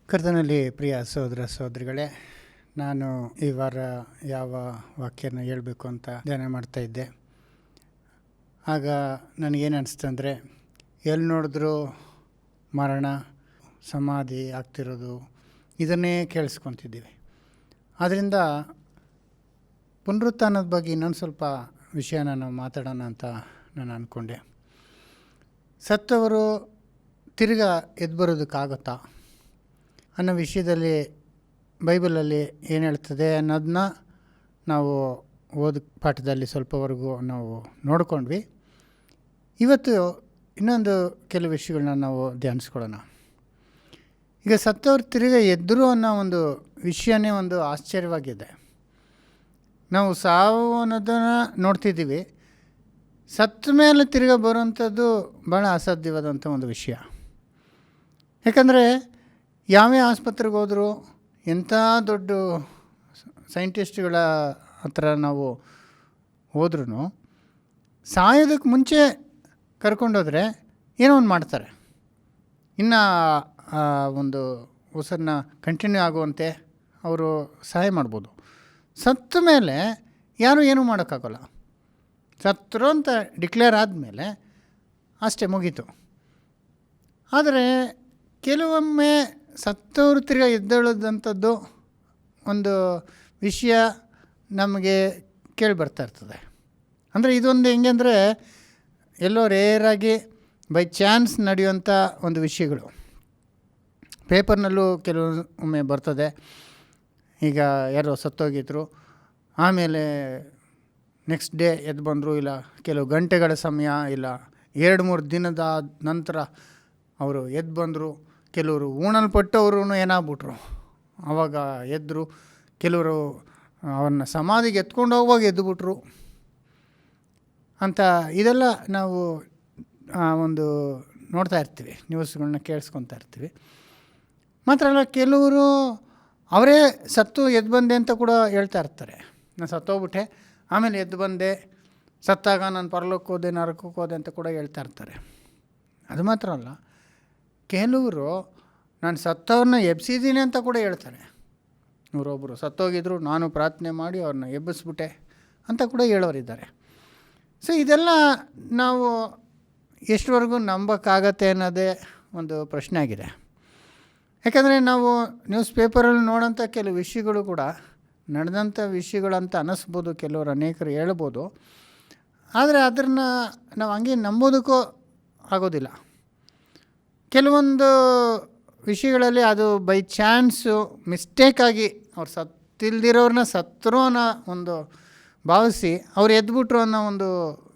ಕರ್ತನಲ್ಲಿ ಪ್ರಿಯ ಸಹೋದರ ಸಹೋದರಿಗಳೇ, ನಾನು ಈ ವಾರ ಯಾವ ವಾಕ್ಯನ ಹೇಳಬೇಕು ಅಂತ ಧ್ಯಾನ ಮಾಡ್ತಾ ಇದ್ದೆ. ಆಗ ನನಗೇನು ಅನಿಸ್ತು ಅಂದರೆ, ಎಲ್ಲಿ ನೋಡಿದ್ರೂ ಮರಣ, ಸಮಾಧಿ ಆಗ್ತಿರೋದು, ಇದನ್ನೇ ಕೇಳಿಸ್ಕೊತಿದ್ದೀವಿ. ಆದ್ದರಿಂದ ಪುನರುತ್ಥಾನದ ಬಗ್ಗೆ ಇನ್ನೊಂದು ಸ್ವಲ್ಪ ವಿಷಯನ ನಾವು ಮಾತಾಡೋಣ ಅಂತ ನಾನು ಅಂದ್ಕೊಂಡೆ. ಸತ್ತವರು ತಿರ್ಗಾ ಎದ್ದು ಬರೋದಕ್ಕಾಗುತ್ತಾ ಅನ್ನೋ ವಿಷಯದಲ್ಲಿ ಬೈಬಲಲ್ಲಿ ಏನು ಹೇಳ್ತದೆ ಅನ್ನೋದನ್ನ ನಾವು ಓದ ಪಾಠದಲ್ಲಿ ಸ್ವಲ್ಪವರೆಗೂ ನಾವು ನೋಡ್ಕೊಂಡ್ವಿ. ಇವತ್ತು ಇನ್ನೊಂದು ಕೆಲವು ವಿಷಯಗಳನ್ನ ನಾವು ಧ್ಯಾನಿಸ್ಕೊಳ್ಳೋಣ. ಈಗ ಸತ್ತವ್ರು ತಿರುಗಿ ಎದ್ದರು ಅನ್ನೋ ಒಂದು ವಿಷಯನೇ ಒಂದು ಆಶ್ಚರ್ಯವಾಗಿದೆ. ನಾವು ಸಾವು ಅನ್ನೋದನ್ನು ನೋಡ್ತಿದ್ದೀವಿ, ಸತ್ತ ಮೇಲೆ ತಿರುಗಿ ಬರುವಂಥದ್ದು ಭಾಳ ಅಸಾಧ್ಯವಾದಂಥ ಒಂದು ವಿಷಯ. ಯಾಕಂದರೆ ಯಾವೇ ಆಸ್ಪತ್ರೆಗೆ ಹೋದರೂ, ಎಂಥ ದೊಡ್ಡ ಸೈಂಟಿಸ್ಟ್ಗಳ ಹತ್ರ ನಾವು ಹೋದ್ರೂ ಸಾಯೋದಕ್ಕೆ ಮುಂಚೆ ಕರ್ಕೊಂಡೋದ್ರೆ ಏನೋ ಒಂದು ಮಾಡ್ತಾರೆ, ಇನ್ನು ಒಂದು ಉಸಿರನ್ನ ಕಂಟಿನ್ಯೂ ಆಗುವಂತೆ ಅವರು ಸಹಾಯ ಮಾಡ್ಬೋದು. ಸತ್ತ ಮೇಲೆ ಯಾರೂ ಏನೂ ಮಾಡೋಕ್ಕಾಗೋಲ್ಲ. ಸತ್ತರು ಅಂತ ಡಿಕ್ಲೇರ್ ಆದಮೇಲೆ ಅಷ್ಟೇ, ಮುಗೀತು. ಆದರೆ ಕೆಲವೊಮ್ಮೆ ಸತ್ತವರು ತಿರ್ಗಿ ಎದ್ದೇಳೋದಂಥದ್ದು ಒಂದು ವಿಷಯ ನಮಗೆ ಕೇಳಿ ಬರ್ತಾ ಇರ್ತದೆ. ಅಂದರೆ ಇದೊಂದು ಹೆಂಗೆ ಅಂದರೆ, ಎಲ್ಲೋ ರೇರಾಗಿ ಬೈ ಚಾನ್ಸ್ ನಡೆಯುವಂಥ ಒಂದು ವಿಷಯಗಳು. ಪೇಪರ್ನಲ್ಲೂ ಕೆಲವೊಮ್ಮೆ ಬರ್ತದೆ. ಈಗ ಯಾರೋ ಸತ್ತೋಗಿದ್ರು, ಆಮೇಲೆ ನೆಕ್ಸ್ಟ್ ಡೇ ಎದ್ದು ಬಂದರು, ಇಲ್ಲ ಕೆಲವು ಗಂಟೆಗಳ ಸಮಯ, ಇಲ್ಲ 2-3 ದಿನದ ನಂತರ ಅವರು ಎದ್ದು ಬಂದರು. ಕೆಲವರು ಉಣಲ್ಪಟ್ಟವರು ಏನಾಗ್ಬಿಟ್ರು, ಆವಾಗ ಎದ್ದರು. ಕೆಲವರು ಅವನ್ನ ಸಮಾಧಿಗೆ ಎತ್ಕೊಂಡು ಹೋಗುವಾಗ ಎದ್ದುಬಿಟ್ರು ಅಂತ ಇದೆಲ್ಲ ನಾವು ಒಂದು ನೋಡ್ತಾ ಇರ್ತೀವಿ, ನ್ಯೂಸ್ಗಳನ್ನ ಕೇಳಿಸ್ಕೊತಾ ಇರ್ತೀವಿ. ಮಾತ್ರ ಅಲ್ಲ, ಕೆಲವರು ಅವರೇ ಸತ್ತು ಎದ್ದು ಬಂದೆ ಅಂತ ಕೂಡ ಹೇಳ್ತಾ ಇರ್ತಾರೆ. ನಾನು ಸತ್ತೋಗ್ಬಿಟ್ಟೆ, ಆಮೇಲೆ ಎದ್ದು ಬಂದೆ, ಸತ್ತಾಗ ನಾನು ಪರಲೋಕಕ್ಕೆ ಹೋದೆ, ನರಕಕ್ಕೆ ಹೋದೆ ಅಂತ ಕೂಡ ಹೇಳ್ತಾ ಇರ್ತಾರೆ. ಅದು ಮಾತ್ರ ಅಲ್ಲ, ಕೆಲವರು ನಾನು ಸತ್ತವ್ರನ್ನ ಎಬ್ಸಿದ್ದೀನಿ ಅಂತ ಕೂಡ ಹೇಳ್ತಾರೆ. ಇವರೊಬ್ಬರು ಸತ್ತೋಗಿದ್ರು, ನಾನು ಪ್ರಾರ್ಥನೆ ಮಾಡಿ ಅವ್ರನ್ನ ಎಬ್ಬಿಸ್ಬಿಟ್ಟೆ ಅಂತ ಕೂಡ ಹೇಳೋರಿದ್ದಾರೆ. ಸೊ ಇದೆಲ್ಲ ನಾವು ಎಷ್ಟುವರೆಗೂ ನಂಬೋಕ್ಕಾಗತ್ತೆ ಅನ್ನೋದೇ ಒಂದು ಪ್ರಶ್ನೆ ಆಗಿದೆ. ಯಾಕಂದರೆ ನಾವು ನ್ಯೂಸ್ ಪೇಪರಲ್ಲಿ ನೋಡೋಂಥ ಕೆಲವು ವಿಷಯಗಳು ಕೂಡ ನಡೆದಂಥ ವಿಷಯಗಳಂತ ಅನ್ನಿಸ್ಬೋದು, ಕೆಲವರು ಅನೇಕರು ಹೇಳ್ಬೋದು. ಆದರೆ ಅದನ್ನು ನಾವು ಹಂಗೆ ನಂಬೋದಕ್ಕೂ ಆಗೋದಿಲ್ಲ. ಕೆಲವೊಂದು ವಿಷಯಗಳಲ್ಲಿ ಅದು ಬೈ ಚಾನ್ಸು ಮಿಸ್ಟೇಕಾಗಿ ಅವ್ರು ಸತ್ತಿಲ್ದಿರೋರನ್ನ ಸತ್ತರು ಅನ್ನೋ ಒಂದು ಭಾವಿಸಿ ಅವ್ರು ಎದ್ಬಿಟ್ರು ಅನ್ನೋ ಒಂದು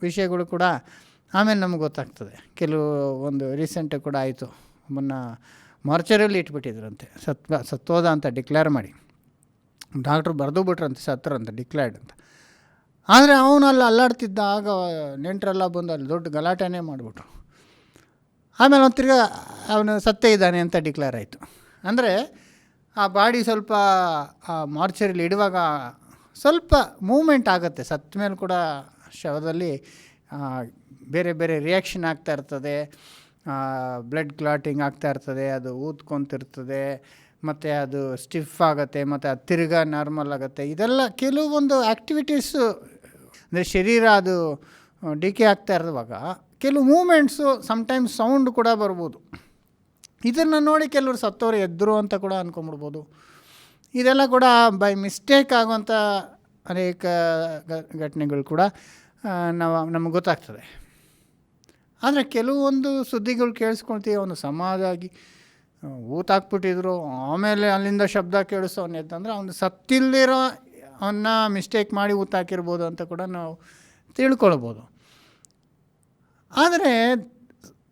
ವಿಷಯಗಳು ಕೂಡ ಆಮೇಲೆ ನಮ್ಗೆ ಗೊತ್ತಾಗ್ತದೆ. ಕೆಲವು ಒಂದು ರೀಸೆಂಟಾಗಿ ಕೂಡ ಆಯಿತು, ಒಬ್ಬನ್ನ ಮಾರ್ಚರಲ್ಲಿ ಇಟ್ಬಿಟ್ಟಿದ್ರಂತೆ, ಸತ್ತೋದ ಅಂತ ಡಿಕ್ಲೇರ್ ಮಾಡಿ. ಡಾಕ್ಟ್ರು ಬರೆದು ಬಿಟ್ರಂತೆ ಸತ್ತರು ಅಂತ ಡಿಕ್ಲೇರ್ಡ್ ಅಂತ. ಆದರೆ ಅವನಲ್ಲಿ ಅಲ್ಲಾಡ್ತಿದ್ದ, ಆಗ ನೆಂಟರೆಲ್ಲ ಬಂದು ಅಲ್ಲಿ ದೊಡ್ಡ ಗಲಾಟೆನೇ ಮಾಡಿಬಿಟ್ರು. ಆಮೇಲೆ ಒಂದು ತಿರ್ಗ ಅವನು ಸತ್ತೇ ಇದ್ದಾನೆ ಅಂತ ಡಿಕ್ಲೇರ್ ಆಯಿತು. ಅಂದರೆ ಆ ಬಾಡಿ ಸ್ವಲ್ಪ ಆ ಮಾರ್ಚರಿಲಿ ಇಡುವಾಗ ಸ್ವಲ್ಪ ಮೂಮೆಂಟ್ ಆಗುತ್ತೆ. ಸತ್ತ ಮೇಲೆ ಕೂಡ ಶವದಲ್ಲಿ ಬೇರೆ ಬೇರೆ ರಿಯಾಕ್ಷನ್ ಆಗ್ತಾ ಇರ್ತದೆ, ಬ್ಲಡ್ ಕ್ಲಾಟಿಂಗ್ ಆಗ್ತಾ ಇರ್ತದೆ, ಅದು ಊದ್ಕೊತಿರ್ತದೆ, ಮತ್ತು ಅದು ಸ್ಟಿಫ್ ಆಗುತ್ತೆ, ಮತ್ತು ಅದು ತಿರ್ಗಾ ನಾರ್ಮಲ್ ಆಗುತ್ತೆ. ಇದೆಲ್ಲ ಕೆಲವೊಂದು ಆ್ಯಕ್ಟಿವಿಟೀಸು, ಅಂದರೆ ಶರೀರ ಅದು ಡಿಕೆ ಆಗ್ತಾ ಇರುವಾಗ ಕೆಲವು ಮೂಮೆಂಟ್ಸು, ಸಮ್ಟೈಮ್ಸ್ ಸೌಂಡ್ ಕೂಡ ಬರ್ಬೋದು. ಇದನ್ನು ನೋಡಿ ಕೆಲವರು ಸತ್ತವರು ಎದ್ದರು ಅಂತ ಕೂಡ ಅಂದ್ಕೊಂಬಿಡ್ಬೋದು. ಇದೆಲ್ಲ ಕೂಡ ಬೈ ಮಿಸ್ಟೇಕ್ ಆಗುವಂಥ ಅನೇಕ ಘಟನೆಗಳು ಕೂಡ ನಮಗೆ ಗೊತ್ತಾಗ್ತದೆ. ಆದರೆ ಕೆಲವೊಂದು ಸುದ್ದಿಗಳು ಕೇಳಿಸ್ಕೊಳ್ತೀವಿ, ಅವನು ಸಮಾಧಾಗಿ ಊತಾಕ್ಬಿಟ್ಟಿದ್ರು, ಆಮೇಲೆ ಅಲ್ಲಿಂದ ಶಬ್ದ ಕೇಳಿಸೋ ಅವನು ಎತ್ತಂದರೆ ಅವನು ಸತ್ತಿಲ್ದಿರೋ ಅವನ್ನ ಮಿಸ್ಟೇಕ್ ಮಾಡಿ ಊತಾಕಿರ್ಬೋದು ಅಂತ ಕೂಡ ನಾವು ತಿಳ್ಕೊಳ್ಬೋದು. ಆದರೆ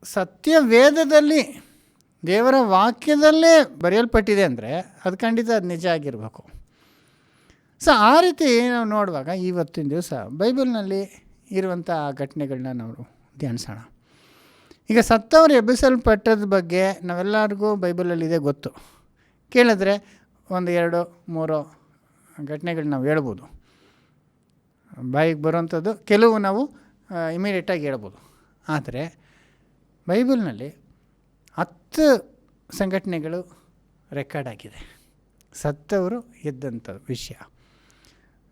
ಸತ್ಯ ವೇದದಲ್ಲಿ, ದೇವರ ವಾಕ್ಯದಲ್ಲೇ ಬರೆಯಲ್ಪಟ್ಟಿದೆ ಅಂದರೆ ಅದು ಖಂಡಿತ ಅದು ನಿಜ ಆಗಿರಬೇಕು. ಸೊ ಆ ರೀತಿ ನಾವು ನೋಡುವಾಗ ಇವತ್ತಿನ ದಿವಸ ಬೈಬಲ್ನಲ್ಲಿ ಇರುವಂಥ ಘಟನೆಗಳನ್ನ ನಾವು ಧ್ಯಾನಿಸೋಣ. ಈಗ ಸತ್ತವರು ಎಬ್ಬಿಸಲ್ಪಟ್ಟದ ಬಗ್ಗೆ ನಾವೆಲ್ಲರಿಗೂ ಬೈಬಲಲ್ಲಿದೆ ಗೊತ್ತು. ಕೇಳಿದ್ರೆ 1-2-3 ಘಟನೆಗಳು ನಾವು ಹೇಳ್ಬೋದು, ಬಾಯಿಗೆ ಬರುವಂಥದ್ದು ಕೆಲವು ನಾವು ಇಮಿಡಿಯೇಟಾಗಿ ಹೇಳ್ಬೋದು. ಆದರೆ ಬೈಬಲ್ನಲ್ಲಿ 10 ಸಂಘಟನೆಗಳು ರೆಕಾರ್ಡ್ ಆಗಿದೆ, ಸತ್ತವರು ಎದ್ದಂಥ ವಿಷಯ.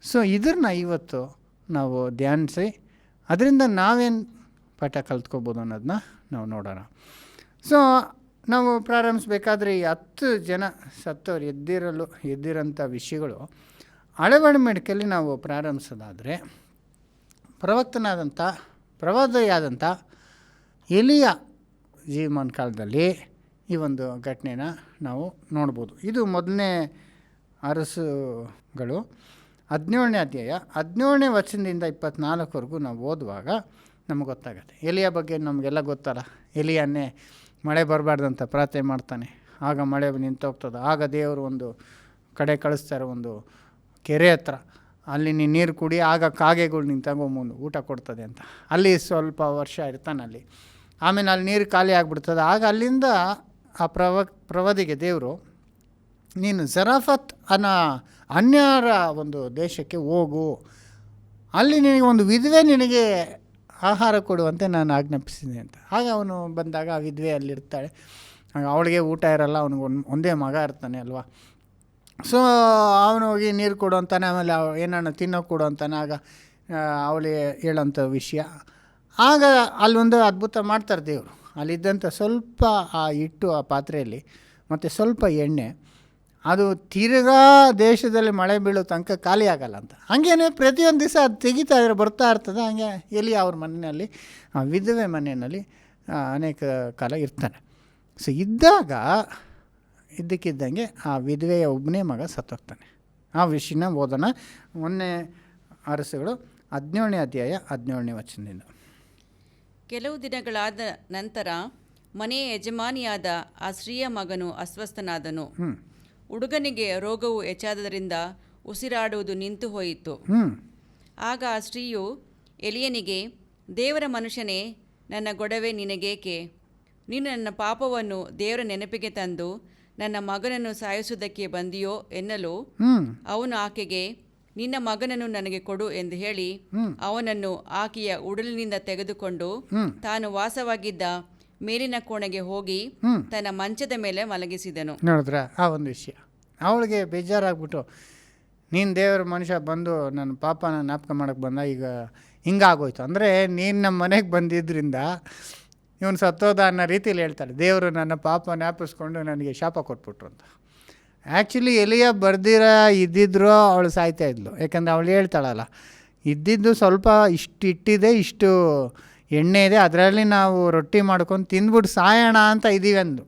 ಸೊ ಇದನ್ನು ಇವತ್ತು ನಾವು ಧ್ಯಾನಿಸಿ ಅದರಿಂದ ನಾವೇನು ಪಾಠ ಕಲ್ತ್ಕೋಬೋದು ಅನ್ನೋದನ್ನ ನಾವು ನೋಡೋಣ. ಸೊ ನಾವು ಪ್ರಾರಂಭಿಸ್ಬೇಕಾದ್ರೆ ಈ 10 ಜನ ಸತ್ತವರು ಎದ್ದಿರೋಂಥ ವಿಷಯಗಳು ಹಳೆಬಡಂಬಡಿಕೆಯಲ್ಲಿ ನಾವು ಪ್ರಾರಂಭಿಸೋದಾದರೆ ಪ್ರವಾದಿಯಾದಂಥ ಎಲಿಯ ಜೀವಮಾನ ಕಾಲದಲ್ಲಿ ಈ ಒಂದು ಘಟನೆನ ನಾವು ನೋಡ್ಬೋದು. ಇದು ಮೊದಲನೇ ಅರಸುಗಳು 17ನೇ ಅಧ್ಯಾಯ 17ನೇ ವಚನದಿಂದ 24ವರೆಗೂ ನಾವು ಓದುವಾಗ ನಮಗೆ ಗೊತ್ತಾಗುತ್ತೆ. ಎಲಿಯ ಬಗ್ಗೆ ನಮಗೆಲ್ಲ ಗೊತ್ತಲ್ಲ. ಎಲಿಯನ್ನೇ ಮಳೆ ಬರಬಾರ್ದಂತ ಪ್ರಾರ್ಥನೆ ಮಾಡ್ತಾನೆ, ಆಗ ಮಳೆ ನಿಂತೋಗ್ತದೆ. ಆಗ ದೇವರು ಒಂದು ಕಡೆ ಕಳಿಸ್ತಾರೆ, ಒಂದು ಕೆರೆ ಹತ್ರ, ಅಲ್ಲಿ ನೀನು ನೀರು ಕುಡಿ, ಆಗ ಕಾಗೆಗಳು ನಿನ್ನ ತಗೊಂಬಂದು ಊಟ ಕೊಡ್ತದೆ ಅಂತ. ಅಲ್ಲಿ ಸ್ವಲ್ಪ ವರ್ಷ ಇರ್ತಾನೆ ಅಲ್ಲಿ. ಆಮೇಲೆ ಅಲ್ಲಿ ನೀರು ಖಾಲಿ ಆಗಿಬಿಡ್ತದೆ. ಆಗ ಅಲ್ಲಿಂದ ಆ ಪ್ರವಾದಿಗೆ ದೇವರು, ನೀನು ಜರಾಫತ್ ಅನ್ನೋ ಅನ್ಯರ ಒಂದು ದೇಶಕ್ಕೆ ಹೋಗು, ಅಲ್ಲಿ ನಿನಗೆ ಒಂದು ವಿಧವೆ ನಿನಗೆ ಆಹಾರ ಕೊಡುವಂತೆ ನಾನು ಆಜ್ಞಾಪಿಸಿದೆ ಅಂತ. ಆಗ ಅವನು ಬಂದಾಗ ಆ ವಿಧವೆ ಅಲ್ಲಿರ್ತಾಳೆ. ಆಗ ಅವಳಿಗೆ ಊಟ ಇರಲ್ಲ, ಅವನಿಗೆ ಒಂದೇ ಮಗ ಇರ್ತಾನೆ ಅಲ್ವಾ. ಸೊ ಅವನು ಹೋಗಿ ನೀರು ಕೊಡು ಅಂತಾನೆ, ಆಮೇಲೆ ಏನನ್ನ ತಿನ್ನೋ ಕೊಡು ಅಂತಾನೆ. ಆಗ ಅವಳಿಗೆ ಹೇಳೋಂಥ ವಿಷಯ. ಆಗ ಅಲ್ಲೊಂದು ಅದ್ಭುತ ಮಾಡ್ತಾರೆ ದೇವರು. ಅಲ್ಲಿದ್ದಂಥ ಸ್ವಲ್ಪ ಆ ಹಿಟ್ಟು ಆ ಪಾತ್ರೆಯಲ್ಲಿ ಮತ್ತು ಸ್ವಲ್ಪ ಎಣ್ಣೆ, ಅದು ತಿರ್ಗಾ ದೇಶದಲ್ಲಿ ಮಳೆ ಬೀಳೋ ತನಕ ಖಾಲಿ ಆಗಲ್ಲ ಅಂತ. ಹಾಗೇನೆ ಪ್ರತಿಯೊಂದು ದಿವಸ ಅದು ತೆಗಿತಾ ಬರ್ತಾ ಇರ್ತದೆ. ಹಾಗೆ ಎಲ್ಲಿ ಅವ್ರ ಮನೆಯಲ್ಲಿ, ವಿಧವೆ ಮನೆಯಲ್ಲಿ ಅನೇಕ ಕಾಲ ಇರ್ತಾನೆ. ಸೊ ಇದ್ದಾಗ ಇದ್ದಕ್ಕಿದ್ದಂಗೆ ಆ ವಿಧವೆಯ ಒಬ್ಬನೇ ಮಗ ಸತ್ತೋಗ್ತಾನೆ. ಆ ವಿಷಯನ ಓದೋಣ. 1ನೇ ಅರಸುಗಳು 17ನೇ ಅಧ್ಯಾಯ 17ನೇ ವಚನದಿಂದ. ಕೆಲವು ದಿನಗಳಾದ ನಂತರ ಮನೆಯ ಯಜಮಾನಿಯಾದ ಆ ಸ್ತ್ರೀಯ ಮಗನು ಅಸ್ವಸ್ಥನಾದನು. ಹುಡುಗನಿಗೆ ರೋಗವು ಹೆಚ್ಚಾದದರಿಂದ ಉಸಿರಾಡುವುದು ನಿಂತು ಹೋಯಿತು. ಆಗ ಆ ಸ್ತ್ರೀಯು ಎಲಿಯನಿಗೆ, ದೇವರ ಮನುಷ್ಯನೇ, ನನ್ನ ಗೊಡವೆ ನಿನಗೇಕೆ? ನೀನು ನನ್ನ ಪಾಪವನ್ನು ದೇವರ ನೆನಪಿಗೆ ತಂದು ನನ್ನ ಮಗನನ್ನು ಸಾಯಿಸುವುದಕ್ಕೆ ಬಂದಿಯೋ ಎನ್ನಲು, ಅವನು ಆಕೆಗೆ, ನಿನ್ನ ಮಗನನ್ನು ನನಗೆ ಕೊಡು ಎಂದು ಹೇಳಿ ಅವನನ್ನು ಆಕೆಯ ಉಡಲಿನಿಂದ ತೆಗೆದುಕೊಂಡು ತಾನು ವಾಸವಾಗಿದ್ದ ಮೇಲಿನ ಕೋಣೆಗೆ ಹೋಗಿ ತನ್ನ ಮಂಚದ ಮೇಲೆ ಮಲಗಿಸಿದನು. ನೋಡಿದ್ರ ಆ ಒಂದು ವಿಷಯ. ಅವಳಿಗೆ ಬೇಜಾರಾಗ್ಬಿಟ್ಟು, ನೀನು ದೇವರ ಮನುಷ್ಯ ಬಂದು ನನ್ನ ಪಾಪನ ಜ್ಞಾಪಕ ಮಾಡೋಕ್ಕೆ ಬಂದ, ಈಗ ಹಿಂಗಾಗೋಯ್ತು ಅಂದರೆ ನೀನು ನಮ್ಮ ಮನೆಗೆ ಬಂದಿದ್ದರಿಂದ ಇವನು ಸತ್ತೋದ ಅನ್ನೋ ರೀತಿಯಲ್ಲಿ ಹೇಳ್ತಾಳೆ. ದೇವರು ನನ್ನ ಪಾಪ ಜ್ಞಾಪಿಸ್ಕೊಂಡು ನನಗೆ ಶಾಪ ಕೊಟ್ಬಿಟ್ರು ಅಂತ. ಆ್ಯಕ್ಚುಲಿ ಎಲಿಯ ಇದ್ದಿದ್ರು ಅವಳು ಸಾಯ್ತಾ ಇದ್ಲು. ಯಾಕಂದರೆ ಅವಳು ಹೇಳ್ತಾಳಲ್ಲ, ಇದ್ದಿದ್ದು ಸ್ವಲ್ಪ ಇಷ್ಟು ಇಟ್ಟಿದೆ, ಇಷ್ಟು ಎಣ್ಣೆ ಇದೆ, ಅದರಲ್ಲಿ ನಾವು ರೊಟ್ಟಿ ಮಾಡ್ಕೊಂಡು ತಿಂದ್ಬಿಟ್ಟು ಸಾಯೋಣ ಅಂತ ಇದ್ದೀವಿ ಅಂದು.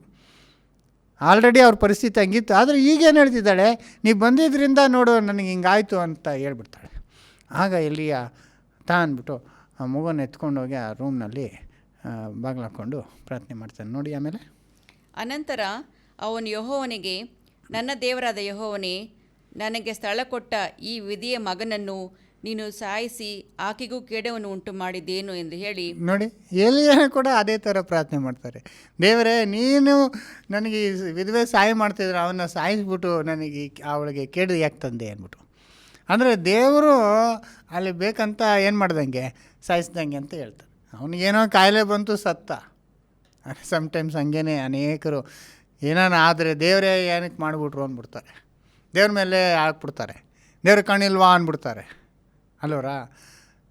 ಆಲ್ರೆಡಿ ಅವ್ರ ಪರಿಸ್ಥಿತಿ ಹಂಗಿತ್ತು. ಆದರೆ ಈಗೇನು ಹೇಳ್ತಿದ್ದಾಳೆ, ನೀವು ಬಂದಿದ್ದರಿಂದ ನೋಡು ನನಗೆ ಹಿಂಗಾಯ್ತು ಅಂತ ಹೇಳ್ಬಿಡ್ತಾಳೆ. ಆಗ ಎಲಿಯ ಅಂದ್ಬಿಟ್ಟು ಆ ಮಗುನ ಎತ್ಕೊಂಡೋಗಿ ಆ ರೂಮ್ನಲ್ಲಿ ಬಾಗಿಲು ಹಾಕ್ಕೊಂಡು ಪ್ರಾರ್ಥನೆ ಮಾಡ್ತಾನೆ. ನೋಡಿ ಆಮೇಲೆ, ಅನಂತರ ಅವನು ಯೆಹೋವನಿಗೆ, ನನ್ನ ದೇವರಾದ ಯೆಹೋವನೇ, ನನಗೆ ಸ್ಥಳ ಕೊಟ್ಟ ಈ ವಿಧಿಯ ಮಗನನ್ನು ನೀನು ಸಾಯಿಸಿ ಆಕೆಗೂ ಕೇಡವನ್ನು ಉಂಟು ಮಾಡಿದ್ದೇನು ಎಂದು ಹೇಳಿ. ನೋಡಿ, ಎಲಿಯ ಕೂಡ ಅದೇ ಥರ ಪ್ರಾರ್ಥನೆ ಮಾಡ್ತಾರೆ. ದೇವರೇ, ನೀನು ನನಗೆ ವಿಧವೆ ಸಹಾಯ ಮಾಡ್ತಿದ್ರೆ ಅವನ್ನ ಸಾಯಿಸ್ಬಿಟ್ಟು ನನಗೆ ಅವಳಿಗೆ ಕೇಡು ಯಾಕೆ ತಂದೆ ಅಂದ್ಬಿಟ್ಟು. ಅಂದರೆ ದೇವರು ಅಲ್ಲಿ ಬೇಕಂತ ಏನು ಮಾಡ್ದಂಗೆ ಸಾಯಿಸ್ದಂಗೆ ಅಂತ ಹೇಳ್ತಾರೆ. ಅವನಿಗೇನೋ ಕಾಯಿಲೆ ಬಂತು, ಸತ್ತ. ಸಮ್ಟೈಮ್ಸ್ ಹಂಗೇ ಅನೇಕರು ಏನಾನ ಆದರೆ ದೇವರೇ ಏನಕ್ಕೆ ಮಾಡಿಬಿಟ್ರು ಅಂದ್ಬಿಡ್ತಾರೆ, ದೇವ್ರ ಮೇಲೆ ಹಾಕ್ಬಿಡ್ತಾರೆ, ದೇವ್ರ ಕಣ್ಣಿಲ್ವಾ ಅಂದ್ಬಿಡ್ತಾರೆ ಅಲ್ವರಾ.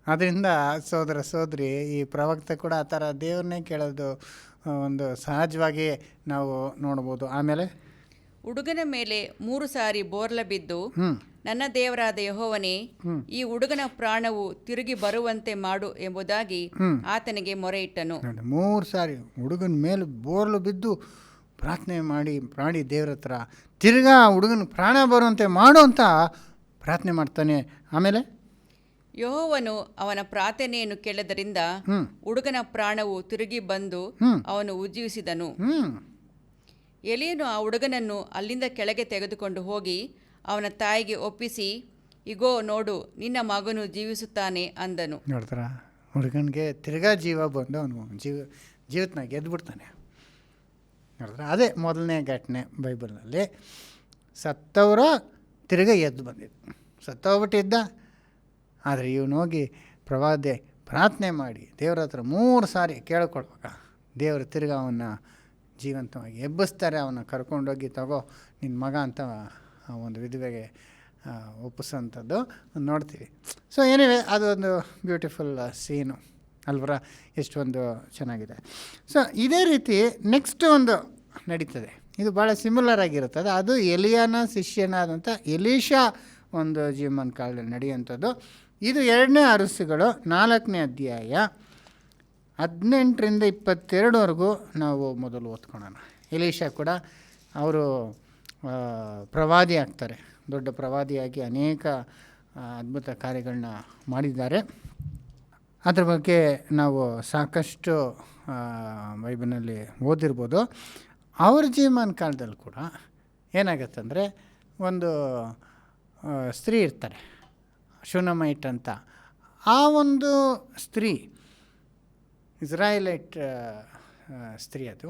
ಅದರಿಂದ ಸೋದರ ಸೋದರಿ, ಈ ಪ್ರವಕ್ತ ಕೂಡ ಆ ಥರ ದೇವ್ರನ್ನೇ ಕೇಳೋದು ಒಂದು ಸಹಜವಾಗಿ ನಾವು ನೋಡ್ಬೋದು. ಆಮೇಲೆ ಹುಡುಗನ ಮೇಲೆ 3 ಸಾರಿ ಬೋರ್ಲ ಬಿದ್ದು, ನನ್ನ ದೇವರಾದ ಯೆಹೋವನೇ, ಈ ಹುಡುಗನ ಪ್ರಾಣವು ತಿರುಗಿ ಬರುವಂತೆ ಮಾಡು ಎಂಬುದಾಗಿ ಆತನಿಗೆ ಮೊರೆ ಇಟ್ಟನು. 3 ಸಾರಿ ಹುಡುಗನ ಮೇಲೆ ಬೋರ್ಲು ಬಿದ್ದು ಪ್ರಾರ್ಥನೆ ಮಾಡಿ ದೇವ್ರ ಹತ್ರ ತಿರ್ಗಾ ಹುಡುಗನ ಪ್ರಾಣ ಬರುವಂತೆ ಮಾಡು ಅಂತ ಪ್ರಾರ್ಥನೆ ಮಾಡ್ತಾನೆ. ಆಮೇಲೆ ಯೆಹೋವನು ಅವನ ಪ್ರಾರ್ಥನೆಯನ್ನು ಕೇಳದರಿಂದ ಹುಡುಗನ ಪ್ರಾಣವು ತಿರುಗಿ ಬಂದು ಅವನು ಉಜ್ಜೀವಿಸಿದನು. ಎಲಿಯನು ಆ ಹುಡುಗನನ್ನು ಅಲ್ಲಿಂದ ಕೆಳಗೆ ತೆಗೆದುಕೊಂಡು ಹೋಗಿ ಅವನ ತಾಯಿಗೆ ಒಪ್ಪಿಸಿ, ಇಗೋ ನೋಡು, ನಿನ್ನ ಮಗನು ಜೀವಿಸುತ್ತಾನೆ ಅಂದನು. ನೋಡ್ತಾರ, ಹುಡುಗನಿಗೆ ತಿರ್ಗಾ ಜೀವ ಬಂದು ಅವನು ಜೀವತ್ನ ಗೆದ್ದುಬಿಡ್ತಾನೆ. ನೋಡಿದ್ರೆ ಅದೇ ಮೊದಲನೇ ಘಟನೆ ಬೈಬಲ್ನಲ್ಲಿ. ಸತ್ತವರ ತಿರ್ಗಾ ಎದ್ದು ಬಂದಿದ್ದು, ಸತ್ತೋಗ್ಬಿಟ್ಟಿದ್ದ. ಆದರೆ ಇವನು ಹೋಗಿ ಪ್ರವಾದಿ ಪ್ರಾರ್ಥನೆ ಮಾಡಿ ದೇವ್ರ ಹತ್ರ 3 ಸಾರಿ ಕೇಳ್ಕೊಳ್ಬೇಕ, ದೇವರು ತಿರ್ಗಾ ಅವನ್ನ ಜೀವಂತವಾಗಿ ಎಬ್ಬಿಸ್ತಾರೆ. ಅವನ್ನ ಕರ್ಕೊಂಡೋಗಿ ತಗೋ ನಿನ್ನ ಮಗ ಅಂತ ಒಂದು ವಿಧವೆಗೆ ಒಪ್ಪಿಸೋಂಥದ್ದು ನೋಡ್ತೀವಿ. ಸೊ ಎನಿವೆ ಅದೊಂದು ಬ್ಯೂಟಿಫುಲ್ ಸೀನು ಅಲ್ವರ, ಎಷ್ಟೊಂದು ಚೆನ್ನಾಗಿದೆ. ಸೊ ಇದೇ ರೀತಿ ನೆಕ್ಸ್ಟ್ ಒಂದು ನಡೀತದೆ, ಇದು ಭಾಳ ಸಿಮಿಲರ್ ಆಗಿರುತ್ತದೆ. ಅದು ಎಲಿಯಾನ ಶಿಷ್ಯನಾದಂಥ ಎಲೀಷಾ ಒಂದು ಜೀವಮಾನ ಕಾಲದಲ್ಲಿ ನಡೆಯುವಂಥದ್ದು. ಇದು 2ನೇ ಅರಸುಗಳು 4ನೇ ಅಧ್ಯಾಯ 18ರಿಂದ 22ವರೆಗೂ ನಾವು ಮೊದಲು ಓದ್ಕೊಳ್ಳೋಣ. ಎಲೀಷಾ ಕೂಡ ಅವರು ಪ್ರವಾದಿ ಆಗ್ತಾರೆ, ದೊಡ್ಡ ಪ್ರವಾದಿಯಾಗಿ ಅನೇಕ ಅದ್ಭುತ ಕಾರ್ಯಗಳನ್ನ ಮಾಡಿದ್ದಾರೆ. ಅದ್ರ ಬಗ್ಗೆ ನಾವು ಸಾಕಷ್ಟು ಬೈಬಲ್ನಲ್ಲಿ ಓದಿರ್ಬೋದು. ಅವ್ರ ಜೀವಮಾನ ಕಾಲದಲ್ಲಿ ಕೂಡ ಏನಾಗತ್ತಂದರೆ, ಒಂದು ಸ್ತ್ರೀ ಇರ್ತಾರೆ ಶೂನಮೈಟ್ ಅಂತ. ಆ ಒಂದು ಸ್ತ್ರೀ ಇಸ್ರಾಯೇಲೈಟ್ ಸ್ತ್ರೀ, ಅದು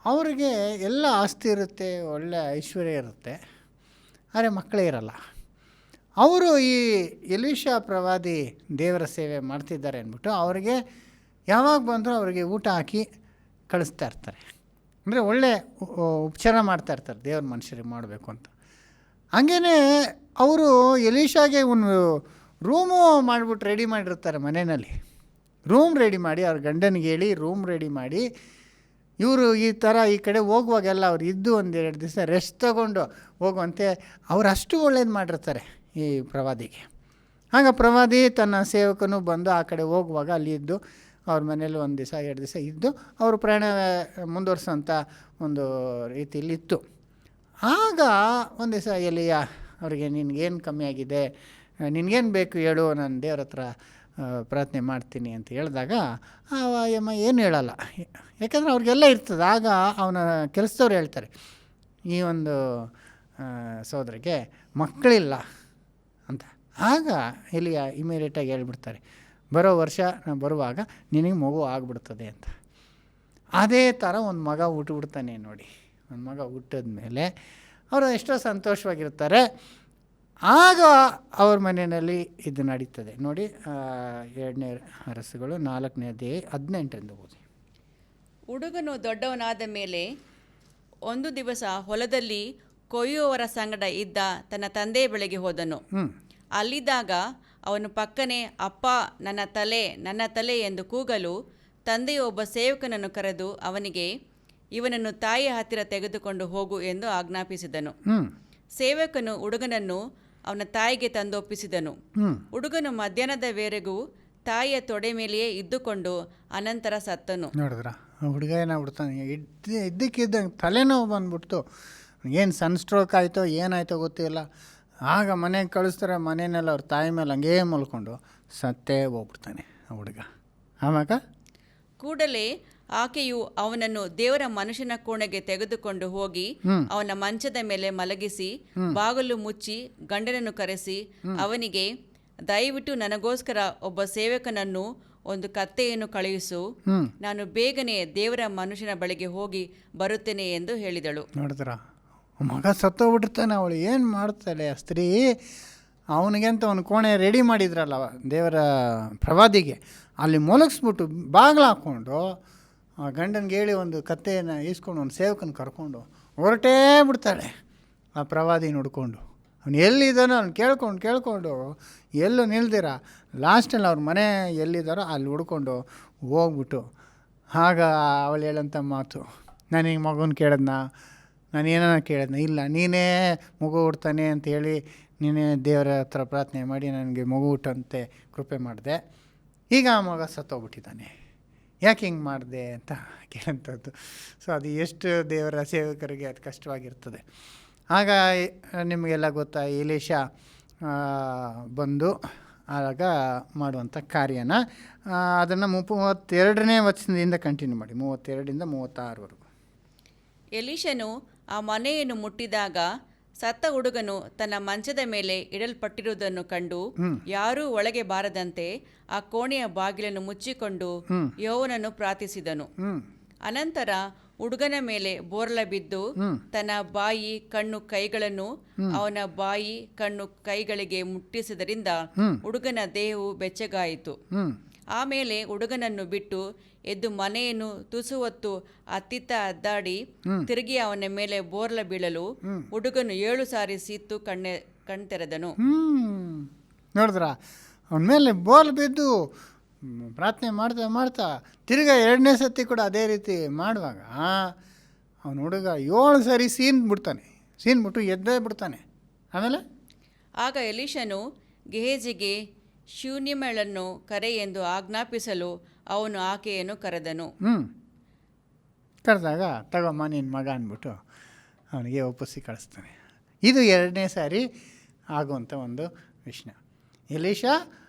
ಅವರಿಗೆ ಎಲ್ಲ ಆಸ್ತಿ ಇರುತ್ತೆ, ಒಳ್ಳೆಯ ಐಶ್ವರ್ಯ ಇರುತ್ತೆ, ಆದರೆ ಮಕ್ಕಳೇ ಇರಲ್ಲ. ಅವರು ಈ ಎಲೀಷಾ ಪ್ರವಾದಿ ದೇವರ ಸೇವೆ ಮಾಡ್ತಿದ್ದಾರೆ ಅಂದ್ಬಿಟ್ಟು ಅವರಿಗೆ ಯಾವಾಗ ಬಂದರೂ ಅವರಿಗೆ ಊಟ ಹಾಕಿ ಕಳಿಸ್ತಾ ಇರ್ತಾರೆ. ಅಂದರೆ ಒಳ್ಳೆ ಉಪಚಾರ ಮಾಡ್ತಾಯಿರ್ತಾರೆ ದೇವ್ರ ಮನುಷ್ಯರಿಗೆ ಮಾಡಬೇಕು ಅಂತ. ಹಂಗೇ ಅವರು ಎಲೀಷಾಗೆ ಒಂದು ರೂಮು ಮಾಡಿಬಿಟ್ಟು ರೆಡಿ ಮಾಡಿರ್ತಾರೆ ಮನೆಯಲ್ಲಿ. ರೂಮ್ ರೆಡಿ ಮಾಡಿ ಅವ್ರ ಗಂಡನಿಗೆ ಹೇಳಿ ರೂಮ್ ರೆಡಿ ಮಾಡಿ, ಇವರು ಈ ಥರ ಈ ಕಡೆ ಹೋಗುವಾಗೆಲ್ಲ ಅವ್ರು ಇದ್ದು 1-2 ದಿವಸ ರೆಸ್ಟ್ ತಗೊಂಡು ಹೋಗುವಂತೆ ಅವ್ರು ಅಷ್ಟು ಒಳ್ಳೇದು ಮಾಡಿರ್ತಾರೆ ಈ ಪ್ರವಾದಿಗೆ. ಆಗ ಪ್ರವಾದಿ ತನ್ನ ಸೇವಕನು ಬಂದು ಆ ಕಡೆ ಹೋಗುವಾಗ ಅಲ್ಲಿ ಇದ್ದು ಅವ್ರ ಮನೇಲಿ 1 ದಿವಸ 2 ದಿವಸ ಇದ್ದು ಅವರು ಪ್ರಯಾಣ ಮುಂದುವರ್ಸೋಂಥ ಒಂದು ರೀತಿಯಲ್ಲಿತ್ತು. ಆಗ ಒಂದು ದಿವಸ ಎಲಿಯ ಅವರಿಗೆ, ನಿನಗೇನು ಕಮ್ಮಿ ಆಗಿದೆ, ನಿನಗೇನು ಬೇಕು ಹೇಳು, ನಾನು ದೇವ್ರ ಹತ್ರ ಪ್ರಾರ್ಥನೆ ಮಾಡ್ತೀನಿ ಅಂತ ಹೇಳಿದಾಗ ಯಮ್ಮ ಏನು ಹೇಳಲ್ಲ, ಯಾಕಂದರೆ ಅವ್ರಿಗೆಲ್ಲ ಇರ್ತದೆ. ಆಗ ಅವನ ಕೆಲಸದವ್ರು ಹೇಳ್ತಾರೆ, ಈ ಒಂದು ಸೋದರಿಗೆ ಮಕ್ಕಳಿಲ್ಲ ಅಂತ. ಆಗ ಎಲಿಯ ಇಮಿಡಿಯೇಟಾಗಿ ಹೇಳ್ಬಿಡ್ತಾರೆ, ಬರೋ ವರ್ಷ ನಾನು ಬರುವಾಗ ನಿನಗೆ ಮಗು ಆಗಿಬಿಡ್ತದೆ ಅಂತ. ಅದೇ ಥರ ಒಂದು ಮಗ ಹುಟ್ಟುಬಿಡ್ತಾನೆ ನೋಡಿ. ಒಂದು ಮಗ ಹುಟ್ಟಿದ್ಮೇಲೆ ಅವರು ಎಷ್ಟೋ ಸಂತೋಷವಾಗಿರ್ತಾರೆ. ಆಗ ಅವ್ರ ಮನೆಯಲ್ಲಿ ಇದು ನಡೀತದೆ ನೋಡಿ. 2ನೇ ಅರಸುಗಳು 4ನೇ ಅಧ್ಯಾಯ 18ರಿಂದ ಓದಿ. ಹುಡುಗನು ದೊಡ್ಡವನಾದ ಮೇಲೆ ಒಂದು ದಿವಸ ಹೊಲದಲ್ಲಿ ಕೊಯ್ಯುವವರ ಸಂಗಡ ಇದ್ದ ತನ್ನ ತಂದೆ ಬಳಿಗೆ ಹೋದನು. ಅಲ್ಲಿದ್ದಾಗ ಅವನು ಪಕ್ಕನೆ, ಅಪ್ಪ ನನ್ನ ತಲೆ ಎಂದು ಕೂಗಲು ತಂದೆಯು ಒಬ್ಬ ಸೇವಕನನ್ನು ಕರೆದು ಅವನಿಗೆ, ಇವನನ್ನು ತಾಯಿಯ ಹತ್ತಿರ ತೆಗೆದುಕೊಂಡು ಹೋಗು ಎಂದು ಆಜ್ಞಾಪಿಸಿದನು. ಸೇವಕನು ಹುಡುಗನನ್ನು ಅವನ ತಾಯಿಗೆ ತಂದೊಪ್ಪಿಸಿದನು. ಹುಡುಗನು ಮಧ್ಯಾಹ್ನದ ವೇಳೆಗೂ ತಾಯಿಯ ತೊಡೆ ಮೇಲೆಯೇ ಇದ್ದುಕೊಂಡು ಅನಂತರ ಸತ್ತನು. ನೋಡಿದ್ರ, ಹುಡುಗ ಏನಾಗ್ಬಿಡ್ತಾನೆ, ಇದ್ದಕ್ಕಿದ್ದಂಗೆ ತಲೆನೋವು ಬಂದ್ಬಿಡ್ತು. ಏನು ಸನ್ ಸ್ಟ್ರೋಕ್ ಆಯಿತೋ ಏನಾಯ್ತೋ ಗೊತ್ತಿಲ್ಲ. ಆಗ ಮನೆಗೆ ಕಳಿಸ್ತಾರೆ. ಮನೆಯಲ್ಲಿ ಅವ್ರ ತಾಯಿ ಮೇಲೆ ಹಂಗೇ ಮಲ್ಕೊಂಡು ಸತ್ತೇ ಹೋಗ್ಬಿಡ್ತಾನೆ ಆ ಹುಡುಗ. ಆವಾಗ ಕೂಡಲೇ ಆಕೆಯು ಅವನನ್ನು ದೇವರ ಮನುಷ್ಯನ ಕೋಣೆಗೆ ತೆಗೆದುಕೊಂಡು ಹೋಗಿ ಅವನ ಮಂಚದ ಮೇಲೆ ಮಲಗಿಸಿ ಬಾಗಿಲು ಮುಚ್ಚಿ ಗಂಡನನ್ನು ಕರೆಸಿ ಅವನಿಗೆ, ದಯವಿಟ್ಟು ನನಗೋಸ್ಕರ ಒಬ್ಬ ಸೇವಕನನ್ನು ಒಂದು ಕತ್ತೆಯನ್ನು ಕಳುಹಿಸು, ನಾನು ಬೇಗನೆ ದೇವರ ಮನುಷ್ಯನ ಬಳಿಗೆ ಹೋಗಿ ಬರುತ್ತೇನೆ ಎಂದು ಹೇಳಿದಳು. ನೋಡಿದ್ರ, ಮಗ ಸತ್ತೋಗ್ಬಿಟ್ಟಿರ್ತಾನೆ. ಅವಳು ಏನು ಮಾಡ್ತಾಳೆ ಆ ಸ್ತ್ರೀ, ಅವನಿಗೆ ಅಂತ ಒಂದು ಕೋಣೆ ರೆಡಿ ಮಾಡಿದ್ರಲ್ಲ ದೇವರ ಪ್ರವಾದಿಗೆ, ಅಲ್ಲಿ ಮಲಗಿಸ್ಬಿಟ್ಟು ಬಾಗಿಲು ಹಾಕ್ಕೊಂಡು ಆ ಗಂಡನಿಗೆ ಹೇಳಿ ಒಂದು ಕತ್ತೆಯನ್ನು ಈಸ್ಕೊಂಡು ಒಂದು ಸೇವಕನ ಕರ್ಕೊಂಡು ಹೊರಟೇ ಬಿಡ್ತಾಳೆ ಆ ಪ್ರವಾದಿ ನೋಡ್ಕೊಂಡು. ಅವನು ಎಲ್ಲಿದ್ದಾನೋ ಅವ್ನು ಕೇಳ್ಕೊಂಡು ಎಲ್ಲೂ ನಿಲ್ದಿರ ಲಾಸ್ಟಲ್ಲಿ ಅವ್ರ ಮನೆ ಎಲ್ಲಿದ್ದಾರೋ ಅಲ್ಲಿ ಹುಡ್ಕೊಂಡು ಹೋಗ್ಬಿಟ್ಟು, ಆಗ ಅವಳು ಹೇಳೋಂಥ ಮಾತು, ನನಗೆ ಮಗುನ ನಾನು ಏನೋ ಕೇಳಿದ್ನ, ಇಲ್ಲ ನೀನೇ ಮಗು ಹುಡ್ತಾನೆ ಅಂತ ಹೇಳಿ ನೀನೇ ದೇವರ ಹತ್ರ ಪ್ರಾರ್ಥನೆ ಮಾಡಿ ನನಗೆ ಮಗು ಹುಟ್ಟಂತೆ ಕೃಪೆ ಮಾಡಿದೆ, ಈಗ ಆ ಮಗ ಸತ್ತೋಗ್ಬಿಟ್ಟಿದ್ದಾನೆ, ಯಾಕೆ ಹಿಂಗೆ ಮಾಡಿದೆ ಅಂತ ಕೇಳೋಂಥದ್ದು. ಸೊ ಅದು ಎಷ್ಟು ದೇವರ ಸೇವಕರಿಗೆ ಅದು ಕಷ್ಟವಾಗಿರ್ತದೆ. ಆಗ ನಿಮಗೆಲ್ಲ ಗೊತ್ತಾ, ಎಲೀಷಾ ಬಂದು ಆಗ ಮಾಡುವಂಥ ಕಾರ್ಯನ ಅದನ್ನು 32ನೇ ವಚನದಿಂದ ಕಂಟಿನ್ಯೂ ಮಾಡಿ, 32ರಿಂದ 36ವರೆಗೂ. ಎಲೀಷನು ಆ ಮನೆಯನ್ನು ಮುಟ್ಟಿದಾಗ ಸತ್ತ ಹುಡುಗನು ತನ್ನ ಮಂಚದ ಮೇಲೆ ಇಡಲ್ಪಟ್ಟಿರುವುದನ್ನು ಕಂಡು ಯಾರೂ ಒಳಗೆ ಬಾರದಂತೆ ಆ ಕೋಣೆಯ ಬಾಗಿಲನ್ನು ಮುಚ್ಚಿಕೊಂಡು ಯೆಹೋವನನ್ನು ಪ್ರಾರ್ಥಿಸಿದನು. ಅನಂತರ ಹುಡುಗನ ಮೇಲೆ ಬೋರ್ಲ ಬಿದ್ದು ತನ್ನ ಬಾಯಿ ಕಣ್ಣು ಕೈಗಳನ್ನು ಅವನ ಬಾಯಿ ಕಣ್ಣು ಕೈಗಳಿಗೆ ಮುಟ್ಟಿಸಿದರಿಂದ ಹುಡುಗನ ದೇಹವು ಬೆಚ್ಚಗಾಯಿತು. ಆಮೇಲೆ ಹುಡುಗನನ್ನು ಬಿಟ್ಟು ಎದ್ದು ಮನೆಯನ್ನು ತುಸು ಹೊತ್ತು ಅತ್ತಿತ್ತ ಅದ್ದಾಡಿ ತಿರುಗಿ ಅವನ ಮೇಲೆ ಬೋರ್ಲ ಬೀಳಲು ಹುಡುಗನು 7 ಸಾರಿ ಸೀತ್ತು ಕಣ್ತೆರೆದನು. ನೋಡಿದ್ರ ಅವನ ಮೇಲೆ ಬೋಲ್ ಬಿದ್ದು ಪ್ರಾರ್ಥನೆ ಮಾಡ್ತಾ ಮಾಡ್ತಾ ತಿರ್ಗಾ 2ನೇ ಸತಿ ಕೂಡ ಅದೇ ರೀತಿ ಮಾಡುವಾಗ ಅವನ ಹುಡುಗ 7 ಸಾರಿ ಸೀನ್ಬಿಟ್ಟು ಎದ್ದೇ ಬಿಡ್ತಾನೆ. ಆಮೇಲೆ ಆಗ ಎಲೀಷನು ಗೆಹಜಿಗೆ ಶೂನ್ಯಮಳನ್ನು ಕರೆ ಎಂದು ಆಜ್ಞಾಪಿಸಲು ಅವನು ಆಕೆಯನ್ನು ಕರೆದನು. ಕರೆದಾಗ ತಗೊಮ್ಮ ನಿನ್ನ ಮಗ ಅಂದ್ಬಿಟ್ಟು ಅವನಿಗೆ ಒಪ್ಪಿಸಿ ಕಳಿಸ್ತಾನೆ. ಇದು 2ನೇ ಸಾರಿ ಆಗುವಂಥ ಒಂದು ವಿಷಯ. ಎಲೀಷಾ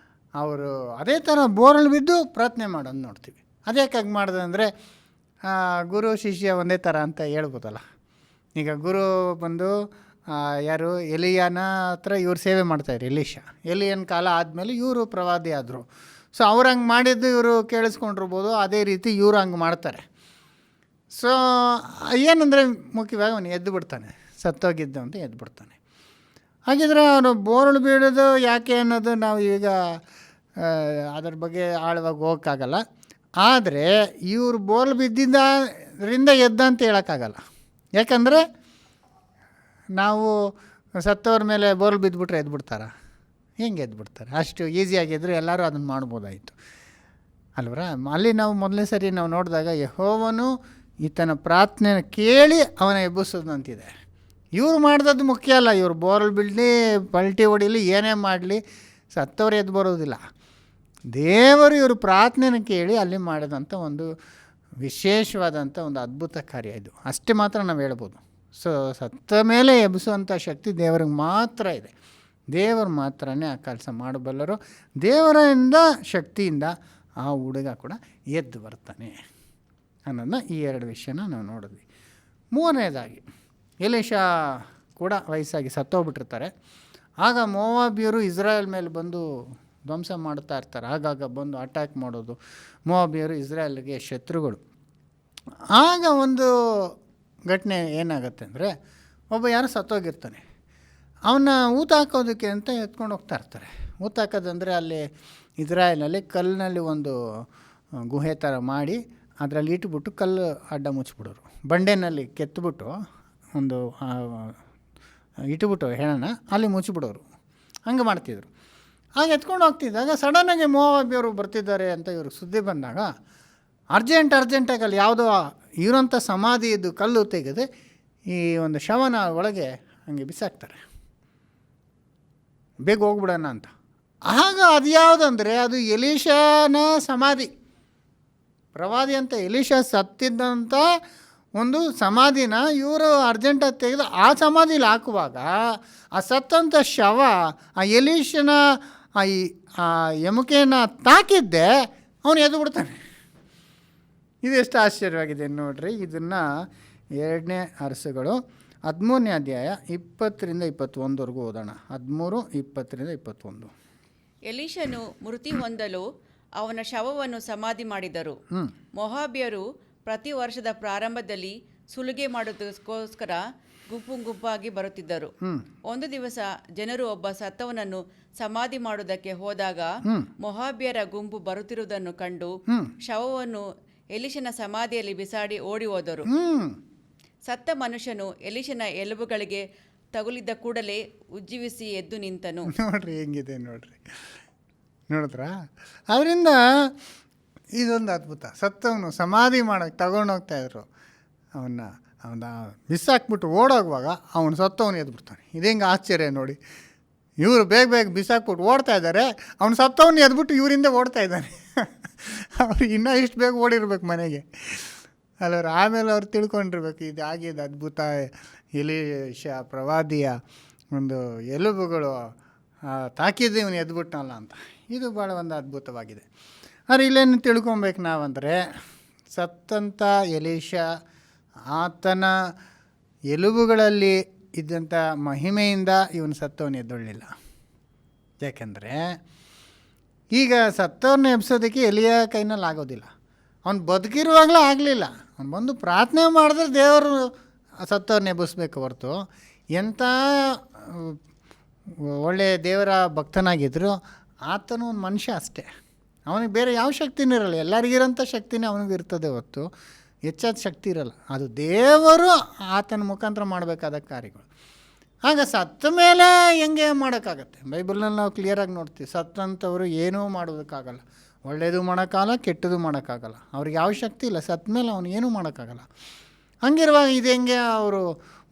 ಅವರು ಅದೇ ಥರ ಬೋರಲ್ಲಿ ಬಿದ್ದು ಪ್ರಾರ್ಥನೆ ಮಾಡೋದು ನೋಡ್ತೀವಿ. ಅದ್ಯಾಕಾಗಿ ಮಾಡಿದೆ ಅಂದರೆ ಗುರು ಶಿಷ್ಯ ಒಂದೇ ಥರ ಅಂತ ಹೇಳ್ಬೋದಲ್ಲ. ಈಗ ಗುರು ಬಂದು ಯಾರು ಎಲಿಯಾನ ಹತ್ರ ಇವ್ರು ಸೇವೆ ಮಾಡ್ತಾಯಿದ್ರು. ಎಲಿಯನ್ ಕಾಲ ಆದಮೇಲೆ ಇವರು ಪ್ರವಾದಿ ಆದರು. ಸೊ ಅವ್ರು ಹಂಗೆ ಮಾಡಿದ್ದು ಇವರು ಕೇಳಿಸ್ಕೊಂಡಿರ್ಬೋದು. ಅದೇ ರೀತಿ ಇವರು ಹಂಗೆ ಮಾಡ್ತಾರೆ. ಸೊ ಏನಂದರೆ ಮುಖ್ಯವಾಗಿ ಅವನು ಎದ್ದು ಬಿಡ್ತಾನೆ, ಸತ್ತೋಗಿದ್ದು ಅಂತ ಎದ್ದು ಬಿಡ್ತಾನೆ. ಹಾಗಿದ್ರೆ ಅವನು ಬೋರ್ಳು ಬೀಳೋದು ಯಾಕೆ ಅನ್ನೋದು ನಾವು ಈಗ ಅದ್ರ ಬಗ್ಗೆ ಆಳವಾಗಿ ಹೋಗೋಕ್ಕಾಗಲ್ಲ. ಆದರೆ ಇವರು ಬೋರ್ಲು ಬಿದ್ದಿದ್ದರಿಂದ ಎದ್ದ ಅಂತ ಹೇಳೋಕ್ಕಾಗಲ್ಲ. ಯಾಕಂದರೆ ನಾವು ಸತ್ತವ್ರ ಮೇಲೆ ಬೋರ್ಲು ಬಿದ್ದುಬಿಟ್ರೆ ಎದ್ಬಿಡ್ತಾರಾ? ಹೆಂಗೆ ಎದ್ಬಿಡ್ತಾರೆ? ಅಷ್ಟು ಈಸಿಯಾಗಿದ್ದರೆ ಎಲ್ಲರೂ ಅದನ್ನು ಮಾಡ್ಬೋದಾಯಿತು ಅಲ್ವರ. ಅಲ್ಲಿ ನಾವು ಮೊದಲನೇ ಸರಿ ನಾವು ನೋಡಿದಾಗ ಯೆಹೋವನು ಈತನ ಪ್ರಾರ್ಥನೆ ಕೇಳಿ ಅವನ ಎಬ್ಬಿಸೋದಂತಿದೆ. ಇವ್ರು ಮಾಡಿದದ್ದು ಮುಖ್ಯ ಅಲ್ಲ. ಇವ್ರು ಬೋರ್ಲ್ ಬಿಡಲಿ, ಪಲ್ಟಿ ಹೊಡಿಲಿ, ಏನೇ ಮಾಡಲಿ, ಸತ್ತವ್ರು ಎದ್ದು ಬರೋದಿಲ್ಲ. ದೇವರು ಇವರು ಪ್ರಾರ್ಥನೆನ ಕೇಳಿ ಅಲ್ಲಿ ಮಾಡಿದಂಥ ಒಂದು ವಿಶೇಷವಾದಂಥ ಒಂದು ಅದ್ಭುತ ಕಾರ್ಯ ಇದು. ಅಷ್ಟೇ ಮಾತ್ರ ನಾವು ಹೇಳ್ಬೋದು. ಸೊ ಸತ್ತ ಮೇಲೆ ಎಬ್ಬಿಸುವಂಥ ಶಕ್ತಿ ದೇವರಿಗೆ ಮಾತ್ರ ಇದೆ. ದೇವರು ಮಾತ್ರನೇ ಆ ಕೆಲಸ ಮಾಡಬಲ್ಲರು. ದೇವರಿಂದ ಶಕ್ತಿಯಿಂದ ಆ ಹುಡುಗ ಕೂಡ ಎದ್ದು ಬರ್ತಾನೆ ಅನ್ನೋದನ್ನ ಈ 2 ವಿಷಯನ ನಾವು ನೋಡಿದ್ವಿ. 3ನೇದಾಗಿ ಎಲೀಷಾ ಕೂಡ ವಯಸ್ಸಾಗಿ ಸತ್ತೋಗ್ಬಿಟ್ಟಿರ್ತಾರೆ. ಆಗ ಮೋವಾಬ್ಯರು ಇಸ್ರಾಯೇಲ್ ಮೇಲೆ ಬಂದು ಧ್ವಂಸ ಮಾಡ್ತಾ ಇರ್ತಾರೆ. ಆಗಾಗ ಬಂದು ಅಟ್ಯಾಕ್ ಮಾಡೋದು. ಮೋವಾಬ್ಯರು ಇಸ್ರಾಯೇಲ್ಗೆ ಶತ್ರುಗಳು. ಆಗ ಒಂದು ಘಟನೆ ಏನಾಗುತ್ತೆ ಅಂದರೆ, ಒಬ್ಬ ಯಾರು ಸತ್ತೋಗಿರ್ತಾನೆ, ಅವನ್ನ ಊತ ಹಾಕೋದಕ್ಕೆ ಅಂತ ಎತ್ಕೊಂಡು ಹೋಗ್ತಾ ಇರ್ತಾರೆ. ಊತ ಹಾಕೋದಂದರೆ ಅಲ್ಲಿ ಇಸ್ರಾಯೇಲಲ್ಲಿ ಕಲ್ಲಿನಲ್ಲಿ ಒಂದು ಗುಹೆ ಥರ ಮಾಡಿ ಅದರಲ್ಲಿ ಇಟ್ಬಿಟ್ಟು ಕಲ್ಲು ಅಡ್ಡ ಮುಚ್ಚಿಬಿಡೋರು. ಬಂಡೆನಲ್ಲಿ ಕೆತ್ತಿಬಿಟ್ಟು ಒಂದು ಇಟ್ಬಿಟ್ಟು ಹೆಣನ ಅಲ್ಲಿ ಮುಚ್ಚಿಬಿಡೋರು. ಹಂಗೆ ಮಾಡ್ತಿದ್ರು. ಹಾಗೆ ಎತ್ಕೊಂಡು ಹೋಗ್ತಿದ್ದಾಗ ಸಡನ್ನಾಗಿ ಮೋವಾಬ್ಯರು ಬರ್ತಿದ್ದಾರೆ ಅಂತ ಇವ್ರಿಗೆ ಸುದ್ದಿ ಬಂದಾಗ ಅರ್ಜೆಂಟಾಗಿ ಅಲ್ಲಿ ಯಾವುದೋ ಇರೋಂಥ ಸಮಾಧಿ ಇದ್ದು ಕಲ್ಲು ತೆಗೆದು ಈ ಒಂದು ಶವನ ಒಳಗೆ ಹಂಗೆ ಬಿಸಾಕ್ತಾರೆ, ಬೇಗ ಹೋಗ್ಬಿಡೋಣ ಅಂತ. ಆಗ ಅದು ಯಾವುದಂದರೆ ಅದು ಎಲೀಷಾನ ಸಮಾಧಿ. ಪ್ರವಾದಿ ಅಂತ ಎಲೀಷಾ ಸತ್ತಿದ್ದಂಥ ಒಂದು ಸಮಾಧಿನ ಇವರು ಅರ್ಜೆಂಟಾಗಿ ತೆಗೆದು ಆ ಸಮಾಧಿಲಿ ಹಾಕುವಾಗ ಆ ಸತ್ತಂಥ ಶವ ಆ ಎಲೀಷನ ಆ ಎಮುಕೆಯನ್ನು ತಾಕಿದ್ದೆ ಅವನು ಎದ್ದು ಬಿಡ್ತಾನೆ. ಇದು ಎಷ್ಟು ಆಶ್ಚರ್ಯವಾಗಿದೆ ನೋಡ್ರಿ. ಇದನ್ನು 2ನೇ ಅರಸುಗಳು 13ನೇ ಅಧ್ಯಾಯ 20-21 ಓದೋಣ. 13, 20-21. ಎಲೀಷನು ಮೃತಿ ಹೊಂದಲು ಅವನ ಶವವನ್ನು ಸಮಾಧಿ ಮಾಡಿದರು. ಮೊಹಾಬ್ಯರು ಪ್ರತಿ ವರ್ಷದ ಪ್ರಾರಂಭದಲ್ಲಿ ಸುಲಿಗೆ ಮಾಡೋದಕ್ಕೋಸ್ಕರ ಗುಂಪಾಗಿ ಬರುತ್ತಿದ್ದರು. ಒಂದು ದಿವಸ ಜನರು ಒಬ್ಬ ಸತ್ತವನನ್ನು ಸಮಾಧಿ ಮಾಡುವುದಕ್ಕೆ ಹೋದಾಗ ಮೊಹಾಬ್ಯರ ಗುಂಪು ಬರುತ್ತಿರುವುದನ್ನು ಕಂಡು ಶವವನ್ನು ಎಲೀಷನ ಸಮಾಧಿಯಲ್ಲಿ ಬಿಸಾಡಿ ಓಡಿ ಹೋದರು. ಸತ್ತ ಮನುಷ್ಯನು ಎಲೀಷನ ಎಲುಬುಗಳಿಗೆ ತಗುಲಿದ್ದ ಕೂಡಲೇ ಉಜ್ಜೀವಿಸಿ ಎದ್ದು ನಿಂತನು. ನೋಡ್ರಿ ಹೆಂಗಿದೆ ನೋಡ್ರಿ, ನೋಡಿದ್ರಾ? ಅದರಿಂದ ಇದೊಂದು ಅದ್ಭುತ. ಸತ್ತವನು ಸಮಾಧಿ ಮಾಡೋಕ್ಕೆ ತಗೊಂಡೋಗ್ತಾಯಿದ್ರು. ಅವನ್ನ ಬಿಸಾಕ್ಬಿಟ್ಟು ಓಡೋಗುವಾಗ ಅವನು ಸತ್ತವನು ಎದ್ಬಿಡ್ತಾನೆ. ಇದು ಹೆಂಗೆ ಆಶ್ಚರ್ಯ ನೋಡಿ. ಇವರು ಬೇಗ ಬಿಸಾಕ್ಬಿಟ್ಟು ಓಡ್ತಾ ಇದ್ದಾರೆ, ಅವನು ಸತ್ತವನು ಎದ್ಬಿಟ್ಟು ಇವರಿಂದ ಓಡ್ತಾ ಇದ್ದಾನೆ. ಅವ್ರು ಇನ್ನೂ ಇಷ್ಟು ಬೇಗ ಓಡಿರ್ಬೇಕು ಮನೆಗೆ ಅಲ್ಲವ್ರು. ಆಮೇಲೆ ಅವ್ರು ತಿಳ್ಕೊಂಡಿರ್ಬೇಕು ಇದು ಆಗಿದೆ ಅದ್ಭುತ, ಎಲೀಷಾ ಪ್ರವಾದಿಯ ಒಂದು ಎಲುಬುಗಳು ತಾಕಿದ್ದು ಇವನು ಎದ್ಬಿಟ್ಟನಲ್ಲ ಅಂತ. ಇದು ಭಾಳ ಒಂದು ಅದ್ಭುತವಾಗಿದೆ. ಆದರೆ ಇಲ್ಲೇನು ತಿಳ್ಕೊಬೇಕು ನಾವಂದರೆ, ಸತ್ತಂಥ ಎಲೀಷಾ ಆತನ ಎಲುಬುಗಳಲ್ಲಿ ಇದ್ದಂಥ ಮಹಿಮೆಯಿಂದ ಇವನು ಸತ್ತವನು ಎದ್ದೊಳ್ಳಿಲ್ಲ. ಯಾಕೆಂದರೆ ಈಗ ಸತ್ತವ್ರನ್ನ ಎಬ್ಸೋದಕ್ಕೆ ಎಲಿಯ ಕೈನಲ್ಲಿ ಆಗೋದಿಲ್ಲ. ಅವ್ನು ಬದುಕಿರುವಾಗಲೇ ಆಗಲಿಲ್ಲ. ಅವ್ನು ಬಂದು ಪ್ರಾರ್ಥನೆ ಮಾಡಿದ್ರೆ ದೇವರು ಸತ್ತವ್ರನ್ನ ಎಬ್ಬಿಸ್ಬೇಕು ಹೊರತು, ಎಂಥ ಒಳ್ಳೆಯ ದೇವರ ಭಕ್ತನಾಗಿದ್ದರು ಆತನು ಒಂದು ಮನುಷ್ಯ ಅಷ್ಟೇ. ಅವನಿಗೆ ಬೇರೆ ಯಾವ ಶಕ್ತಿನೂ ಇರಲ್ಲ, ಎಲ್ಲರಿಗಿರೋಂಥ ಶಕ್ತಿನೇ ಅವನಿಗೆ ಇರ್ತದೆ ಹೊತ್ತು ಹೆಚ್ಚಾದ ಶಕ್ತಿ ಇರಲ್ಲ. ಅದು ದೇವರು ಆತನ ಮುಖಾಂತರ ಮಾಡಬೇಕಾದ ಕಾರ್ಯಗಳು. ಆಗ ಸತ್ತ ಮೇಲೆ ಹೆಂಗೆ ಮಾಡೋಕ್ಕಾಗತ್ತೆ? ಬೈಬಲ್ನಲ್ಲಿ ನಾವು ಕ್ಲಿಯರಾಗಿ ನೋಡ್ತೀವಿ, ಸತ್ತಂಥವ್ರು ಏನೂ ಮಾಡೋದಕ್ಕಾಗಲ್ಲ, ಒಳ್ಳೆಯದು ಮಾಡೋಕ್ಕಾಗಲ್ಲ, ಕೆಟ್ಟದ್ದು ಮಾಡೋಕ್ಕಾಗಲ್ಲ. ಅವ್ರಿಗೆ ಯಾವ ಶಕ್ತಿ ಇಲ್ಲ, ಸತ್ತ ಮೇಲೆ ಅವನು ಏನೂ ಮಾಡೋಕ್ಕಾಗಲ್ಲ. ಹಂಗಿರುವಾಗ ಇದು ಹೆಂಗೆ ಅವರು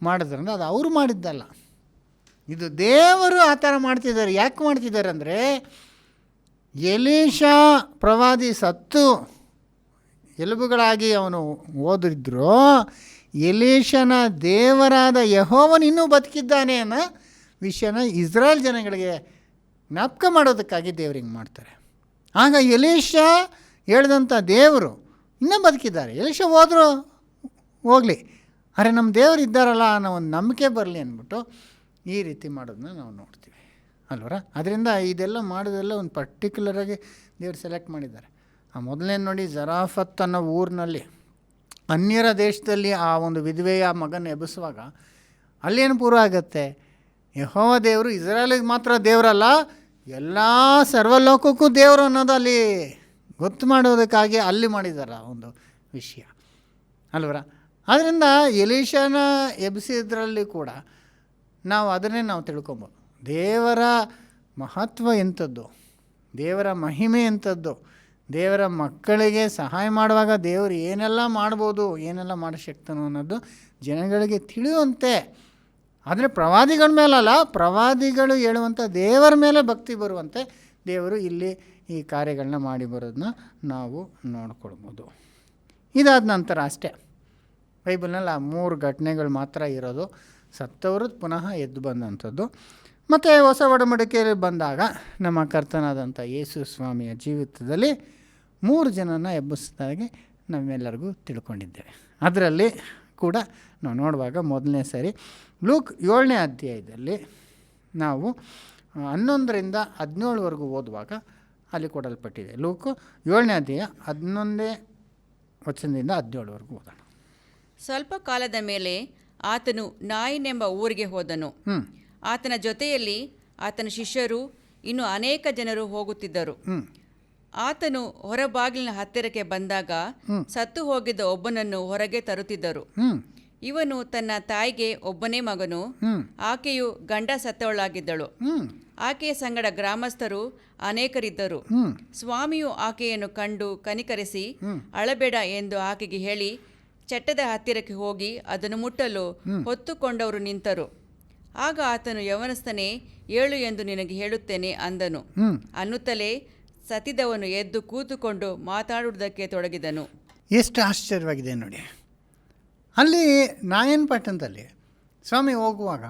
ಮಾಡಿದ್ರಂದ್ರೆ ಅದು ಅವರು ಮಾಡಿದ್ದಲ್ಲ, ಇದು ದೇವರು ಆ ಥರ ಮಾಡ್ತಿದ್ದಾರೆ. ಯಾಕೆ ಮಾಡ್ತಿದ್ದಾರೆ ಅಂದರೆ, ಎಲೀಷಾ ಪ್ರವಾದಿ ಸತ್ತು ಎಲುಬುಗಳಾಗಿ ಅವನು ಓದಿದ್ರು, ಎಲೀಷನ ದೇವರಾದ ಯೆಹೋವನು ಇನ್ನೂ ಬದುಕಿದ್ದಾನೆ ಅನ್ನೋ ವಿಷಯನ ಇಸ್ರಾಯೇಲ್ ಜನಗಳಿಗೆ ಜ್ಞಾಪಕ ಮಾಡೋದಕ್ಕಾಗಿ ದೇವ್ರಿಗೆ ಮಾಡ್ತಾರೆ. ಆಗ ಎಲೀಷಾ ಹೇಳ್ದಂಥ ದೇವರು ಇನ್ನೂ ಬದುಕಿದ್ದಾರೆ. ಎಲೀಷಾ ಹೋದರೂ ಹೋಗಲಿ, ಅರೆ ನಮ್ಮ ದೇವರು ಇದ್ದಾರಲ್ಲ ಅನ್ನೋ ಒಂದು ನಂಬಿಕೆ ಬರಲಿ ಅಂದ್ಬಿಟ್ಟು ಈ ರೀತಿ ಮಾಡೋದನ್ನ ನಾವು ನೋಡ್ತೀವಿ ಅಲ್ವರ. ಅದರಿಂದ ಇದೆಲ್ಲ ಮಾಡೋದೆಲ್ಲ ಒಂದು ಪರ್ಟಿಕ್ಯುಲರಾಗಿ ದೇವರು ಸೆಲೆಕ್ಟ್ ಮಾಡಿದ್ದಾರೆ. ಆ ಮೊದಲನೇ ನೋಡಿ, ಜರಾಫತ್ ಅನ್ನೋ ಊರಿನಲ್ಲಿ ಅನ್ಯರ ದೇಶದಲ್ಲಿ ಆ ಒಂದು ವಿಧವೆಯ ಮಗನ ಎಬ್ಬಿಸುವಾಗ ಅಲ್ಲೇನು ಪೂರ್ವ ಆಗುತ್ತೆ, ಯೆಹೋವ ದೇವರು ಇಸ್ರಾಯೇಲಿಗೆ ಮಾತ್ರ ದೇವರಲ್ಲ, ಎಲ್ಲ ಸರ್ವಲೋಕಕ್ಕೂ ದೇವರು ಅನ್ನೋದು ಅಲ್ಲಿ ಗೊತ್ತು ಮಾಡೋದಕ್ಕಾಗಿ ಅಲ್ಲಿ ಮಾಡಿದ್ದಾರೆ ಆ ಒಂದು ವಿಷಯ ಅಲ್ವರ. ಆದ್ದರಿಂದ ಎಲೀಷನ ಎಬ್ಬಿಸಿದ್ರಲ್ಲಿ ಕೂಡ ನಾವು ಅದನ್ನೇ ನಾವು ತಿಳ್ಕೊಬೋದು. ದೇವರ ಮಹತ್ವ ಎಂಥದ್ದು, ದೇವರ ಮಹಿಮೆ ಎಂಥದ್ದು, ದೇವರ ಮಕ್ಕಳಿಗೆ ಸಹಾಯ ಮಾಡುವಾಗ ದೇವರು ಏನೆಲ್ಲ ಮಾಡ್ಬೋದು, ಏನೆಲ್ಲ ಮಾಡೋ ಶಕ್ತನು ಅನ್ನೋದು ಜನಗಳಿಗೆ ತಿಳಿಯುವಂತೆ. ಆದರೆ ಪ್ರವಾದಿಗಳ ಮೇಲಲ್ಲ, ಪ್ರವಾದಿಗಳು ಹೇಳುವಂಥ ದೇವರ ಮೇಲೆ ಭಕ್ತಿ ಬರುವಂತೆ ದೇವರು ಇಲ್ಲಿ ಈ ಕಾರ್ಯಗಳನ್ನ ಮಾಡಿ ಬರೋದನ್ನ ನಾವು ನೋಡ್ಕೊಳ್ಬೋದು. ಇದಾದ ನಂತರ ಅಷ್ಟೇ ಬೈಬಲ್ನಲ್ಲಿ ಆ 3 ಘಟನೆಗಳು ಮಾತ್ರ ಇರೋದು, ಸತ್ತವರು ಪುನಃ ಎದ್ದು ಬಂದಂಥದ್ದು. ಮತ್ತು ಹೊಸ ಒಡಂಬಡಿಕೆಯಲ್ಲಿ ಬಂದಾಗ ನಮ್ಮ ಕರ್ತನಾದಂಥ ಯೇಸು ಸ್ವಾಮಿಯ ಜೀವಿತದಲ್ಲಿ 3 ಜನನ ಎಬ್ಬಿಸಿದಾಗೆ ನಮ್ಮೆಲ್ಲರಿಗೂ ತಿಳ್ಕೊಂಡಿದ್ದೇವೆ. ಅದರಲ್ಲಿ ಕೂಡ ನಾವು ನೋಡುವಾಗ ಮೊದಲನೇ ಸರಿ ಲೂಕ್ 7ನೇ ಅಧ್ಯಾಯದಲ್ಲಿ ನಾವು 11ರಿಂದ 17ವರೆಗೂ ಓದುವಾಗ ಅಲ್ಲಿ ಕೊಡಲ್ಪಟ್ಟಿದೆ. ಲೂಕ್ 7ನೇ ಅಧ್ಯಾಯ 11ನೇ ವಚನದಿಂದ 17ವರೆಗೂ ಓದೋಣ. ಸ್ವಲ್ಪ ಕಾಲದ ಮೇಲೆ ಆತನು ನಾಯಿನೆಂಬ ಊರಿಗೆ ಹೋದನು. ಆತನ ಜೊತೆಯಲ್ಲಿ ಆತನ ಶಿಷ್ಯರು ಇನ್ನು ಅನೇಕ ಜನರು ಹೋಗುತ್ತಿದ್ದರು. ಆತನು ಹೊರಬಾಗಿಲಿನ ಹತ್ತಿರಕ್ಕೆ ಬಂದಾಗ ಸತ್ತು ಹೋಗಿದ್ದ ಒಬ್ಬನನ್ನು ಹೊರಗೆ ತರುತ್ತಿದ್ದರು. ಇವನು ತನ್ನ ತಾಯಿಗೆ ಒಬ್ಬನೇ ಮಗನು, ಆಕೆಯು ಗಂಡ ಸತ್ತವಳಾಗಿದ್ದಳು. ಆಕೆಯ ಸಂಗಡ ಗ್ರಾಮಸ್ಥರು ಅನೇಕರಿದ್ದರು. ಸ್ವಾಮಿಯು ಆಕೆಯನ್ನು ಕಂಡು ಕನಿಕರಿಸಿ ಅಳಬೇಡ ಎಂದು ಆಕೆಗೆ ಹೇಳಿ ಚಟ್ಟದ ಹತ್ತಿರಕ್ಕೆ ಹೋಗಿ ಅದನ್ನು ಮುಟ್ಟಲು ಹೊತ್ತುಕೊಂಡವರು ನಿಂತರು. ಆಗ ಆತನು, ಯವನಸ್ಥನೇ, ಏಳು ಎಂದು ನಿನಗೆ ಹೇಳುತ್ತೇನೆ ಅಂದನು. ಅನ್ನುತ್ತಲೇ ಸತ್ತಿದವನು ಎದ್ದು ಕೂತುಕೊಂಡು ಮಾತಾಡುವುದಕ್ಕೆ ತೊಡಗಿದನು. ಎಷ್ಟು ಆಶ್ಚರ್ಯವಾಗಿದೆ ನೋಡಿ. ಅಲ್ಲಿ ನಾಯನ್ ಪಟ್ಟಣದಲ್ಲಿ ಸ್ವಾಮಿ ಹೋಗುವಾಗ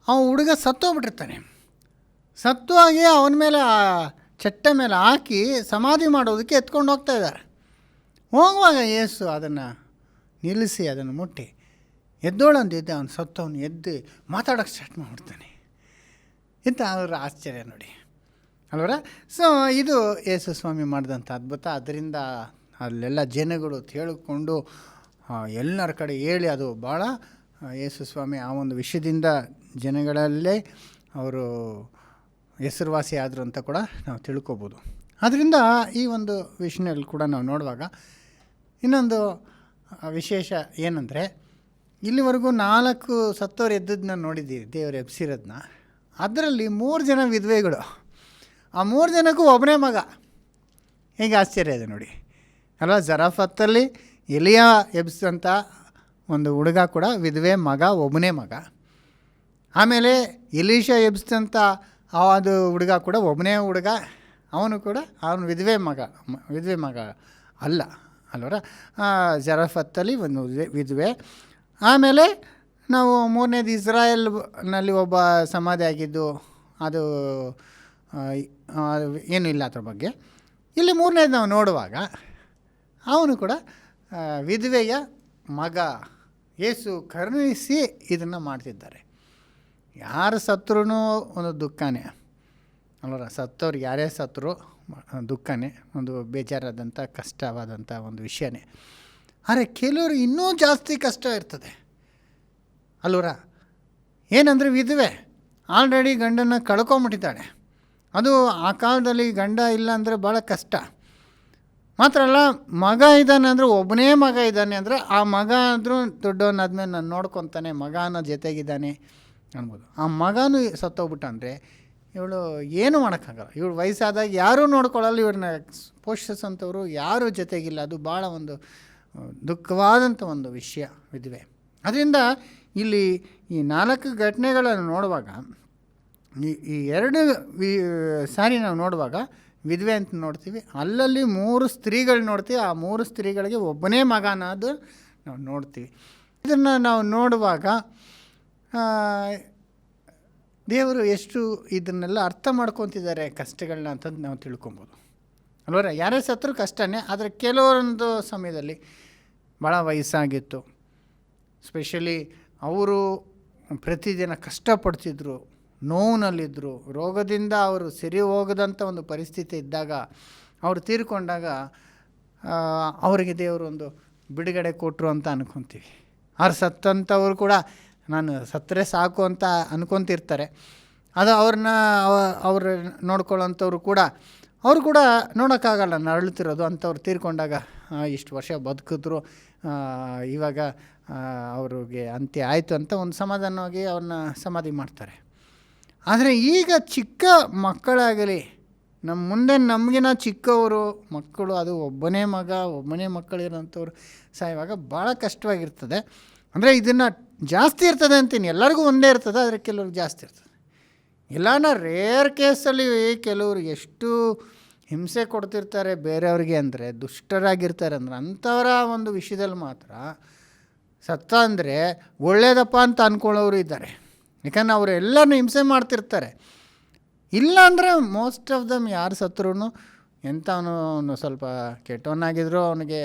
ಆ ಹುಡುಗ ಸತ್ತೋಗ್ಬಿಟ್ಟಿರ್ತಾನೆ. ಸತ್ತು ಆಗಿ ಅವನ ಮೇಲೆ ಆ ಚಟ್ಟೆ ಮೇಲೆ ಹಾಕಿ ಸಮಾಧಿ ಮಾಡೋದಕ್ಕೆ ಎತ್ಕೊಂಡು ಹೋಗ್ತಾ ಇದ್ದಾರೆ. ಹೋಗುವಾಗ ಯೇಸು ಅದನ್ನು ನಿಲ್ಲಿಸಿ ಅದನ್ನು ಮುಟ್ಟಿ ಎದ್ದೋಳಂದಿದ್ದೆ, ಅವನು ಸತ್ತವನು ಎದ್ದು ಮಾತಾಡೋಕ್ಕೆ ಸ್ಟಾರ್ಟ್ ಮಾಡಿಬಿಡ್ತಾನೆ. ಇಂಥ ಅವರ ಆಶ್ಚರ್ಯ ನೋಡಿ ಅಲ್ವರ. ಸೊ ಇದು ಯೇಸು ಸ್ವಾಮಿ ಮಾಡಿದಂಥ ಅದ್ಭುತ. ಅದರಿಂದ ಅಲ್ಲೆಲ್ಲ ಜನಗಳು ತಿಳ್ಕೊಂಡು ಎಲ್ಲರ ಕಡೆ ಹೇಳಿ ಅದು ಭಾಳ ಯೇಸು ಸ್ವಾಮಿ ಆ ಒಂದು ವಿಷಯದಿಂದ ಜನಗಳಲ್ಲೇ ಅವರು ಹೆಸರುವಾಸಿ ಆದರು ಅಂತ ಕೂಡ ನಾವು ತಿಳ್ಕೊಬೋದು. ಆದ್ದರಿಂದ ಈ ಒಂದು ವಿಷಯದಲ್ಲಿ ಕೂಡ ನಾವು ನೋಡುವಾಗ ಇನ್ನೊಂದು ವಿಶೇಷ ಏನಂದರೆ, ಇಲ್ಲಿವರೆಗೂ 4 ಸತ್ತೋರು ಎದ್ದದನ್ನ ನೋಡಿದ್ದೀವಿ, ದೇವರು ಎಬ್ಸಿರೋದನ್ನ. ಅದರಲ್ಲಿ 3 ಜನ ವಿಧವೆಗಳು, ಆ 3 ಜನಕ್ಕೂ ಒಬ್ಬನೇ ಮಗ. ಹೇಗೆ ಆಶ್ಚರ್ಯ ಇದೆ ನೋಡಿ ಅಲ್ವಾ. ಜರಾಫತ್ತಲ್ಲಿ ಎಲಿಯಾ ಎಬ್ಸಿದಂಥ ಒಂದು ಹುಡುಗ ಕೂಡ ವಿಧವೆ ಮಗ, ಒಬ್ಬನೇ ಮಗ. ಆಮೇಲೆ ಎಲೀಷಾ ಎಬ್ಸಿದಂಥ ಅದು ಹುಡುಗ ಕೂಡ ಒಬ್ಬನೇ ಹುಡುಗ, ಅವನು ಕೂಡ ಅವನು ವಿಧವೆ ಮಗ ಅಲ್ಲ ಅಲ್ವರ. ಜರಾಫತ್ತಲ್ಲಿ ಒಂದು ವಿಧವೆ. ಆಮೇಲೆ ನಾವು 3ನೇದು ಇಸ್ರಾಯೇಲ್ನಲ್ಲಿ ಒಬ್ಬ ಸಮಾಧಿ ಆಗಿದ್ದು, ಅದು ಏನೂ ಇಲ್ಲ ಅದ್ರ ಬಗ್ಗೆ. ಇಲ್ಲಿ 3ನೇದು ನಾವು ನೋಡುವಾಗ ಅವನು ಕೂಡ ವಿಧವೆಯ ಮಗ. ಯೇಸು ಕರುಣಿಸಿ ಇದನ್ನು ಮಾಡ್ತಿದ್ದಾರೆ. ಯಾರು ಸತ್ರೂ ಒಂದು ದುಃಖನೇ ಅಲ್ವರ. ಸತ್ತವ್ರು ಯಾರೇ ಸತ್ತರೂ ದುಃಖನೇ, ಒಂದು ಬೇಜಾರಾದಂಥ ಕಷ್ಟವಾದಂಥ ಒಂದು ವಿಷಯನೇ. ಆದರೆ ಕೆಲವರು ಇನ್ನೂ ಜಾಸ್ತಿ ಕಷ್ಟ ಇರ್ತದೆ ಅಲ್ವರ. ಏನಂದರೆ ವಿಧವೆ ಆಲ್ರೆಡಿ ಗಂಡನ್ನು ಕಳ್ಕೊಂಬಿಟ್ಟಿದ್ದಾಳೆ, ಅದು ಆ ಕಾಲದಲ್ಲಿ ಗಂಡ ಇಲ್ಲ ಅಂದರೆ ಭಾಳ ಕಷ್ಟ. ಮಾತ್ರ ಅಲ್ಲ, ಮಗ ಇದ್ದಾನೆ ಅಂದರೆ, ಒಬ್ಬನೇ ಮಗ ಇದ್ದಾನೆ ಅಂದರೆ ಆ ಮಗ ಆದರೂ ದೊಡ್ಡವನಾದ್ಮೇಲೆ ನಾನು ನೋಡ್ಕೊತಾನೆ, ಮಗನ ಜೊತೆಗಿದ್ದಾನೆ ಅನ್ಬೋದು. ಆ ಮಗನೂ ಸತ್ತೋಗ್ಬಿಟ್ಟ ಅಂದರೆ ಇವಳು ಏನೂ ಮಾಡೋಕ್ಕಾಗಲ್ಲ. ಇವಳು ವಯಸ್ಸಾದಾಗ ಯಾರೂ ನೋಡ್ಕೊಳ್ಳಲ್ಲ, ಇವ್ರನ್ನ ಪೋಷಿಸೋಂಥವ್ರು ಯಾರೂ ಜೊತೆಗಿಲ್ಲ. ಅದು ಭಾಳ ಒಂದು ದುಃಖವಾದಂಥ ಒಂದು ವಿಷಯ ವಿಧವೆ. ಅದರಿಂದ ಇಲ್ಲಿ ಈ 4 ಘಟನೆಗಳನ್ನು ನೋಡುವಾಗ, ಈ 2 ಸಾರಿ ನಾವು ನೋಡುವಾಗ ವಿಧವೆ ಅಂತ ನೋಡ್ತೀವಿ, ಅಲ್ಲಲ್ಲಿ 3 ಸ್ತ್ರೀಗಳು ನೋಡ್ತೀವಿ. ಆ 3 ಸ್ತ್ರೀಗಳಿಗೆ ಒಬ್ಬನೇ ಮಗ ಅನ್ನೋದು ನಾವು ನೋಡ್ತೀವಿ. ಇದನ್ನು ನಾವು ನೋಡುವಾಗ ದೇವರು ಎಷ್ಟು ಇದನ್ನೆಲ್ಲ ಅರ್ಥ ಮಾಡ್ಕೊತಿದ್ದಾರೆ ಕಷ್ಟಗಳನ್ನ ಅಂತಂದು ನಾವು ತಿಳ್ಕೊಬೋದು ಅಲ್ವರ. ಯಾರೇ ಸತ್ರು ಕಷ್ಟನೇ, ಆದರೆ ಕೆಲವೊಂದು ಸಮಯದಲ್ಲಿ ಭಾಳ ವಯಸ್ಸಾಗಿತ್ತು, ಸ್ಪೆಷಲಿ ಅವರು ಪ್ರತಿದಿನ ಕಷ್ಟಪಡ್ತಿದ್ರು, ನೋವಿನಲ್ಲಿದ್ದರು, ರೋಗದಿಂದ ಅವರು ಸರಿ ಹೋಗದಂಥ ಒಂದು ಪರಿಸ್ಥಿತಿ ಇದ್ದಾಗ, ಅವರು ತೀರ್ಕೊಂಡಾಗ ಅವರಿಗೆ ದೇವರು ಒಂದು ಬಿಡುಗಡೆ ಕೊಟ್ಟರು ಅಂತ ಅನ್ಕೊತೀವಿ. ಅವ್ರು ಸತ್ತಂಥವ್ರು ಕೂಡ ನಾನು ಸತ್ತರೆ ಸಾಕು ಅಂತ ಅನ್ಕೊತಿರ್ತಾರೆ. ಅದು ಅವ್ರ ನೋಡ್ಕೊಳ್ಳೋಂಥವ್ರು ಕೂಡ ಅವರು ಕೂಡ ನೋಡೋಕ್ಕಾಗಲ್ಲ, ನರಳುತ್ತಿರೋದು ಅಂಥವ್ರು ತೀರ್ಕೊಂಡಾಗ ಇಷ್ಟು ವರ್ಷ ಬದುಕಿದ್ರು, ಇವಾಗ ಅವ್ರಿಗೆ ಅಂತ್ಯ ಆಯಿತು ಅಂತ ಒಂದು ಸಮಾಧಾನವಾಗಿ ಅವ್ರನ್ನ ಸಮಾಧಿ ಮಾಡ್ತಾರೆ. ಆದರೆ ಈಗ ಚಿಕ್ಕ ಮಕ್ಕಳಾಗಲಿ, ನಮ್ಮ ಮುಂದೆ ನಮಗಿನ ಚಿಕ್ಕವರು ಮಕ್ಕಳು, ಅದು ಒಬ್ಬನೇ ಮಗ ಒಬ್ಬನೇ ಮಕ್ಕಳಿರೋಂಥವ್ರು ಸಾಯುವಾಗ ಭಾಳ ಕಷ್ಟವಾಗಿರ್ತದೆ. ಅಂದರೆ ಇದನ್ನು ಜಾಸ್ತಿ ಇರ್ತದೆ ಅಂತೀನಿ, ಎಲ್ಲರಿಗೂ ಒಂದೇ ಇರ್ತದೆ, ಆದರೆ ಕೆಲವ್ರಿಗೆ ಜಾಸ್ತಿ ಇರ್ತದೆ. ಇಲ್ಲಾನ ರೇರ್ ಕೇಸಲ್ಲಿ ಕೆಲವರು ಎಷ್ಟು ಹಿಂಸೆ ಕೊಡ್ತಿರ್ತಾರೆ ಬೇರೆಯವ್ರಿಗೆ ಅಂದರೆ, ದುಷ್ಟರಾಗಿರ್ತಾರೆ ಅಂದರೆ, ಅಂಥವರ ಒಂದು ವಿಷಯದಲ್ಲಿ ಮಾತ್ರ ಸತ್ತ ಅಂದರೆ ಒಳ್ಳೇದಪ್ಪ ಅಂತ ಅಂದ್ಕೊಳ್ಳೋರು ಇದ್ದಾರೆ. ಯಾಕಂದರೆ ಅವರು ಎಲ್ಲರನ್ನೂ ಹಿಂಸೆ ಮಾಡ್ತಿರ್ತಾರೆ. ಇಲ್ಲಾಂದರೆ ಮೋಸ್ಟ್ ಆಫ್ ದಮ್ ಯಾರು ಸತ್ರೂ ಎಂಥವನು ಸ್ವಲ್ಪ ಕೆಟ್ಟವನಾಗಿದ್ರೂ ಅವನಿಗೆ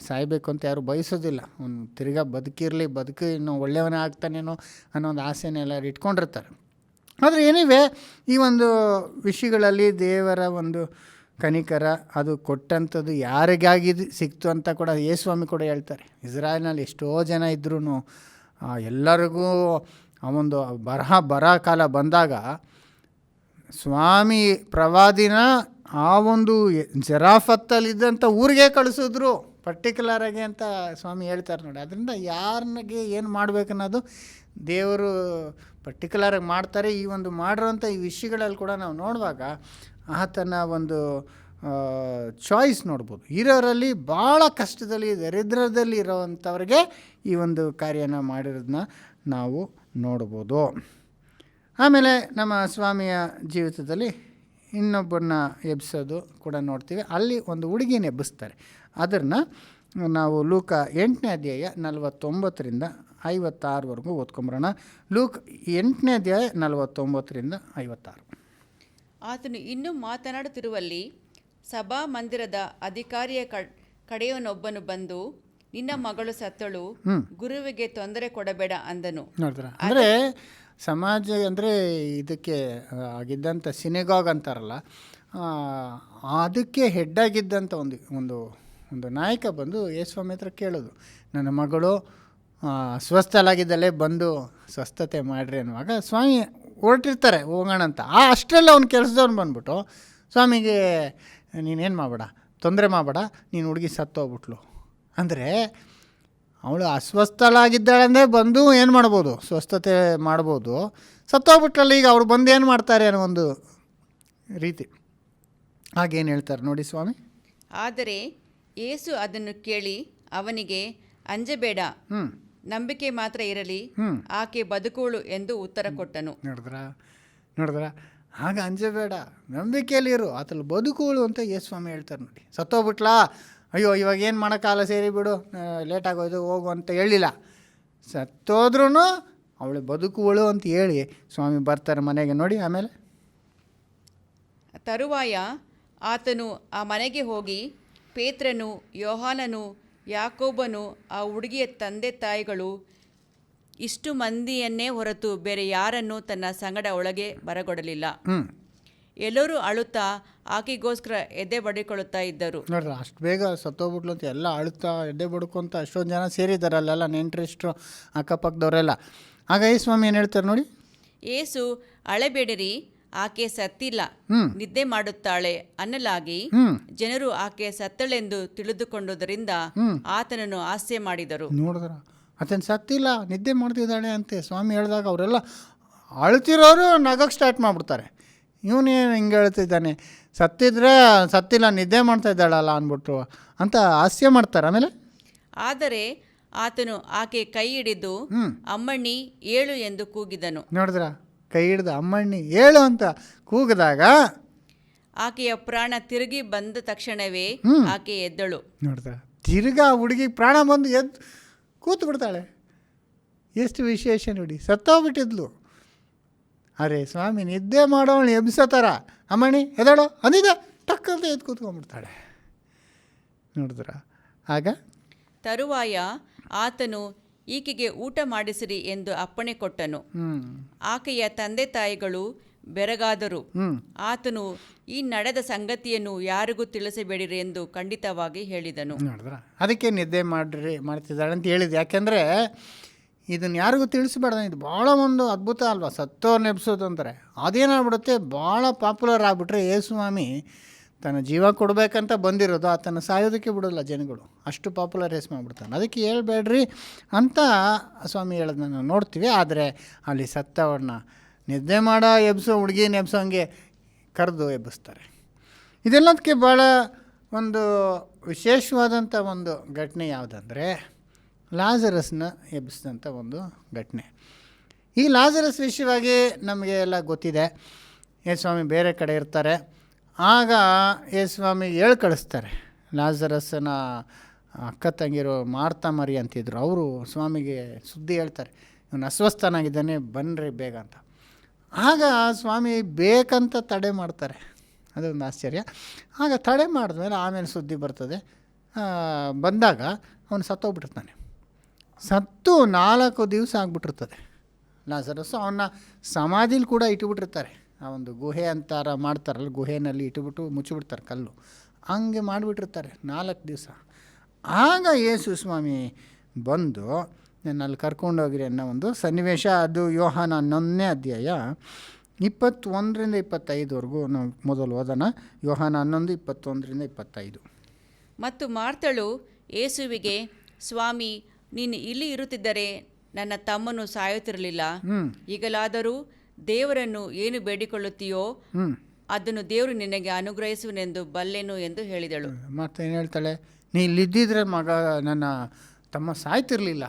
ಸಾಯಬೇಕು ಅಂತ ಯಾರು ಬಯಸೋದಿಲ್ಲ. ಅವ್ನು ತಿರ್ಗಾ ಬದುಕಿ ಇನ್ನೂ ಒಳ್ಳೆಯವನೇ ಆಗ್ತಾನೇನೋ ಅನ್ನೋ ಒಂದು ಆಸೆನೇ ಎಲ್ಲರೂ ಇಟ್ಕೊಂಡಿರ್ತಾರೆ. ಆದರೆ ಏನಿವೆ ಈ ಒಂದು ವಿಷಯಗಳಲ್ಲಿ ದೇವರ ಒಂದು ಕನಿಕರ ಅದು ಕೊಟ್ಟಂಥದ್ದು ಯಾರಿಗಾಗಿ ಸಿಕ್ತು ಅಂತ ಕೂಡ ಯೇಸುಸ್ವಾಮಿ ಕೂಡ ಹೇಳ್ತಾರೆ. ಇಸ್ರಾಯೇಲ್ನಲ್ಲಿ ಎಷ್ಟೋ ಜನ ಇದ್ರೂ ಎಲ್ಲರಿಗೂ ಆ ಒಂದು ಬರ ಕಾಲ ಬಂದಾಗ ಸ್ವಾಮಿ ಪ್ರವಾದಿನ ಆ ಒಂದು ಜರಾಫತ್ತಲ್ಲಿದ್ದಂಥ ಊರಿಗೆ ಕಳಿಸಿದ್ರು ಪರ್ಟಿಕ್ಯುಲರಾಗಿ ಅಂತ ಸ್ವಾಮಿ ಹೇಳ್ತಾರೆ ನೋಡಿ. ಅದರಿಂದ ಯಾರನಿಗೆ ಏನು ಮಾಡಬೇಕನ್ನೋದು ದೇವರು ಪರ್ಟಿಕ್ಯುಲರಾಗಿ ಮಾಡ್ತಾರೆ. ಈ ಒಂದು ಮಾಡಿರೋಂಥ ಈ ವಿಷಯಗಳಲ್ಲಿ ಕೂಡ ನಾವು ನೋಡುವಾಗ ಆತನ ಒಂದು ಚಾಯ್ಸ್ ನೋಡ್ಬೋದು. ಇರೋರಲ್ಲಿ ಭಾಳ ಕಷ್ಟದಲ್ಲಿ ದರಿದ್ರದಲ್ಲಿ ಇರೋವಂಥವ್ರಿಗೆ ಈ ಒಂದು ಕಾರ್ಯನ ಮಾಡಿರೋದನ್ನ ನಾವು ನೋಡ್ಬೋದು. ಆಮೇಲೆ ನಮ್ಮ ಸ್ವಾಮಿಯ ಜೀವಿತದಲ್ಲಿ ಇನ್ನೊಬ್ಬರನ್ನ ಎಬ್ಬಿಸೋದು ಕೂಡ ನೋಡ್ತೀವಿ. ಅಲ್ಲಿ ಒಂದು ಹುಡುಗಿನ ಎಬ್ಬಿಸ್ತಾರೆ. ಅದನ್ನು ನಾವು ಲೂಕ 8ನೇ ಅಧ್ಯಾಯ 49ರಿಂದ 56ವರೆಗೂ ಓದ್ಕೊಂಬರೋಣ. ಲೂಕ್ 8ನೇ ಅಧ್ಯಾಯ 49ರಿಂದ 56. ಆತನು ಇನ್ನೂ ಮಾತನಾಡುತ್ತಿರುವಲ್ಲಿ ಸಭಾ ಮಂದಿರದ ಅಧಿಕಾರಿಯ ಕಡೆಯವನೊಬ್ಬನು ಬಂದು, ನಿನ್ನ ಮಗಳು ಸತ್ತಳು, ಗುರುವಿಗೆ ತೊಂದರೆ ಕೊಡಬೇಡ ಅಂದನು. ನೋಡಿದ್ರ, ಅಂದರೆ ಸಮಾಜ ಅಂದರೆ ಇದಕ್ಕೆ ಆಗಿದ್ದಂಥ ಸಿನೆಗಾಗ್ ಅಂತಾರಲ್ಲ, ಅದಕ್ಕೆ ಹೆಡ್ಡಾಗಿದ್ದಂಥ ಒಂದು ಒಂದು ನಾಯಕ ಬಂದು ಯೇಸುಸ್ವಾಮಿ ಹತ್ರ ಕೇಳೋದು, ನನ್ನ ಮಗಳು ಸ್ವಸ್ಥಲಾಗಿದ್ದಲ್ಲೇ ಬಂದು ಸ್ವಸ್ಥತೆ ಮಾಡಿರಿ ಅನ್ನುವಾಗ ಸ್ವಾಮಿ ಹೊರಟಿರ್ತಾರೆ ಹೋಗೋಣ ಅಂತ. ಅಷ್ಟರಲ್ಲಿ ಅವ್ನು ಕೆಲಸದವ್ನು ಬಂದ್ಬಿಟ್ಟು ಸ್ವಾಮಿಗೆ ನೀನೇನು ಮಾಡಬೇಡ, ತೊಂದರೆ ಮಾಡಬೇಡ, ನೀನು ಹುಡುಗಿ ಸತ್ತೋಗ್ಬಿಟ್ಲು ಅಂದರೆ, ಅವಳು ಅಸ್ವಸ್ಥಳಾಗಿದ್ದಾಳಂದರೆ ಬಂದು ಏನು ಮಾಡ್ಬೋದು, ಸ್ವಸ್ಥತೆ ಮಾಡ್ಬೋದು. ಸತ್ತೋಗ್ಬಿಟ್ಲಲ್ಲ, ಈಗ ಅವ್ರು ಬಂದು ಏನು ಮಾಡ್ತಾರೆ ಅನ್ನೋ ಒಂದು ರೀತಿ. ಹಾಗೇನು ಹೇಳ್ತಾರೆ ನೋಡಿ ಸ್ವಾಮಿ. ಆದರೆ ಯೇಸು ಅದನ್ನು ಕೇಳಿ ಅವನಿಗೆ, ಅಂಜಬೇಡ, ನಂಬಿಕೆ ಮಾತ್ರ ಇರಲಿ, ಆಕೆ ಬದುಕುವಳು ಎಂದು ಉತ್ತರ ಕೊಟ್ಟನು. ನೋಡಿದ್ರ ಆಗ ಅಂಜಬೇಡ, ನಂಬಿಕೆಯಲ್ಲಿ ಇರು, ಆತಲ್ಲಿ ಬದುಕುವಳು ಅಂತ ಯೇಸುಸ್ವಾಮಿ ಹೇಳ್ತಾರೆ ನೋಡಿ. ಸತ್ತೋಗ್ಬಿಟ್ಲಾ, ಅಯ್ಯೋ ಇವಾಗ ಏನು ಮಾಡೋಕ್ಕಾಗಲ್ಲ, ಸೇರಿ ಬಿಡು, ಲೇಟಾಗೋಯ್ತು, ಹೋಗು ಅಂತ ಹೇಳಿಲ್ಲ. ಸತ್ತೋದ್ರೂ ಅವಳು ಬದುಕುವಳು ಅಂತ ಹೇಳಿ ಸ್ವಾಮಿ ಬರ್ತಾರೆ ಮನೆಗೆ ನೋಡಿ. ಆಮೇಲೆ ತರುವಾಯ ಆತನು ಆ ಮನೆಗೆ ಹೋಗಿ ಪೇತ್ರನು, ಯೋಹಾನನು, ಯಾಕೋಬನು, ಆ ಹುಡುಗಿಯ ತಂದೆ ತಾಯಿಗಳು ಇಷ್ಟು ಮಂದಿಯನ್ನೇ ಹೊರತು ಬೇರೆ ಯಾರನ್ನೂ ತನ್ನ ಸಂಗಡ ಒಳಗೆ ಬರಗೊಡಲಿಲ್ಲ. ಎಲ್ಲರೂ ಅಳುತ್ತಾ ಆಕೆಗೋಸ್ಕರ ಎದೆ ಬಡಿಕೊಳ್ಳುತ್ತಾ ಇದ್ದರು. ನೋಡ್ರಿ, ಅಷ್ಟು ಬೇಗ ಸತ್ತೋಗ್ಬಿಟ್ಲು ಅಂತ ಎಲ್ಲ ಅಳುತ್ತಾ ಎದೆ ಬಡ್ಕೊಂತ ಅಷ್ಟೊಂದು ಜನ ಸೇರಿದ್ದಾರೆ ಅಲ್ಲೆಲ್ಲ, ನೆಂಟರಿಷ್ಟು ಅಕ್ಕಪಕ್ಕದವರೆಲ್ಲ. ಆಗ ಯೇಸು ಸ್ವಾಮಿ ಏನು ಹೇಳ್ತಾರೆ ನೋಡಿ. ಯೇಸು, ಅಳಬೇಡಿರಿ, ಆಕೆ ಸತ್ತಿಲ್ಲ, ಹ್ಮ್. ನಿದ್ದೆ ಮಾಡುತ್ತಾಳೆ ಅನ್ನಲಾಗಿ ಹ್ಮ್. ಜನರು ಆಕೆ ಸತ್ತಳೆಂದು ತಿಳಿದುಕೊಂಡುದರಿಂದ ಹ್ಮ್. ಆತನನ್ನು ಹಾಸ್ಯ ಮಾಡಿದರು. ನೋಡಿದ್ರ ಆತನ ಸತ್ತಿಲ್ಲ, ನಿದ್ದೆ ಮಾಡ್ತಿದ್ದಾಳೆ ಅಂತೆ ಸ್ವಾಮಿ ಹೇಳಿದಾಗ ಅವರೆಲ್ಲ ಅಳ್ತಿರೋರು ನಗಕ್ಕೆ ಸ್ಟಾರ್ಟ್ ಮಾಡಿಬಿಡ್ತಾರೆ. ಇವನೇನು ಹಿಂಗೆ ಹೇಳ್ತಿದ್ದಾನೆ, ಸತ್ತಿಲ್ಲ ನಿದ್ದೆ ಮಾಡ್ತಾ ಇದ್ದಾಳಲ್ಲ ಅಂದ್ಬಿಟ್ಟು ಅಂತ ಹಾಸ್ಯ ಮಾಡ್ತಾರೆ. ಆಮೇಲೆ ಆದರೆ ಆತನು ಆಕೆ ಕೈ ಹಿಡಿದು ಅಮ್ಮಣ್ಣಿ ಏಳು ಎಂದು ಕೂಗಿದನು. ನೋಡಿದ್ರ, ಕೈ ಹಿಡ್ದು ಅಮ್ಮಣ್ಣಿ ಏಳು ಅಂತ ಕೂಗಿದಾಗ ಆಕೆಯ ಪ್ರಾಣ ತಿರುಗಿ ಬಂದ ತಕ್ಷಣವೇ ಆಕೆ ಎದ್ದಳು. ನೋಡಿದ್ರ, ತಿರ್ಗಾ ಹುಡುಗಿ ಪ್ರಾಣ ಬಂದು ಎದ್ದು ಕೂತು ಬಿಡ್ತಾಳೆ. ಎಷ್ಟು ವಿಶೇಷ ನೋಡಿ, ಸತ್ತೋಗ್ಬಿಟ್ಟಿದ್ಲು. ಅರೆ ಸ್ವಾಮಿ ನಿದ್ದೆ ಮಾಡೋವಳು ಎಬ್ಸೋ ಥರ ಅಮ್ಮಣ್ಣಿ ಎದಳು ಅಂದಿದ್ದೆ ಟಕ್ಕಂತ ಎದ್ದು ಕೂತ್ಕೊಂಡ್ಬಿಡ್ತಾಳೆ. ನೋಡಿದ್ರ, ಆಗ ತರುವಾಯ ಆತನು ಈಕೆಗೆ ಊಟ ಮಾಡಿಸಿರಿ ಎಂದು ಅಪ್ಪಣೆ ಕೊಟ್ಟನು. ಆಕೆಯ ತಂದೆ ತಾಯಿಗಳು ಬೆರಗಾದರು. ಆತನು ಈ ನಡೆದ ಸಂಗತಿಯನ್ನು ಯಾರಿಗೂ ತಿಳಿಸಬೇಡಿರಿ ಎಂದು ಖಂಡಿತವಾಗಿ ಹೇಳಿದನು. ನೋಡಿದ್ರ, ಅದಕ್ಕೆ ನಿದ್ದೆ ಮಾಡ್ತಿದ್ದಾಳೆ ಅಂತ ಹೇಳಿದ್ದು. ಯಾಕೆಂದರೆ ಇದನ್ನು ಯಾರಿಗೂ ತಿಳಿಸ್ಬೇಡ, ಇದು ಭಾಳ ಒಂದು ಅದ್ಭುತ ಅಲ್ವಾ, ಸತ್ತೋರ್ನ ಎಬ್ಸೋದು ಅಂತಾರೆ. ಅದೇನಾಗ್ಬಿಡುತ್ತೆ, ಭಾಳ ಪಾಪ್ಯುಲರ್ ಆಗಿಬಿಟ್ರೆ ಯೇಸುಸ್ವಾಮಿ ತನ್ನ ಜೀವ ಕೊಡಬೇಕಂತ ಬಂದಿರೋದು, ಆತನ ಸಾಯೋದಕ್ಕೆ ಬಿಡೋಲ್ಲ ಜನಗಳು, ಅಷ್ಟು ಪಾಪ್ಯುಲರೈಸ್ ಮಾಡಿಬಿಡ್ತಾನೆ. ಅದಕ್ಕೆ ಹೇಳ್ಬೇಡ್ರಿ ಅಂತ ಸ್ವಾಮಿ ಹೇಳೋದನ್ನ ನಾವು ನೋಡ್ತೀವಿ. ಆದರೆ ಅಲ್ಲಿ ಸತ್ತವನ್ನ ನಿದ್ದೆ ಮಾಡೋ ಎಬ್ಸೋ ಹುಡುಗಿನ ಎಬ್ಸೋಂಗೆ ಕರೆದು ಎಬ್ಬಿಸ್ತಾರೆ. ಇದೆಲ್ಲದಕ್ಕೆ ಭಾಳ ಒಂದು ವಿಶೇಷವಾದಂಥ ಒಂದು ಘಟನೆ ಯಾವುದಂದರೆ ಲಾಜರಸ್ನ ಎಬ್ಬಿಸಿದಂಥ ಒಂದು ಘಟನೆ. ಈ ಲಾಜರಸ್ ವಿಷಯವಾಗಿ ನಮಗೆ ಎಲ್ಲ ಗೊತ್ತಿದೆ. ಯೇಸುಸ್ವಾಮಿ ಬೇರೆ ಕಡೆ ಇರ್ತಾರೆ. ಆಗ ಯೇಸುಸ್ವಾಮಿ ಹೇಳಿ ಕಳಿಸ್ತಾರೆ. ಲಾಜರಸ್ಸನ ಅಕ್ಕ ತಂಗಿರೋ ಮಾರ್ತಾ ಮರಿ ಅಂತಿದ್ರು, ಅವರು ಸ್ವಾಮಿಗೆ ಸುದ್ದಿ ಹೇಳ್ತಾರೆ, ಇವನು ಅಸ್ವಸ್ಥನಾಗಿದ್ದಾನೆ ಬನ್ನಿರಿ ಬೇಗ ಅಂತ. ಆಗ ಸ್ವಾಮಿ ಬೇಕಂತ ತಡೆ ಮಾಡ್ತಾರೆ. ಅದೊಂದು ಆಶ್ಚರ್ಯ. ಆಗ ತಡೆ ಮಾಡಿದ್ಮೇಲೆ ಆಮೇಲೆ ಸುದ್ದಿ ಬರ್ತದೆ. ಬಂದಾಗ ಅವನು ಸತ್ತೋಗ್ಬಿಟ್ಟಿರ್ತಾನೆ. ಸತ್ತು 4 ದಿವಸ ಆಗಿಬಿಟ್ಟಿರ್ತದೆ ಲಾಜರಸ್ಸು. ಅವನ್ನ ಸಮಾಧಿಲಿ ಕೂಡ ಇಟ್ಟುಬಿಟ್ಟಿರ್ತಾರೆ. ಆ ಒಂದು ಗುಹೆ ಅಂತಾರ ಮಾಡ್ತಾರಲ್ಲ, ಗುಹೆಯಲ್ಲಿ ಇಟ್ಟುಬಿಟ್ಟು ಮುಚ್ಚಿಬಿಡ್ತಾರೆ ಕಲ್ಲು, ಹಂಗೆ ಮಾಡಿಬಿಟ್ಟಿರ್ತಾರೆ 4 ದಿವಸ. ಆಗ ಯೇಸು ಸ್ವಾಮಿ ಬಂದು ನನ್ನಲ್ಲಿ ಕರ್ಕೊಂಡೋಗಿರಿ ಅನ್ನೋ ಒಂದು ಸನ್ನಿವೇಶ. ಅದು ಯೋಹಾನ 11ನೇ ಅಧ್ಯಾಯ 21-25 ನಾವು ಮೊದಲು ಓದೋಣ. ಯೋಹಾನ 11, 21-25. ಮತ್ತು ಮಾರ್ತಳು ಯೇಸುವಿಗೆ, ಸ್ವಾಮಿ, ನೀನು ಇಲ್ಲಿ ಇರುತ್ತಿದ್ದರೆ ನನ್ನ ತಮ್ಮನು ಸಾಯುತ್ತಿರಲಿಲ್ಲ. ಈಗಲಾದರೂ ದೇವರನ್ನು ಏನು ಬೇಡಿಕೊಳ್ಳುತ್ತೀಯೋ ಅದನ್ನು ದೇವರು ನಿನಗೆ ಅನುಗ್ರಹಿಸುವನೆಂದು ಬಲ್ಲೆನು ಎಂದು ಹೇಳಿದಳು. ಮತ್ತೆ ಏನು ಹೇಳ್ತಾಳೆ, ನೀ ಇಲ್ಲಿದ್ದಿದ್ರೆ ಮಗ ನನ್ನ ತಮ್ಮ ಸಾಯ್ತಿರ್ಲಿಲ್ಲ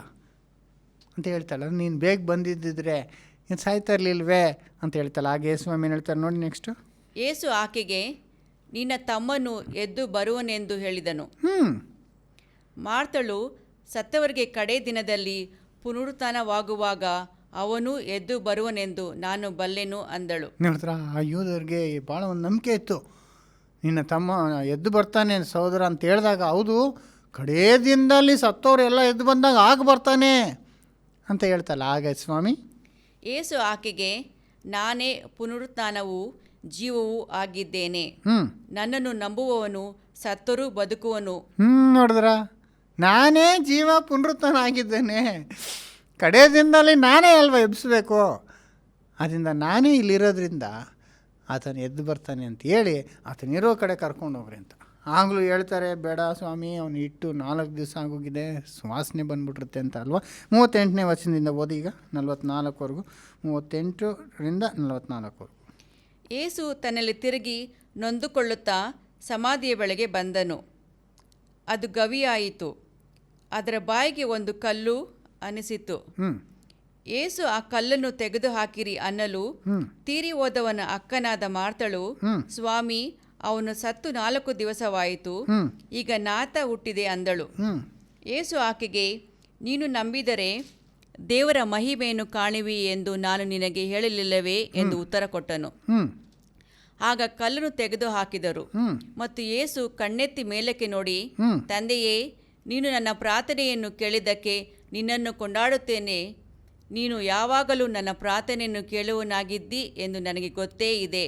ಅಂತ ಹೇಳ್ತಾಳೆ. ನೀನು ಬೇಗ ಬಂದಿದ್ದಿದ್ರೆ ನೀನು ಸಾಯ್ತಾ ಇರಲಿಲ್ವೇ ಅಂತ ಹೇಳ್ತಾಳೆ. ಆಗ ಯೇಸುಸ್ವಾಮಿ ಏನು ಹೇಳ್ತಾರೆ ನೋಡಿ ನೆಕ್ಸ್ಟು. ಯೇಸು ಆಕೆಗೆ, ನಿನ್ನ ತಮ್ಮನು ಎದ್ದು ಬರುವನೆಂದು ಹೇಳಿದನು. ಮಾರ್ತಳು ಸತ್ತವರಿಗೆ ಕಡೇ ದಿನದಲ್ಲಿ ಪುನರುತ್ಥಾನವಾಗುವಾಗ ಅವನು ಎದ್ದು ಬರುವನೆಂದು ನಾನು ಬಲ್ಲೆನು ಅಂದಳು. ನೋಡಿದ್ರ, ಆ ಯೂದರಿಗೆ ಭಾಳ ಒಂದು ನಂಬಿಕೆ ಇತ್ತು, ನಿನ್ನ ತಮ್ಮ ಎದ್ದು ಬರ್ತಾನೆ ಸಹೋದರ ಅಂತ ಹೇಳಿದಾಗ, ಹೌದು ಕಡೇ ದಿನದಲ್ಲಿ ಸತ್ತವರೆಲ್ಲ ಎದ್ದು ಬಂದಾಗ ಆಗ ಬರ್ತಾನೆ ಅಂತ ಹೇಳ್ತಲ್ಲ. ಆಗ ಸ್ವಾಮಿ ಯೇಸು ಆಕೆಗೆ, ನಾನೇ ಪುನರುತ್ಥಾನವೂ ಜೀವವೂ ಆಗಿದ್ದೇನೆ. ನನ್ನನ್ನು ನಂಬುವವನು ಸತ್ತರೂ ಬದುಕುವನು. ನೋಡಿದ್ರ, ನಾನೇ ಜೀವ ಪುನರುತ್ಥಾನ ಆಗಿದ್ದೇನೆ, ಕಡೇ ದಿನದಲ್ಲಿ ನಾನೇ ಅಲ್ವಾ ಎಬ್ಬಿಸ್ಬೇಕು, ಅದರಿಂದ ನಾನೇ ಇಲ್ಲಿರೋದ್ರಿಂದ ಆತನು ಎದ್ದು ಬರ್ತಾನೆ ಅಂತ ಹೇಳಿ ಆತನಿರೋ ಕಡೆ ಕರ್ಕೊಂಡೋಗ್ರಿ ಅಂತ. ಆಗಲೂ ಹೇಳ್ತಾರೆ, ಬೇಡ ಸ್ವಾಮಿ ಅವನು ಇಟ್ಟು 4 ದಿವಸ ಆಗೋಗಿದೆ, ಸುವಾಸನೆ ಬಂದ್ಬಿಟ್ಟಿರುತ್ತೆ ಅಂತ ಅಲ್ವಾ. 38ನೇ ವಚನದಿಂದ ಓದಿ ಈಗ 44ವರೆಗೂ, 38-44. ಯೇಸು ತನ್ನಲ್ಲಿ ತಿರುಗಿ ನೊಂದುಕೊಳ್ಳುತ್ತಾ ಸಮಾಧಿಯ ಬಳಿಗೆ ಬಂದನು. ಅದು ಗವಿಯಾಯಿತು. ಅದರ ಬಾಯಿಗೆ ಒಂದು ಕಲ್ಲು ಅನಿಸಿತು. ಯೇಸು ಆ ಕಲ್ಲನ್ನು ತೆಗೆದು ಹಾಕಿರಿ ಅನ್ನಲು ತೀರಿ ಹೋದವನ ಅಕ್ಕನಾದ ಮಾರ್ತಳು, ಸ್ವಾಮಿ, ಅವನು ಸತ್ತು 4 ದಿವಸವಾಯಿತು, ಈಗ ನಾತ ಹುಟ್ಟಿದೆ ಅಂದಳು. ಯೇಸು ಆಕೆಗೆ, ನೀನು ನಂಬಿದರೆ ದೇವರ ಮಹಿಮೆಯನ್ನು ಕಾಣುವಿ ಎಂದು ನಾನು ನಿನಗೆ ಹೇಳಲಿಲ್ಲವೇ ಎಂದು ಉತ್ತರ ಕೊಟ್ಟನು. ಆಗ ಕಲ್ಲನ್ನು ತೆಗೆದು ಹಾಕಿದರು. ಮತ್ತು ಯೇಸು ಕಣ್ಣೆತ್ತಿ ಮೇಲಕ್ಕೆ ನೋಡಿ, ತಂದೆಯೇ, ನೀನು ನನ್ನ ಪ್ರಾರ್ಥನೆಯನ್ನು ಕೇಳಿದ್ದಕ್ಕೆ ನಿನ್ನನ್ನು ಕೊಂಡಾಡುತ್ತೇನೆ. ನೀನು ಯಾವಾಗಲೂ ನನ್ನ ಪ್ರಾರ್ಥನೆಯನ್ನು ಕೇಳುವನಾಗಿದ್ದಿ ಎಂದು ನನಗೆ ಗೊತ್ತೇ ಇದೆ.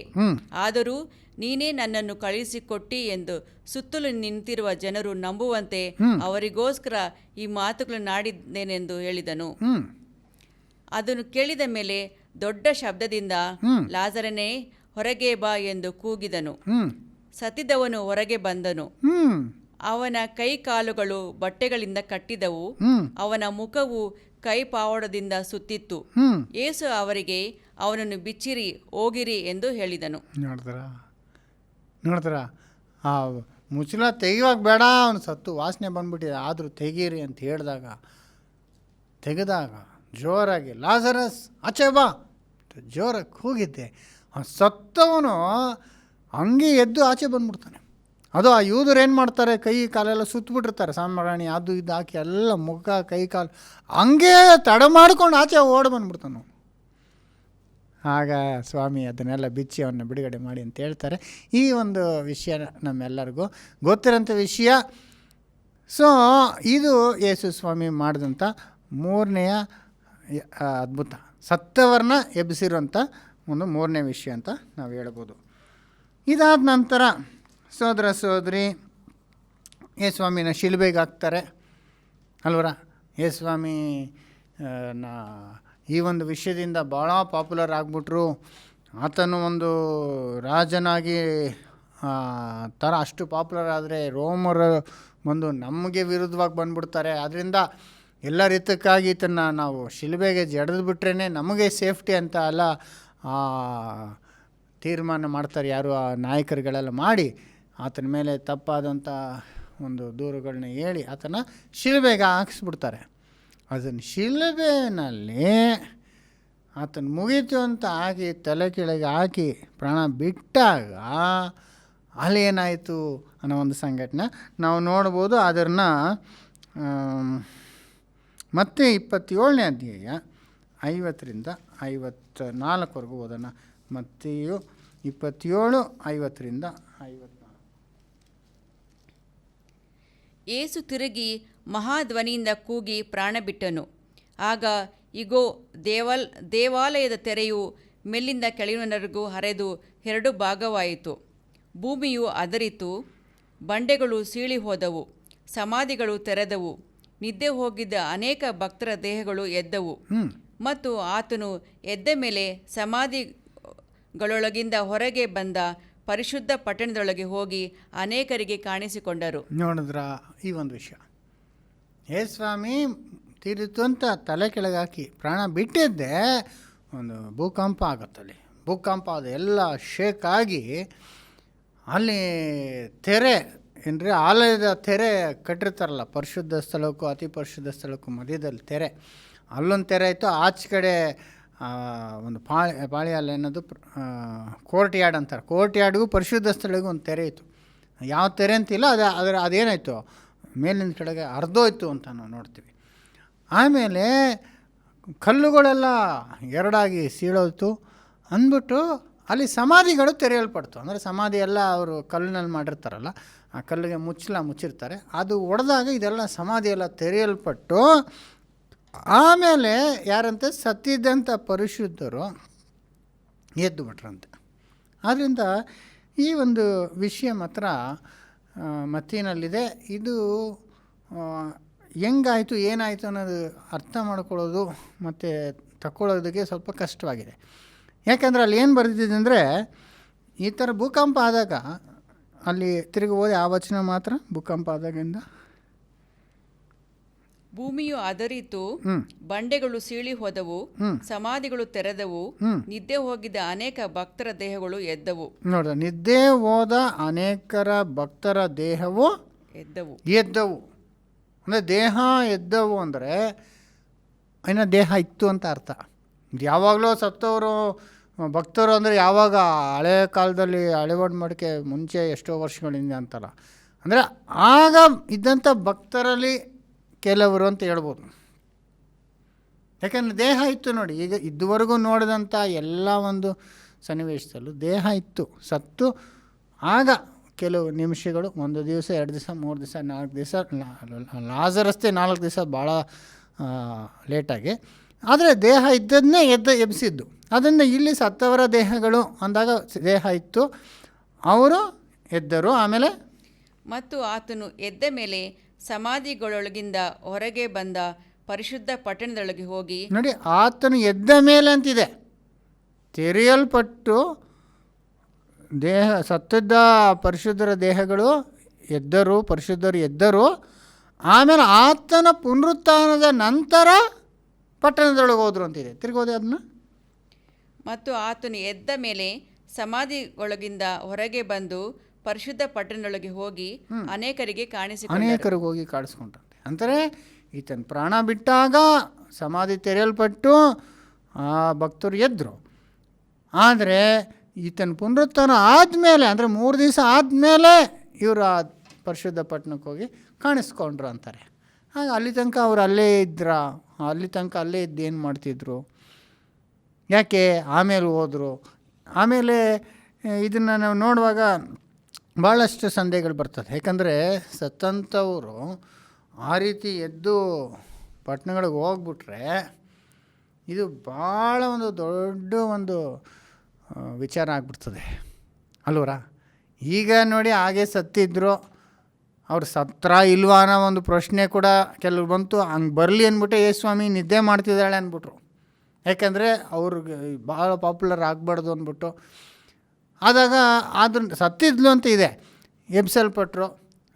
ಆದರೂ ನೀನೇ ನನ್ನನ್ನು ಕಳುಹಿಸಿಕೊಟ್ಟಿ ಎಂದು ಸುತ್ತಲೂ ನಿಂತಿರುವ ಜನರು ನಂಬುವಂತೆ ಅವರಿಗೋಸ್ಕರ ಈ ಮಾತುಗಳನ್ನು ಆಡಿದ್ದೇನೆಂದು ಹೇಳಿದನು. ಅದನ್ನು ಕೇಳಿದ ಮೇಲೆ ದೊಡ್ಡ ಶಬ್ದದಿಂದ, ಲಾಜರನೇ, ಹೊರಗೆ ಬಾ ಎಂದು ಕೂಗಿದನು. ಹ್ಞೂ ಸತ್ತಿದ್ದವನು ಹೊರಗೆ ಬಂದನು. ಹ್ಞೂ ಅವನ ಕೈ ಕಾಲುಗಳು ಬಟ್ಟೆಗಳಿಂದ ಕಟ್ಟಿದವು. ಹ್ಞೂ ಅವನ ಮುಖವು ಕೈ ಪಾವಡದಿಂದ ಸುತ್ತಿತ್ತು. ಹ್ಞೂ ಯೇಸು ಅವರಿಗೆ, ಅವನನ್ನು ಬಿಚ್ಚಿರಿ, ಹೋಗಿರಿ ಎಂದು ಹೇಳಿದನು. ನೋಡ್ತಾರ ಆ ಮುಚ್ಚಲ ತೆಗಿವಾಗ ಬೇಡ, ಅವನು ಸತ್ತು ವಾಸನೆ ಬಂದ್ಬಿಟ್ಟಿದೆ, ಆದರೂ ತೆಗೀರಿ ಅಂತ ಹೇಳಿದಾಗ ತೆಗೆದಾಗ ಜೋರಾಗಿ ಲಾಜರಸ್ ಆಚೆ ಬಾ ಜೋರಾಗಿ ಕೂಗಿದ್ದೆ. ಆ ಸತ್ತವನು ಹಂಗೆ ಎದ್ದು ಆಚೆ ಬಂದ್ಬಿಡ್ತಾನೆ. ಅದು ಆ ಯೂದರು ಏನು ಮಾಡ್ತಾರೆ, ಕೈ ಕಾಲೆಲ್ಲ ಸುತ್ತಬಿಟ್ಟಿರ್ತಾರೆ, ಸಾಂಬ್ರಾಣಿ ಅದು ಇದು ಹಾಕಿ ಎಲ್ಲ ಮುಖ ಕೈ ಕಾಲು ಹಂಗೆ ತಡ ಮಾಡ್ಕೊಂಡು ಆಚೆ ಓಡಿ ಬಂದ್ಬಿಡ್ತಾನೆ. ಆಗ ಸ್ವಾಮಿ ಅದನ್ನೆಲ್ಲ ಬಿಚ್ಚಿ ಅವನ್ನ ಬಿಡುಗಡೆ ಮಾಡಿ ಅಂತ ಹೇಳ್ತಾರೆ. ಈ ಒಂದು ವಿಷಯ ನಮ್ಮೆಲ್ಲರಿಗೂ ಗೊತ್ತಿರೋಂಥ ವಿಷಯ. ಸೊ ಇದು ಯೇಸು ಸ್ವಾಮಿ ಮಾಡಿದಂಥ ಮೂರನೆಯ ಅದ್ಭುತ, ಸತ್ತವರನ್ನ ಎಬ್ಬಿಸಿರೋಂಥ ಒಂದು ಮೂರನೇ ವಿಷಯ ಅಂತ ನಾವು ಹೇಳ್ಬೋದು. ಇದಾದ ನಂತರ ಸೋದರ ಸೋದರಿ ಯೇಸುಸ್ವಾಮಿನ ಶಿಲುಬೆಗೆ ಹಾಕ್ತಾರೆ ಅಲ್ವರ. ಯೇಸುಸ್ವಾಮಿ ಈ ಒಂದು ವಿಷಯದಿಂದ ಭಾಳ ಪಾಪ್ಯುಲರ್ ಆಗಿಬಿಟ್ರು. ಆತನು ಒಂದು ರಾಜನಾಗಿ ಥರ ಅಷ್ಟು ಪಾಪ್ಯುಲರ್ ಆದರೆ ರೋಮರು ಬಂದು ನಮಗೆ ವಿರುದ್ಧವಾಗಿ ಬಂದುಬಿಡ್ತಾರೆ. ಆದ್ದರಿಂದ ಎಲ್ಲ ರೀತಿಯಕ್ಕಾಗಿ ಈತನ್ನು ನಾವು ಶಿಲುಬೆಗೆ ಜಡಿದು ಬಿಟ್ರೇ ನಮಗೆ ಸೇಫ್ಟಿ ಅಂತ ಎಲ್ಲ ತೀರ್ಮಾನ ಮಾಡ್ತಾರೆ ಯಾರು ಆ ನಾಯಕರುಗಳೆಲ್ಲ ಮಾಡಿ ಆತನ ಮೇಲೆ ತಪ್ಪಾದಂಥ ಒಂದು ದೂರುಗಳನ್ನ ಹೇಳಿ ಆತನ ಶಿಲುಬೆಗೆ ಹಾಕಿಸ್ಬಿಡ್ತಾರೆ. ಅದನ್ನು ಶಿಲುಬೆಯಲ್ಲಿ ಆತನ ಮುಗೀತು ಅಂತ ಹಾಕಿ ತಲೆ ಕೆಳಗೆ ಹಾಕಿ ಪ್ರಾಣ ಬಿಟ್ಟಾಗ ಅಲ್ಲಿ ಏನಾಯಿತು ಅನ್ನೋ ಒಂದು ಸಂಘಟನೆ ನಾವು ನೋಡ್ಬೋದು. ಅದನ್ನು ಮತ್ತೆ 27ನೇ ಅಧ್ಯಾಯ 50ರಿಂದ 54ವರೆಗೂ ಓದೋಣ. ಮತ್ತೆಯು 27:50ರಿಂದ 54. ಯೇಸು ತಿರುಗಿ ಮಹಾಧ್ವನಿಯಿಂದ ಕೂಗಿ ಪ್ರಾಣ ಬಿಟ್ಟನು. ಆಗ ಇಗೋ, ದೇವಾಲಯದ ತೆರೆಯು ಮೇಲಿಂದ ಕೆಳಗಿನವರೆಗೂ ಹರಿದು 2 ಭಾಗವಾಯಿತು. ಭೂಮಿಯು ಅದರಿತು, ಬಂಡೆಗಳು ಸೀಳಿ ಹೋದವು, ಸಮಾಧಿಗಳು ತೆರೆದವು, ನಿದ್ದೆ ಹೋಗಿದ್ದ ಅನೇಕ ಭಕ್ತರ ದೇಹಗಳು ಎದ್ದವು. ಮತ್ತು ಆತನು ಎದ್ದ ಮೇಲೆ ಸಮಾಧಿಗಳೊಳಗಿಂದ ಹೊರಗೆ ಬಂದ ಪರಿಶುದ್ಧ ಪಟ್ಟಣದೊಳಗೆ ಹೋಗಿ ಅನೇಕರಿಗೆ ಕಾಣಿಸಿಕೊಂಡರು. ನೋಡಿದ್ರ ಈ ಒಂದು ವಿಷಯ, ಯೇಸುಸ್ವಾಮಿ ತೀರಿತು ಅಂತ ತಲೆ ಕೆಳಗೆ ಹಾಕಿ ಪ್ರಾಣ ಬಿಟ್ಟಿದ್ದೆ ಒಂದು ಭೂಕಂಪ ಆಗುತ್ತಲ್ಲಿ. ಭೂಕಂಪ ಅದು ಎಲ್ಲ ಶೇಕ್ ಆಗಿ ಅಲ್ಲಿ ತೆರೆ ಏನ್ರಿ ಆಲಯದ ತೆರೆ ಕಟ್ಟಿರ್ತಾರಲ್ಲ, ಪರಿಶುದ್ಧ ಸ್ಥಳಕ್ಕೂ ಅತಿ ಪರಿಶುದ್ಧ ಸ್ಥಳಕ್ಕೂ ಮಧ್ಯದಲ್ಲಿ ತೆರೆ, ಅಲ್ಲೊಂದು ತೆರೆ ಇತ್ತು. ಆಚೆ ಕಡೆ ಒಂದು ಪಾಳಿ ಅಲ್ಲ ಏನದು ಕೋರ್ಟ್ ಯಾರ್ಡ್ ಅಂತಾರೆ, ಕೋರ್ಟ್ ಯಾರ್ಡ್ಗೂ ಪರಿಶುದ್ಧ ಸ್ಥಳಕ್ಕೂ ಒಂದು ತೆರೆ ಇತ್ತು. ಯಾವ ತೆರೆ ಅಂತಿಲ್ಲ, ಅದೇನಾಯಿತು ಮೇಲಿನ ಕೆಳಗೆ ಹರಿದೋಯ್ತು ಅಂತ ನಾವು ನೋಡ್ತೀವಿ. ಆಮೇಲೆ ಕಲ್ಲುಗಳೆಲ್ಲ ಎರಡಾಗಿ ಸೀಳೋಯ್ತು ಅಂದ್ಬಿಟ್ಟು ಅಲ್ಲಿ ಸಮಾಧಿಗಳು ತೆರೆಯಲ್ಪಡ್ತು. ಅಂದರೆ ಸಮಾಧಿ ಎಲ್ಲ ಅವರು ಕಲ್ಲಿನಲ್ಲಿ ಮಾಡಿರ್ತಾರಲ್ಲ, ಆ ಕಲ್ಲಿಗೆ ಮುಚ್ಚಿರ್ತಾರೆ, ಅದು ಒಡೆದಾಗ ಇದೆಲ್ಲ ಸಮಾಧಿ ಎಲ್ಲ ತೆರೆಯಲ್ಪಟ್ಟು ಆಮೇಲೆ ಯಾರಂತೆ ಸತ್ತಿದ್ದಂಥ ಪರಿಶುದ್ಧರು ಎದ್ದು ಬಿಟ್ರಂತೆ. ಆದ್ದರಿಂದ ಈ ಒಂದು ವಿಷಯ ಮಾತ್ರ ಮತ್ತಿನಲ್ಲಿದೆ. ಇದು ಹೆಂಗಾಯಿತು ಏನಾಯಿತು ಅನ್ನೋದು ಅರ್ಥ ಮಾಡ್ಕೊಳ್ಳೋದು ಮತ್ತು ತಗೊಳ್ಳೋದಕ್ಕೆ ಸ್ವಲ್ಪ ಕಷ್ಟವಾಗಿದೆ. ಯಾಕೆಂದರೆ ಅಲ್ಲಿ ಏನು ಬರೆದಿದೆ ಅಂದರೆ, ಈ ಥರ ಭೂಕಂಪ ಆದಾಗ ಅಲ್ಲಿ ತಿರುಗಿ ಓದಿ ಆ ವಚನ ಮಾತ್ರ, ಭೂಕಂಪ ಆದಾಗಿಂದ ಭೂಮಿಯು ಅದರಿತು, ಬಂಡೆಗಳು ಸೀಳಿ ಹೋದವು, ಸಮಾಧಿಗಳು ತೆರೆದವು, ನಿದ್ದೆ ಹೋಗಿದ್ದ ಅನೇಕ ಭಕ್ತರ ದೇಹಗಳು ಎದ್ದವು. ನೋಡ್ದ, ನಿದ್ದೆ ಹೋದ ಅನೇಕರ ಭಕ್ತರ ದೇಹವು ಎದ್ದವು. ಅಂದರೆ ದೇಹ ಎದ್ದವು ಅಂದರೆ ಇನ್ನು ದೇಹ ಇತ್ತು ಅಂತ ಅರ್ಥ. ಯಾವಾಗಲೂ ಸತ್ತವರು ಭಕ್ತರು ಅಂದರೆ ಯಾವಾಗ ಹಳೆ ಕಾಲದಲ್ಲಿ ಹಳೆವಾಡ್ ಮಡಿಕೆ ಮುಂಚೆ ಎಷ್ಟೋ ವರ್ಷಗಳಿಂದ ಅಂತಲ್ಲ, ಅಂದರೆ ಆಗ ಇದ್ದಂಥ ಭಕ್ತರಲ್ಲಿ ಕೆಲವರು ಅಂತ ಹೇಳ್ಬೋದು. ಯಾಕಂದರೆ ದೇಹ ಇತ್ತು ನೋಡಿ. ಈಗ ಇದುವರೆಗೂ ನೋಡಿದಂಥ ಎಲ್ಲ ಒಂದು ಸನ್ನಿವೇಶದಲ್ಲೂ ದೇಹ ಇತ್ತು. ಸತ್ತು ಆಗ ಕೆಲವು ನಿಮಿಷಗಳು, 1 ದಿವಸ 2 ದಿವಸ 3 ದಿವಸ 4 ದಿವಸ, ಲಾಜರಸ್ತೆ 4 ದಿವಸ ಭಾಳ ಲೇಟಾಗಿ, ಆದರೆ ದೇಹ ಇದ್ದದನ್ನೇ ಎಬ್ಬಿಸಿದ್ದು. ಅದರಿಂದ ಇಲ್ಲಿ ಸತ್ತವರ ದೇಹಗಳು ಅಂದಾಗ ದೇಹ ಇತ್ತು, ಅವರು ಎದ್ದರು. ಆಮೇಲೆ ಮತ್ತು ಆತನು ಎದ್ದ ಮೇಲೆ ಸಮಾಧಿಗಳೊಳಗಿಂದ ಹೊರಗೆ ಬಂದ ಪರಿಶುದ್ಧ ಪಟ್ಟಣದೊಳಗೆ ಹೋಗಿ. ನೋಡಿ, ಆತನು ಎದ್ದ ಮೇಲೆ ಅಂತಿದೆ, ತೆರೆಯಲ್ಪಟ್ಟು ಸತ್ತಿದ್ದ ಪರಿಶುದ್ಧರ ದೇಹಗಳು ಎದ್ದರು, ಪರಿಶುದ್ಧರು ಎದ್ದರು. ಆಮೇಲೆ ಆತನ ಪುನರುತ್ಥಾನದ ನಂತರ ಪಟ್ಟಣದೊಳಗೆ ಹೋದರು ಅಂತಿದೆ. ತಿರ್ಗೋದೆ ಅದನ್ನ. ಮತ್ತು ಆತನು ಎದ್ದ ಮೇಲೆ ಸಮಾಧಿಯೊಳಗಿಂದ ಹೊರಗೆ ಬಂದು ಪರಿಶುದ್ಧ ಪಟ್ಟಣದೊಳಗೆ ಹೋಗಿ ಅನೇಕರಿಗೆ ಹೋಗಿ ಕಾಣಿಸ್ಕೊಂಡ್ರಂತೆ. ಅಂದರೆ ಈತನ ಪ್ರಾಣ ಬಿಟ್ಟಾಗ ಸಮಾಧಿ ತೆರೆಯಲ್ಪಟ್ಟು ಆ ಭಕ್ತರು ಎದ್ದರು. ಆದರೆ ಈತನ ಪುನರುತ್ಥಾನ ಆದಮೇಲೆ, ಅಂದರೆ 3 ದಿವಸ ಆದಮೇಲೆ ಇವರು ಆ ಪರಿಶುದ್ಧ ಪಟ್ಟಣಕ್ಕೆ ಹೋಗಿ ಕಾಣಿಸ್ಕೊಂಡ್ರು ಅಂತಾರೆ. ಹಾಗೆ ಅಲ್ಲಿ ತನಕ ಅವ್ರು ಅಲ್ಲೇ ಇದ್ರ, ಅಲ್ಲಿ ತನಕ ಅಲ್ಲೇ ಇದ್ದು ಏನು ಮಾಡ್ತಿದ್ರು, ಯಾಕೆ ಆಮೇಲೆ ಹೋದರು? ಆಮೇಲೆ ಇದನ್ನು ನಾವು ನೋಡುವಾಗ ಭಾಳಷ್ಟು ಸಂದೇಹಗಳು ಬರ್ತದೆ. ಯಾಕಂದರೆ ಸತ್ತಂಥವರು ಆ ರೀತಿ ಎದ್ದು ಪಟ್ಟಣಗಳಿಗೆ ಹೋಗ್ಬಿಟ್ರೆ ಇದು ಭಾಳ ಒಂದು ದೊಡ್ಡ ಒಂದು ವಿಚಾರ ಆಗ್ಬಿಡ್ತದೆ ಅಲ್ವರ. ಈಗ ನೋಡಿ, ಹಾಗೆ ಸತ್ತಿದ್ರು, ಅವ್ರು ಸತ್ರ ಇಲ್ವಾ ಅನ್ನೋ ಒಂದು ಪ್ರಶ್ನೆ ಕೂಡ ಕೆಲವ್ರು ಬಂತು. ಹಂಗೆ ಬರಲಿ ಅಂದ್ಬಿಟ್ಟೆ ಸ್ವಾಮಿ ನಿದ್ದೆ ಮಾಡ್ತಿದ್ದಾಳೆ ಅಂದ್ಬಿಟ್ರು. ಯಾಕೆಂದರೆ ಅವ್ರಿಗೆ ಭಾಳ ಪಾಪ್ಯುಲರ್ ಆಗಬಾರ್ದು ಅಂದ್ಬಿಟ್ಟು. ಆದಾಗ ಅದನ್ನು ಸತ್ತಿದ್ಲು ಅಂತ ಇದೆ, ಎಬ್ಸಲ್ಪಟ್ರು.